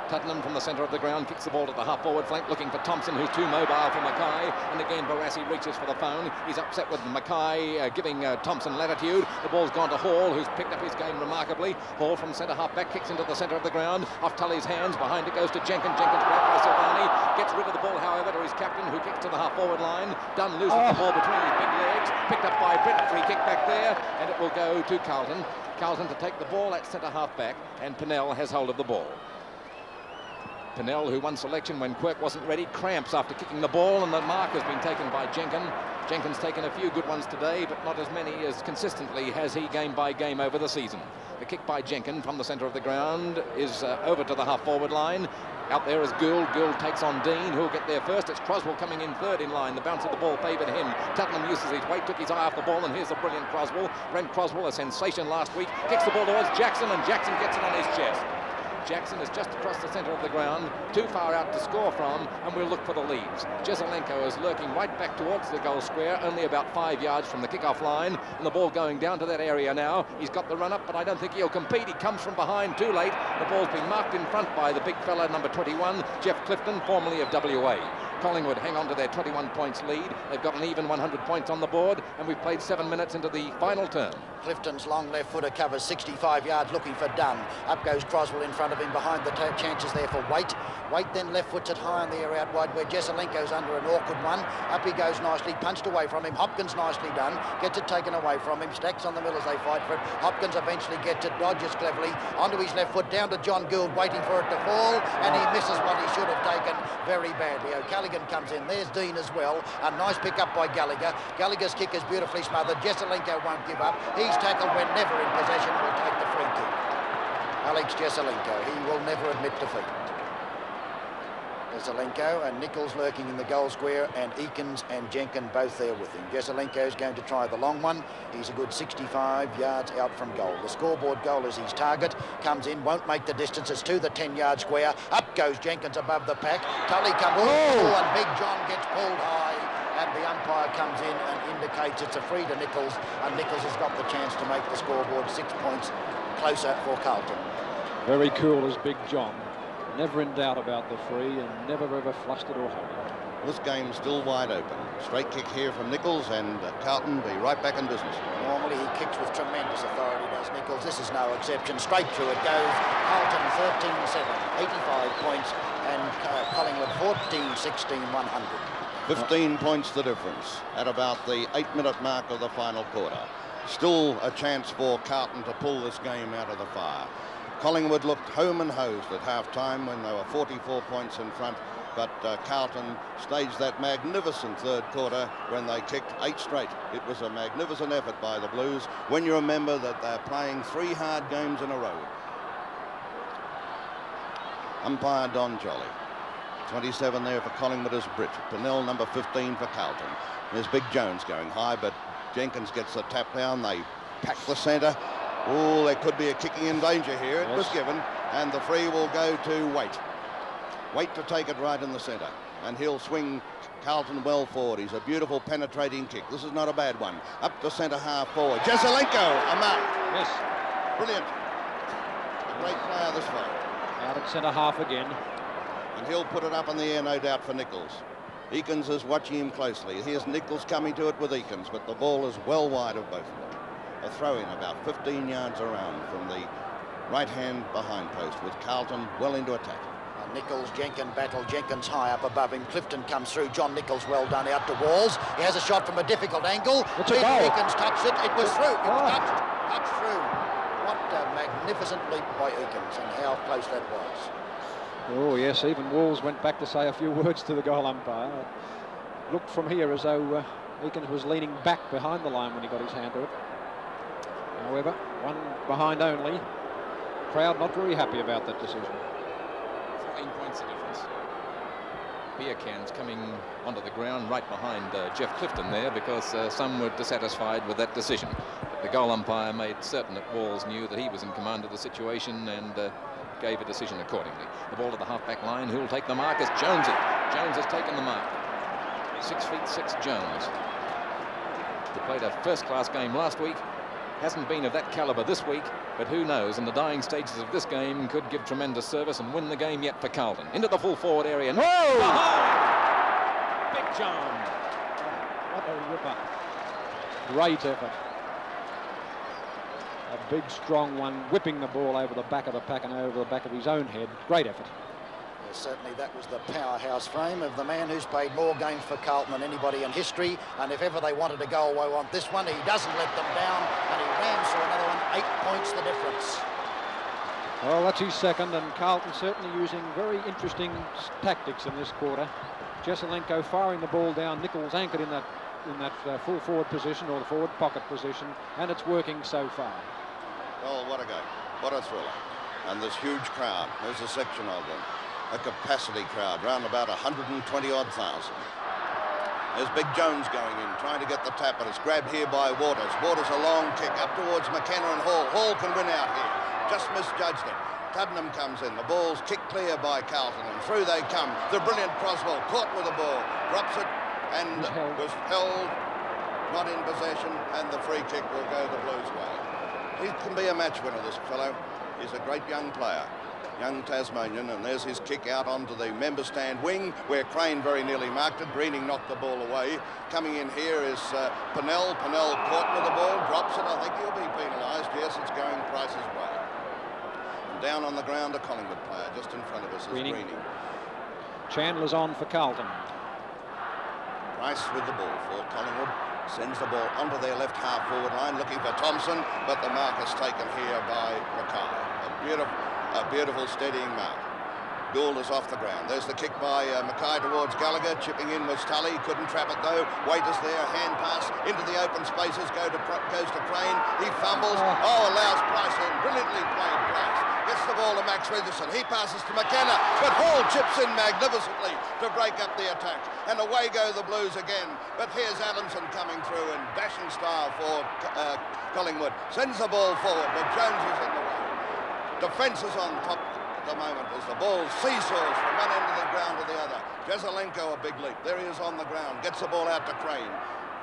Tottenham from the centre of the ground kicks the ball to the half-forward flank, looking for Thompson, who's too mobile for Mackay. And again, Barassi reaches for the phone. He's upset with Mackay giving Thompson latitude. The ball's gone to Hall, who's picked up his game remarkably. Hall from centre half-back kicks into the centre of the ground. Off Tully's hands. Behind it goes to Jenkins. Jenkins grabbed by Silvani. Gets rid of the ball, however, to his captain, who kicks to the half-forward line. Dunn loses the ball between his big legs. Picked up by Britt. Free kick back there. And it will go to Carlton. Carlton to take the ball at centre half-back. And Pennell has hold of the ball. Pennell, who won selection when Quirk wasn't ready, cramps after kicking the ball, and the mark has been taken by Jenkins. Jenkins taken a few good ones today, but not as many as consistently has he game by game over the season. The kick by Jenkins from the centre of the ground is over to the half-forward line. Out there is Gould. Gould takes on Dean, who'll get there first. It's Croswell coming in third in line. The bounce of the ball favoured him. Tottenham uses his weight, took his eye off the ball, and here's the brilliant Croswell. Brent Croswell, a sensation last week, kicks the ball towards Jackson, and Jackson gets it on his chest. Jackson is just across the centre of the ground, too far out to score from, and we'll look for the leads. Jezelenko is lurking right back towards the goal square, only about 5 yards from the kick-off line, and the ball going down to that area now. He's got the run-up, but I don't think he'll compete. He comes from behind too late. The ball's been marked in front by the big fella, number 21, Jeff Clifton, formerly of WA. Collingwood hang on to their 21 points lead. They've got an even 100 points on the board, and we've played 7 minutes into the final term. Clifton's long left footer covers 65 yards looking for Dunn. Up goes Croswell in front of him behind the chances there for Waite. Waite then left foots it high in the air out wide where Jezelenko's under an awkward one. Up he goes nicely, punched away from him. Hopkins nicely done. Gets it taken away from him. Stacks on the middle as they fight for it. Hopkins eventually gets it, dodges cleverly onto his left foot, down to John Gould, waiting for it to fall, and he misses what he should have taken very badly. O'Callaghan comes in. There's Dean as well. A nice pick up by Gallagher. Gallagher's kick is beautifully smothered. Jezelenko won't give up. He's tackled when never in possession, will take the free kick. Alex Jezelenko, he will never admit defeat. Jezelenko and Nichols lurking in the goal square, and Eakins and Jenkins both there with him. Jezelenko is going to try the long one. He's a good 65 yards out from goal. The scoreboard goal is his target. Comes in, won't make the distance. It's to the 10-yard square. Up goes Jenkins above the pack. Tully comes in, and Big John gets pulled high. And the umpire comes in and indicates it's a free to Nichols, and Nichols has got the chance to make the scoreboard 6 points closer for Carlton. Very cool as Big John. Never in doubt about the free, and never ever flustered or hurried. This game's still wide open. Straight kick here from Nichols, and Carlton be right back in business. Normally he kicks with tremendous authority, does Nichols. This is no exception. Straight through it goes. Carlton 13-7, 85 points, and Collingwood 14-16, 100. 15 points the difference at about the 8-minute mark of the final quarter. Still a chance for Carlton to pull this game out of the fire. Collingwood looked home and hosed at half-time when they were 44 points in front, but Carlton staged that magnificent third quarter when they kicked 8 straight. It was a magnificent effort by the Blues when you remember that they're playing 3 hard games in a row. Umpire Don Jolly. 27 there for Collingwood is Britt. Pennell number 15 for Carlton. There's Big Jones going high, but Jenkins gets the tap down. They pack the centre. Oh, there could be a kicking in danger here. It was given, and the free will go to Waite. Waite to take it right in the centre, and he'll swing Carlton well forward. He's a beautiful penetrating kick. This is not a bad one. Up to centre half forward. Jezelenko, a mark. Yes. Brilliant. A great player this fight. Out at centre half again. And he'll put it up in the air, no doubt, for Nichols. Eakins is watching him closely. Here's Nichols coming to it with Eakins, but the ball is well wide of both of them. A throw-in about 15 yards around from the right-hand behind post with Carlton well into attack. Nichols, Jenkins battle. Jenkins high up above him. Clifton comes through. John Nichols well done out to Walls. He has a shot from a difficult angle. It's a goal. Eakins touched it. It was through. It was touched through. What a magnificent leap by Eakins, and how close that was. Oh yes, even Walls went back to say a few words to the goal umpire. It looked from here as though Eakins was leaning back behind the line when he got his hand to it. However, one behind only. Crowd not very happy about that decision. 14 points the difference. Beer cans coming onto the ground right behind Jeff Clifton there, because some were dissatisfied with that decision. But the goal umpire made certain that Walls knew that he was in command of the situation and gave a decision accordingly. The ball to the half-back line. Who'll take the mark? It's Jonesy. Jones has taken the mark. 6'6" Jones. He played a first-class game last week. Hasn't been of that calibre this week, but who knows, in the dying stages of this game, could give tremendous service and win the game yet for Carlton. Into the full forward area. No! Big John. What a ripper. Great effort. A big, strong one, whipping the ball over the back of the pack and over the back of his own head. Great effort. Yes, certainly that was the powerhouse frame of the man who's played more games for Carlton than anybody in history. And if ever they wanted to go away on this one, he doesn't let them down, and he rams through another one. 8 points the difference. Well, that's his second, and Carlton certainly using very interesting tactics in this quarter. Jeselenko firing the ball down, Nichols anchored in that full forward position, or the forward pocket position, and it's working so far. Oh, what a game. What a thriller. And this huge crowd, there's a section of them. A capacity crowd, round about 120-odd thousand. There's Big Jones going in, trying to get the tap, but it's grabbed here by Waters. Waters a long kick up towards McKenna and Hall. Hall can win out here. Just misjudged it. Tuddenham comes in. The ball's kicked clear by Carlton, and through they come. The brilliant Croswell caught with the ball, drops it, and was held, not in possession, and the free kick will go the Blues' way. He can be a match winner, this fellow. He's a great young player. Young Tasmanian, and there's his kick out onto the member stand wing, where Crane very nearly marked it. Greening knocked the ball away. Coming in here is Pennell. Pennell caught with the ball, drops it. I think he'll be penalised. Yes, it's going Price's way. And down on the ground, a Collingwood player just in front of us is Greening. Chandler's on for Carlton. Price with the ball for Collingwood. Sends the ball onto their left half forward line, looking for Thompson, but the mark is taken here by Mackay. A beautiful steadying mark. Gould is off the ground. There's the kick by Mackay towards Gallagher. Chipping in was Tully. Couldn't trap it though. Waiters there. Hand pass into the open spaces. Goes to Crane. He fumbles. Allows Price in. Brilliantly played Price. Gets the ball to Max Richardson. He passes to McKenna, but Hall chips in magnificently to break up the attack. And away go the Blues again. But here's Adamson coming through in dashing style for Collingwood. Sends the ball forward, but Jones is in the way. Defence is on top at the moment as the ball seesaws from one end of the ground to the other. Jeselenko a big leap. There he is on the ground. Gets the ball out to Crane.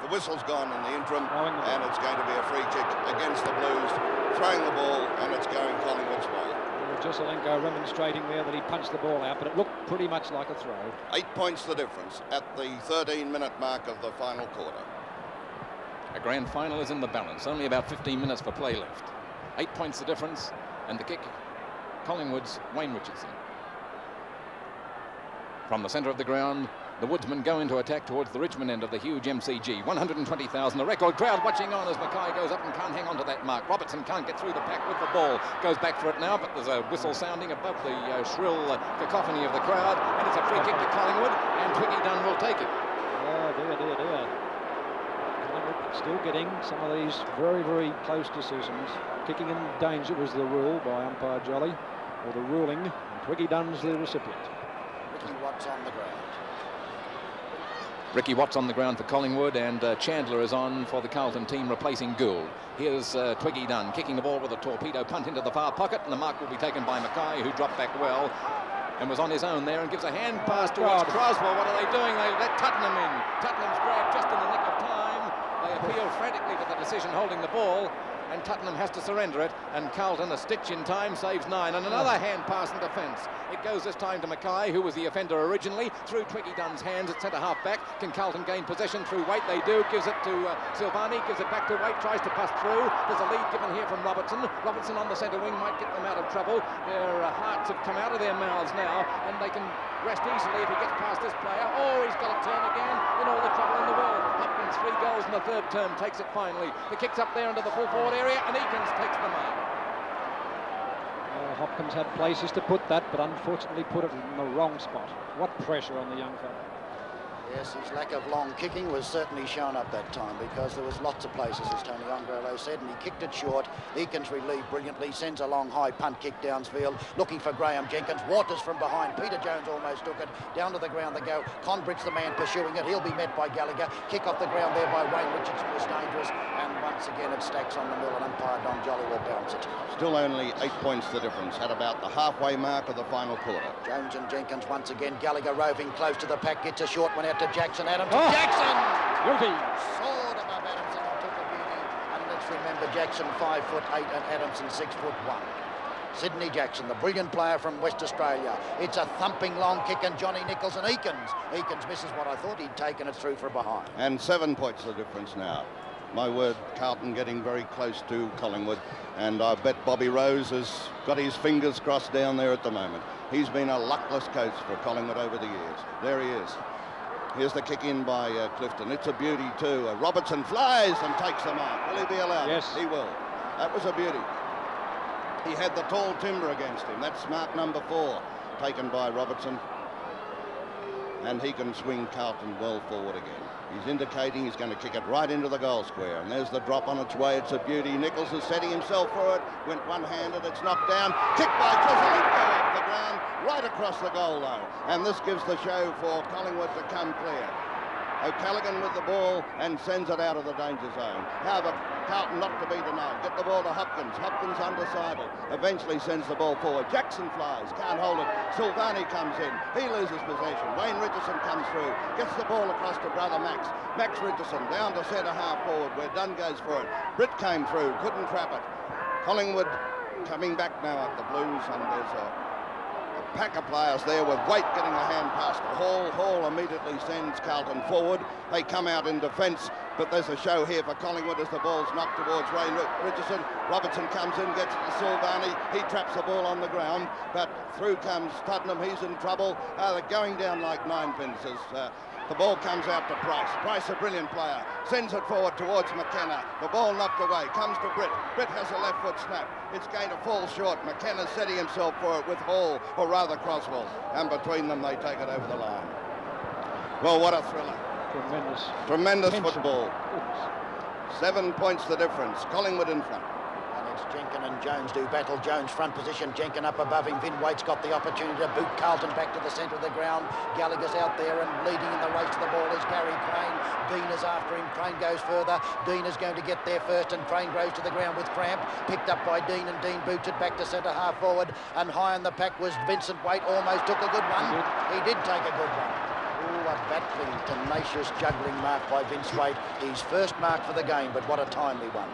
The whistle's gone in the interim, and it's going to be a free kick against the Blues. Throwing the ball, and it's going Collingwood's way. Jeselenko remonstrating there that he punched the ball out, but it looked pretty much like a throw. 8 points the difference at the 13-minute mark of the final quarter. A grand final is in the balance. Only about 15 minutes for play left. 8 points the difference. And the kick, Collingwood's Wayne Richardson. From the centre of the ground, the Woodsmen go into attack towards the Richmond end of the huge MCG. 120,000, the record crowd watching on as Mackay goes up and can't hang on to that mark. Robertson can't get through the pack with the ball. Goes back for it now, but there's a whistle sounding above the shrill cacophony of the crowd. And it's a free kick to Collingwood, and Twiggy Dunn will take it. Oh, dear. Still getting some of these very, very close decisions. Kicking in danger was the rule by umpire Jolly, or the ruling, and Twiggy Dunn's the recipient. Ricky Watts on the ground. Ricky Watts on the ground for Collingwood, and Chandler is on for the Carlton team, replacing Gould. Here's Twiggy Dunn kicking the ball with a torpedo punt into the far pocket, and the mark will be taken by Mackay, who dropped back well and was on his own there and gives a hand pass towards Croswell. What are they doing? They let Tuddenham in. Tuddenham's grabbed just in the nick of time. They appeal frantically for the decision holding the ball, and Tuddenham has to surrender it, and Carlton, a stitch in time, saves 9, and another hand pass in defence. It goes this time to Mackay, who was the offender originally, through Twiggy Dunn's hands at centre half back. Can Carlton gain possession through Waite? They do. Gives it to Silvani, gives it back to Waite, tries to bust through. There's a lead given here from Robertson. Robertson on the centre wing might get them out of trouble. Their hearts have come out of their mouths now, and they can rest easily if he gets past this player. Oh, he's got to turn again in all the trouble in the world. Hopkins, 3 goals in the third term, takes it finally. The kick's up there into the full forward area, and Eakins takes the mark. Hopkins had places to put that, but unfortunately put it in the wrong spot. What pressure on the young fellow. Yes, his lack of long kicking was certainly shown up that time, because there was lots of places, as Tony Ongolo said, and he kicked it short. Eakins relieved brilliantly, sends a long high punt kick downsfield, looking for Graham Jenkins. Waters from behind. Peter Jones almost took it. Down to the ground they go. Conbridge, the man pursuing it. He'll be met by Gallagher. Kick off the ground there by Wayne Richardson was dangerous, and once again it stacks on the mill, and umpire Don Jolly will bounce it. Still only 8 points the difference at about the halfway mark of the final quarter. Jones and Jenkins once again. Gallagher roving close to the pack, gets a short one out to Jackson. Adams to Jackson! Guilty! Sword above Adamson and took a beauty. And let's remember Jackson 5'8" and Adamson 6'1". Sydney Jackson, the brilliant player from West Australia. It's a thumping long kick, and Johnny Nichols and Eakins misses what I thought he'd taken it through for a behind. And 7 points the difference now. My word, Carlton getting very close to Collingwood, and I bet Bobby Rose has got his fingers crossed down there at the moment. He's been a luckless coach for Collingwood over the years. There he is. Here's the kick in by Clifton. It's a beauty too. Robertson flies and takes the mark. Will he be allowed? Yes. He will. That was a beauty. He had the tall timber against him. That's mark number 4, taken by Robertson. And he can swing Carlton well forward again. He's indicating he's going to kick it right into the goal square. And there's the drop on its way. It's a beauty. Nichols is setting himself for it. Went one-handed. It's knocked down. Kicked by Chesalinko off the ground, right across the goal line. And this gives the show for Collingwood to come clear. O'Callaghan with the ball and sends it out of the danger zone. However, Carlton not to be denied. Get the ball to Hopkins. Hopkins undecided. Eventually sends the ball forward. Jackson flies. Can't hold it. Silvani comes in. He loses possession. Wayne Richardson comes through. Gets the ball across to brother Max. Max Richardson down to centre half forward where Dunn goes for it. Britt came through. Couldn't trap it. Collingwood coming back now at the Blues, and there's a pack of players there with Waite getting a hand pass to Hall. Hall immediately sends Carlton forward. They come out in defence, but there's a show here for Collingwood as the ball's knocked towards Ray Richardson. Robertson comes in, gets it to Silvani. He traps the ball on the ground, but through comes Tuddenham. He's in trouble. They're going down like ninepins as the ball comes out to Price. Price, a brilliant player, sends it forward towards McKenna. The ball knocked away, comes to Britt. Britt has a left foot snap. It's going to fall short. McKenna's setting himself for it with Hall, or rather Croswell. And between them, they take it over the line. Well, what a thriller. Tremendous football. 7 points the difference. Collingwood in front. Jenkin and Jones do battle. Jones front position, Jenkin up above him. Vin Waite's got the opportunity to boot Carlton back to the centre of the ground. Gallagher's out there, and leading in the race to the ball is Gary Crane. Dean is after him. Crane goes further. Dean is going to get there first, and Crane goes to the ground with cramp. Picked up by Dean, and Dean boots it back to centre half forward. And high on the pack was Vincent Waite. Almost took a good one. He did take a good one. Oh, a battling, tenacious juggling mark by Vince Waite. His first mark for the game, but what a timely one.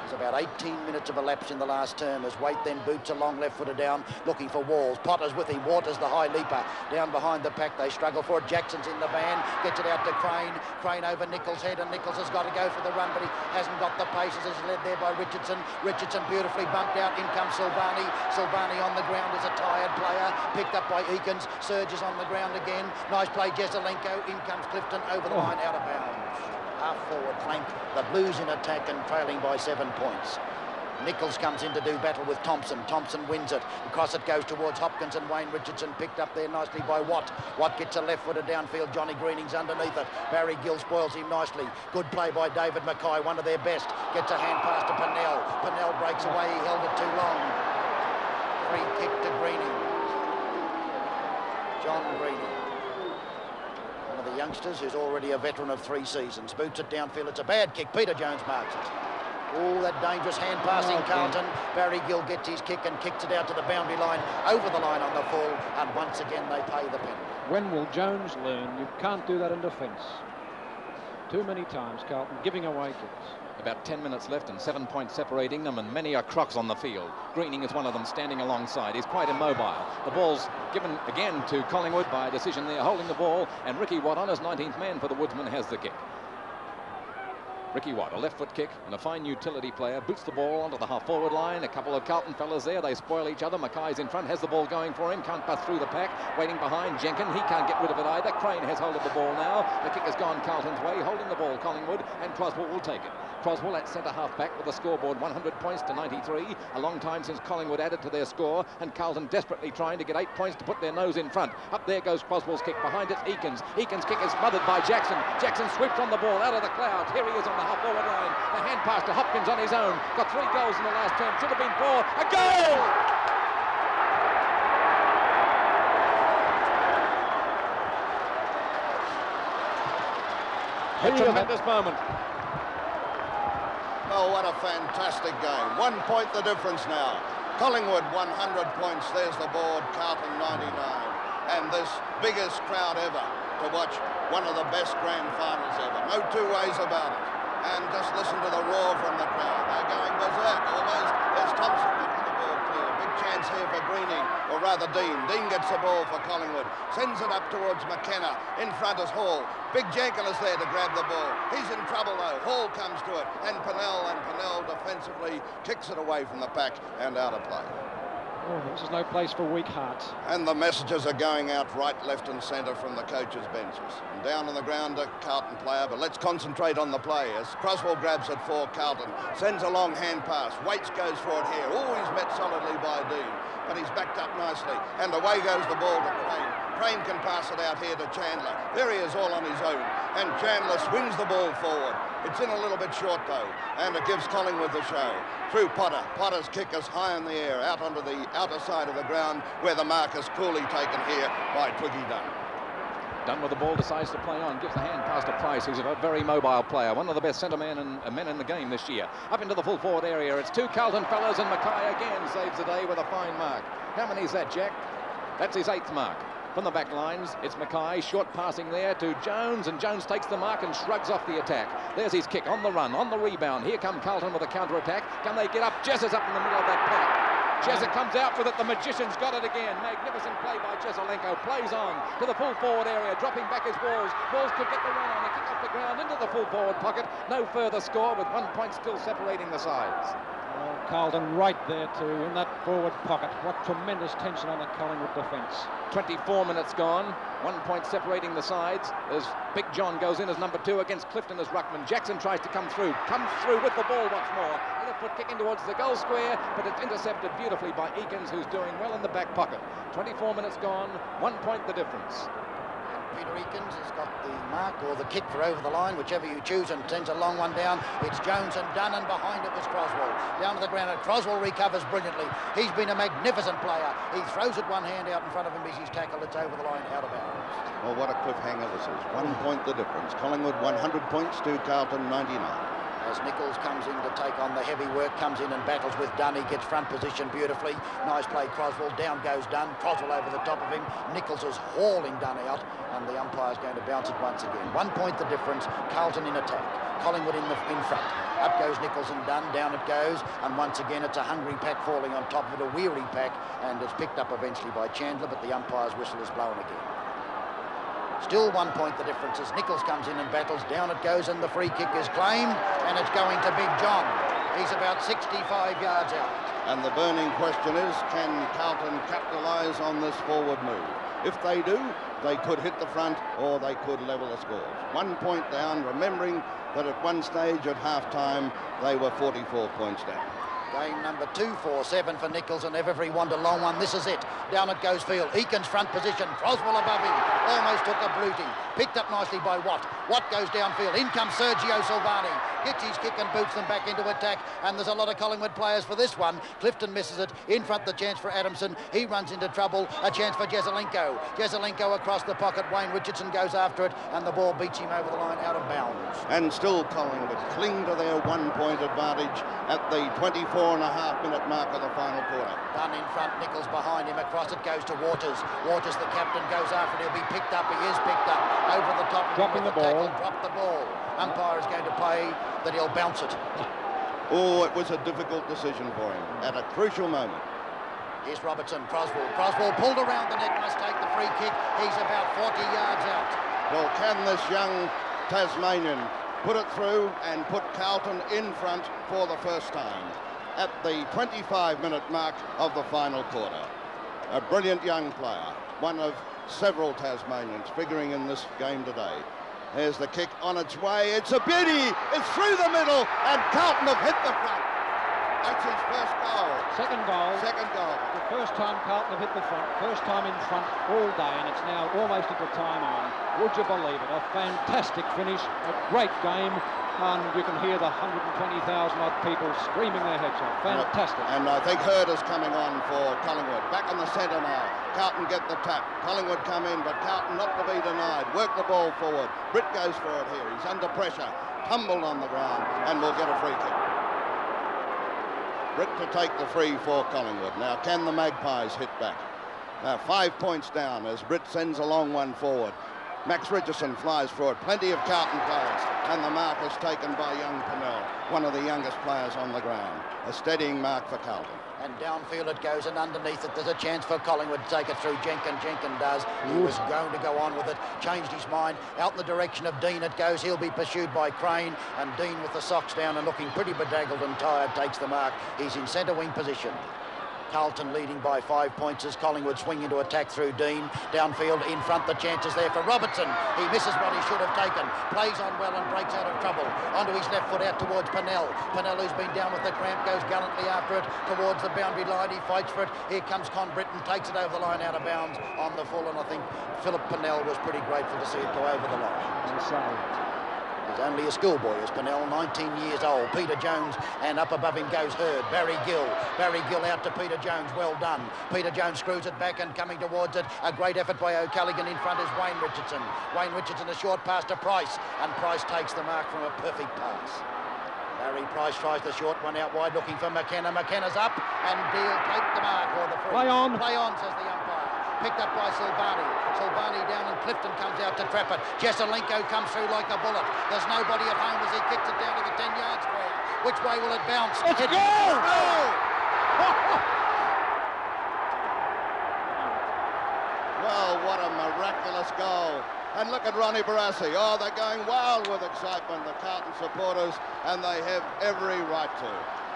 About 18 minutes of elapsed in the last term as Waite then boots a long left-footer down, looking for Walls. Potter's with him. Waters, the high leaper, down behind the pack. They struggle for it. Jackson's in the van, gets it out to Crane. Crane over Nichols' head, and Nichols has got to go for the run, but he hasn't got the paces. Is led there by Richardson. Richardson beautifully bumped out. In comes Silvani. Silvani on the ground is a tired player, picked up by Eakins. Surges on the ground again. Nice play, Jezelenko. In comes Clifton over the line, out of bounds. Half forward flank, the Blues in attack and trailing by 7 points. Nichols comes in to do battle with Thompson. Thompson wins it. Across it goes towards Hopkins, and Wayne Richardson picked up there nicely by Watt. Watt gets a left-footer downfield. Johnny Greening's underneath it. Barry Gill spoils him nicely. Good play by David Mackay, one of their best. Gets a hand pass to Pennell. Pennell breaks away. He held it too long. Free kick to Greening. John Greening. The youngsters, who's already a veteran of 3 seasons, boots it downfield. It's a bad kick. Peter Jones marks it. Oh, that dangerous hand passing Carlton. Barry Gill gets his kick and kicks it out to the boundary line, over the line on the full, and once again they pay the penalty. When will Jones learn you can't do that in defence? Too many times Carlton giving away kicks. About 10 minutes left and 7 points separating them, and many are crocks on the field. Greening is one of them, standing alongside. He's quite immobile. The ball's given again to Collingwood by a decision there, holding the ball, and Ricky Watt on his 19th man for the Woodsman has the kick. Ricky Watt, a left-foot kick and a fine utility player, boots the ball onto the half-forward line. A couple of Carlton fellas there, they spoil each other. Mackay's in front, has the ball going for him, can't pass through the pack, waiting behind Jenkin. He can't get rid of it either. Crane has hold of the ball now. The kick has gone Carlton's way, holding the ball Collingwood, and Croswell will take it. Croswell at centre half back with the scoreboard 100 points to 93. A long time since Collingwood added to their score, and Carlton desperately trying to get 8 points to put their nose in front. Up there goes Croswell's kick, behind it's Eakins. Eakins' kick is smothered by Jackson. Jackson sweeps on the ball out of the clouds. Here he is on the half forward line. The hand pass to Hopkins on his own. Got 3 goals in the last term. Should have been 4. A goal! A tremendous moment. Oh, what a fantastic game. 1 point the difference now. Collingwood 100 points. There's the board. Carlton 99. And this biggest crowd ever to watch one of the best grand finals ever. No 2 ways about it. And just listen to the roar from the crowd. They're going berserk almost. There's Thompson getting the ball clear. Big chance here for Greening, or rather Dean. Dean gets the ball for Collingwood. Sends it up towards McKenna. In front is Hall. Big Jenkins is there to grab the ball. He's in trouble though. Hall comes to it. And Pennell defensively kicks it away from the pack and out of play. Oh, this is no place for weak hearts. And the messages are going out right, left and centre from the coaches' benches. And down on the ground, a Carlton player, but let's concentrate on the play as Croswell grabs it for Carlton. Sends a long hand pass. Waits goes for it here. Always met solidly by Dean, but he's backed up nicely. And away goes the ball to Crane. Crane can pass it out here to Chandler. There he is all on his own. And Chandler swings the ball forward. It's in a little bit short though, and it gives Collingwood the show. Through Potter. Potter's kick is high in the air, out onto the outer side of the ground, where the mark is coolly taken here by Twiggy Dunn. Dunn with the ball decides to play on, gives the hand pass to Price, who's a very mobile player, one of the best centre men in the game this year. Up into the full forward area, it's two Carlton fellows, and Mackay again saves the day with a fine mark. How many is that, Jack? That's his 8th mark. From the back lines, it's Mackay, short passing there to Jones, and Jones takes the mark and shrugs off the attack. There's his kick on the run, on the rebound. Here come Carlton with a counter-attack. Can they get up? Jess is up in the middle of that pack. Jezza comes out with it. The Magician's got it again. Magnificent play by Jesselenko. Plays on to the full forward area, dropping back his balls. Balls could get the run on. A kick off the ground into the full forward pocket. No further score with 1 point still separating the sides. Carlton right there too, in that forward pocket. What tremendous tension on the Collingwood defence. 24 minutes gone, 1 point separating the sides as Big John goes in as number 2 against Clifton as ruckman. Jackson tries to comes through with the ball once more. Left foot kicking towards the goal square, but it's intercepted beautifully by Eakins, who's doing well in the back pocket. 24 minutes gone, 1 point the difference. Peter Eakins has got the mark or the kick for over the line, whichever you choose, and sends a long one down. It's Jones and Dunn, and behind it was Croswell. Down to the ground, and Croswell recovers brilliantly. He's been a magnificent player. He throws it one hand out in front of him as he's tackled. It's over the line, out of bounds. Well, what a cliffhanger this is. 1 point the difference. Collingwood 100 points to Carlton 99. As Nichols comes in to take on the heavy work, comes in and battles with Dunn. He gets front position beautifully. Nice play, Croswell. Down goes Dunn. Croswell over the top of him. Nichols is hauling Dunn out, and the umpire's going to bounce it once again. 1 point the difference. Carlton in attack. Collingwood in front. Up goes Nichols and Dunn. Down it goes, and once again it's a hungry pack falling on top of it, a weary pack, and it's picked up eventually by Chandler, but the umpire's whistle is blown again. Still 1 point the difference as Nichols comes in and battles. Down it goes, and the free kick is claimed, and it's going to Big John. He's about 65 yards out. And the burning question is, can Carlton capitalise on this forward move? If they do, they could hit the front or they could level the scores. 1 point down, remembering that at one stage at half-time they were 44 points down. Game number 247 for Nichols, and every want a long one. This is it. Down it goes Field. Eakins front position. Croswell above him. Almost took a bluting. Picked up nicely by Watt. Watt goes downfield. In comes Sergio Silvani. Gets his kick and boots them back into attack. And there's a lot of Collingwood players for this one. Clifton misses it. In front the chance for Adamson. He runs into trouble. A chance for Jesselenko. Jesselenko across the pocket. Wayne Richardson goes after it, and the ball beats him over the line out of bounds. And still Collingwood cling to their 1 point advantage at the 24.5-minute mark of the final quarter. Dunn in front, Nichols behind him. Across it goes to Waters. Waters, the captain, goes after it. He'll be picked up. He is picked up. Over the top. Dropping the ball. Dropped the ball. Umpire is going to play that he'll bounce it. Oh, it was a difficult decision for him at a crucial moment. Here's Robertson. Croswell pulled around the neck, must take the free kick. He's about 40 yards out. Well, can this young Tasmanian put it through and put Carlton in front for the first time at the 25-minute mark of the final quarter? A brilliant young player, one of several Tasmanians figuring in this game today. There's the kick on its way. It's a beauty. It's through the middle, and Carlton have hit the front. That's his first goal. Second goal. Second goal. The first time Carlton have hit the front. First time in front all day, and it's now almost at the time on. Would you believe it? A fantastic finish. A great game. And you can hear the 120,000 odd people screaming their heads off. Fantastic. And I think Hurd is coming on for Collingwood. Back on the centre now. Carlton get the tap. Collingwood come in, but Carlton not to be denied. Work the ball forward. Britt goes for it here. He's under pressure. Tumbled on the ground, and will get a free kick. Britt to take the free for Collingwood. Now, can the Magpies hit back? Now, 5 points down as Britt sends a long one forward. Max Richardson flies for it. Plenty of Carlton players. And the mark is taken by young Pennell, one of the youngest players on the ground. A steadying mark for Carlton. And downfield it goes, and underneath it there's a chance for Collingwood to take it through. Jenkins does. He was going to go on with it, changed his mind. Out in the direction of Dean it goes. He'll be pursued by Crane, and Dean with the socks down and looking pretty bedraggled and tired takes the mark. He's in centre wing position. Carlton leading by 5 points as Collingwood swing into attack through Dean. Downfield in front, the chances there for Robertson. He misses what he should have taken. Plays on well and breaks out of trouble. Onto his left foot out towards Pennell. Pennell, who's been down with the cramp, goes gallantly after it towards the boundary line. He fights for it. Here comes Con Britton, takes it over the line out of bounds on the full, and I think Philip Pennell was pretty grateful to see it go over the line. He's only a schoolboy as Pennell, 19 years old. Peter Jones, and up above him goes Hurd. Barry Gill out to Peter Jones, well done. Peter Jones screws it back and coming towards it. A great effort by O'Callaghan. In front is Wayne Richardson. Wayne Richardson, a short pass to Price, and Price takes the mark from a perfect pass. Barry Price tries the short one out wide, looking for McKenna. McKenna's up, and Deal take the mark, or the free. Play on, says the umpire. Picked up by Silvani. Silvani down, and Clifton comes out to trap it. Jesselenko comes through like a bullet. There's nobody at home as he kicks it down to the 10-yard square. Which way will it bounce? It's goal! Well, what a miraculous goal. And look at Ronnie Barassi. Oh, they're going wild with excitement, the Carlton supporters, and they have every right to.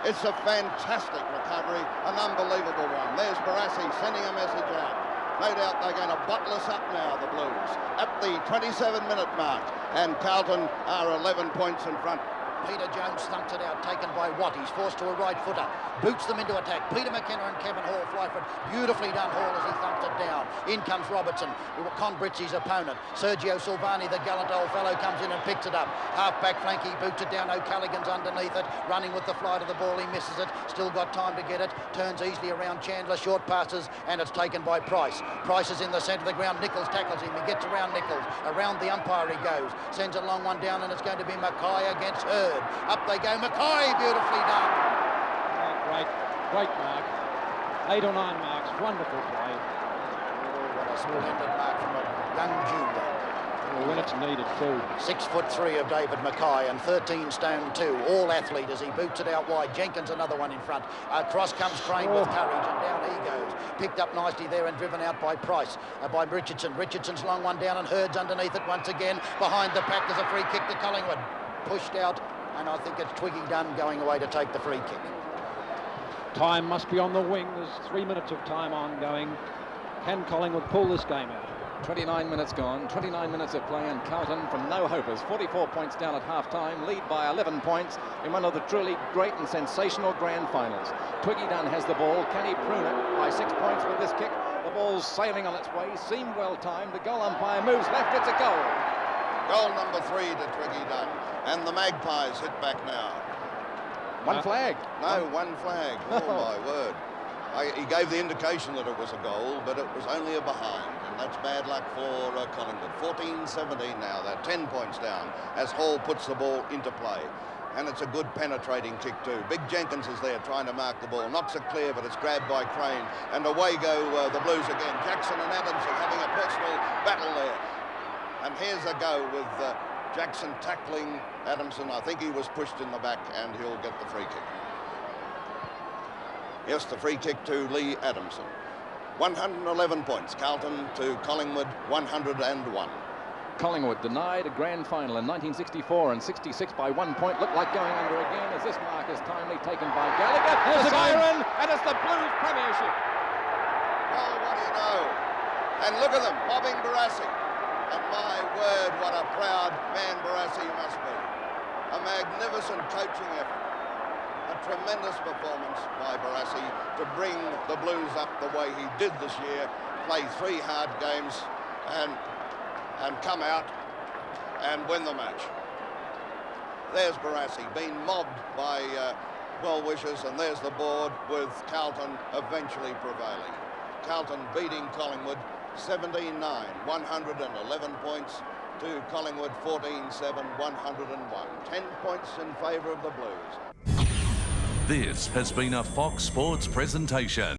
It's a fantastic recovery, an unbelievable one. There's Barassi sending a message out. No doubt they're going to bottle us up now, the Blues, at the 27-minute mark. And Carlton are 11 points in front. Peter Jones thumps it out, taken by Watt. He's forced to a right footer, boots them into attack. Peter McKenna and Kevin Hall fly for it. Beautifully done, Hall, as he thumps it down. In comes Robertson, Con Britzi's opponent. Sergio Silvani, the gallant old fellow, comes in and picks it up. Half-back flank, he boots it down. O'Callaghan's underneath it, running with the flight of the ball. He misses it, still got time to get it. Turns easily around Chandler, short passes, and it's taken by Price. Price is in the centre of the ground. Nichols tackles him. He gets around Nichols. Around the umpire he goes. Sends a long one down, and it's going to be Mackay against Hurd. Up they go, Mackay, beautifully done. Oh, great mark. 8 or 9 marks, wonderful play. Oh, what a splendid mark from a young junior. Oh, when it's needed too. 6'3" of David Mackay and 13 stone 2, all athlete as he boots it out wide. Jenkins another one in front. Across comes Crane with courage, and down he goes. Picked up nicely there and driven out by Price, by Richardson. Richardson's long one down, and Hurd's underneath it once again. Behind the pack there's a free kick to Collingwood. Pushed out, and I think it's Twiggy Dunn going away to take the free kick. Time must be on the wing. There's 3 minutes of time ongoing. Can Collingwood pull this game out? 29 minutes gone, 29 minutes of play, and Carlton from no hopers, 44 points down at half-time, lead by 11 points in one of the truly great and sensational grand finals. Twiggy Dunn has the ball. Can he prune it by 6 points with this kick? The ball's sailing on its way, seemed well timed. The goal umpire moves left, it's a goal. Goal number 3 to Twiggy Dunn. And the Magpies hit back now. One flag. No, one flag. Oh, my word. He gave the indication that it was a goal, but it was only a behind. And that's bad luck for Collingwood. 14-17 now. They're 10 points down as Hall puts the ball into play. And it's a good penetrating kick too. Big Jenkins is there trying to mark the ball. Knocks it clear, but it's grabbed by Crane. And away go the Blues again. Jackson and Adams are having a personal battle there. And here's a go with Jackson tackling Adamson. I think he was pushed in the back, and he'll get the free kick. Yes, the free kick to Lee Adamson. 111 points. Carlton to Collingwood 101. Collingwood denied a grand final in 1964 and 66 by 1 point. Looked like going under again as this mark is timely taken by Gallagher. There's the siren, and it's the Blues Premiership. Well, what do you know? And look at them, mobbing Barassi. And my word, what a proud man Barassi must be. A magnificent coaching effort. A tremendous performance by Barassi to bring the Blues up the way he did this year, play 3 hard games and come out and win the match. There's Barassi being mobbed by well-wishers, and there's the board with Carlton eventually prevailing. Carlton beating Collingwood 17-9, 111 points to Collingwood 14-7, 101. 10 points in favour of the Blues. This has been a Fox Sports presentation.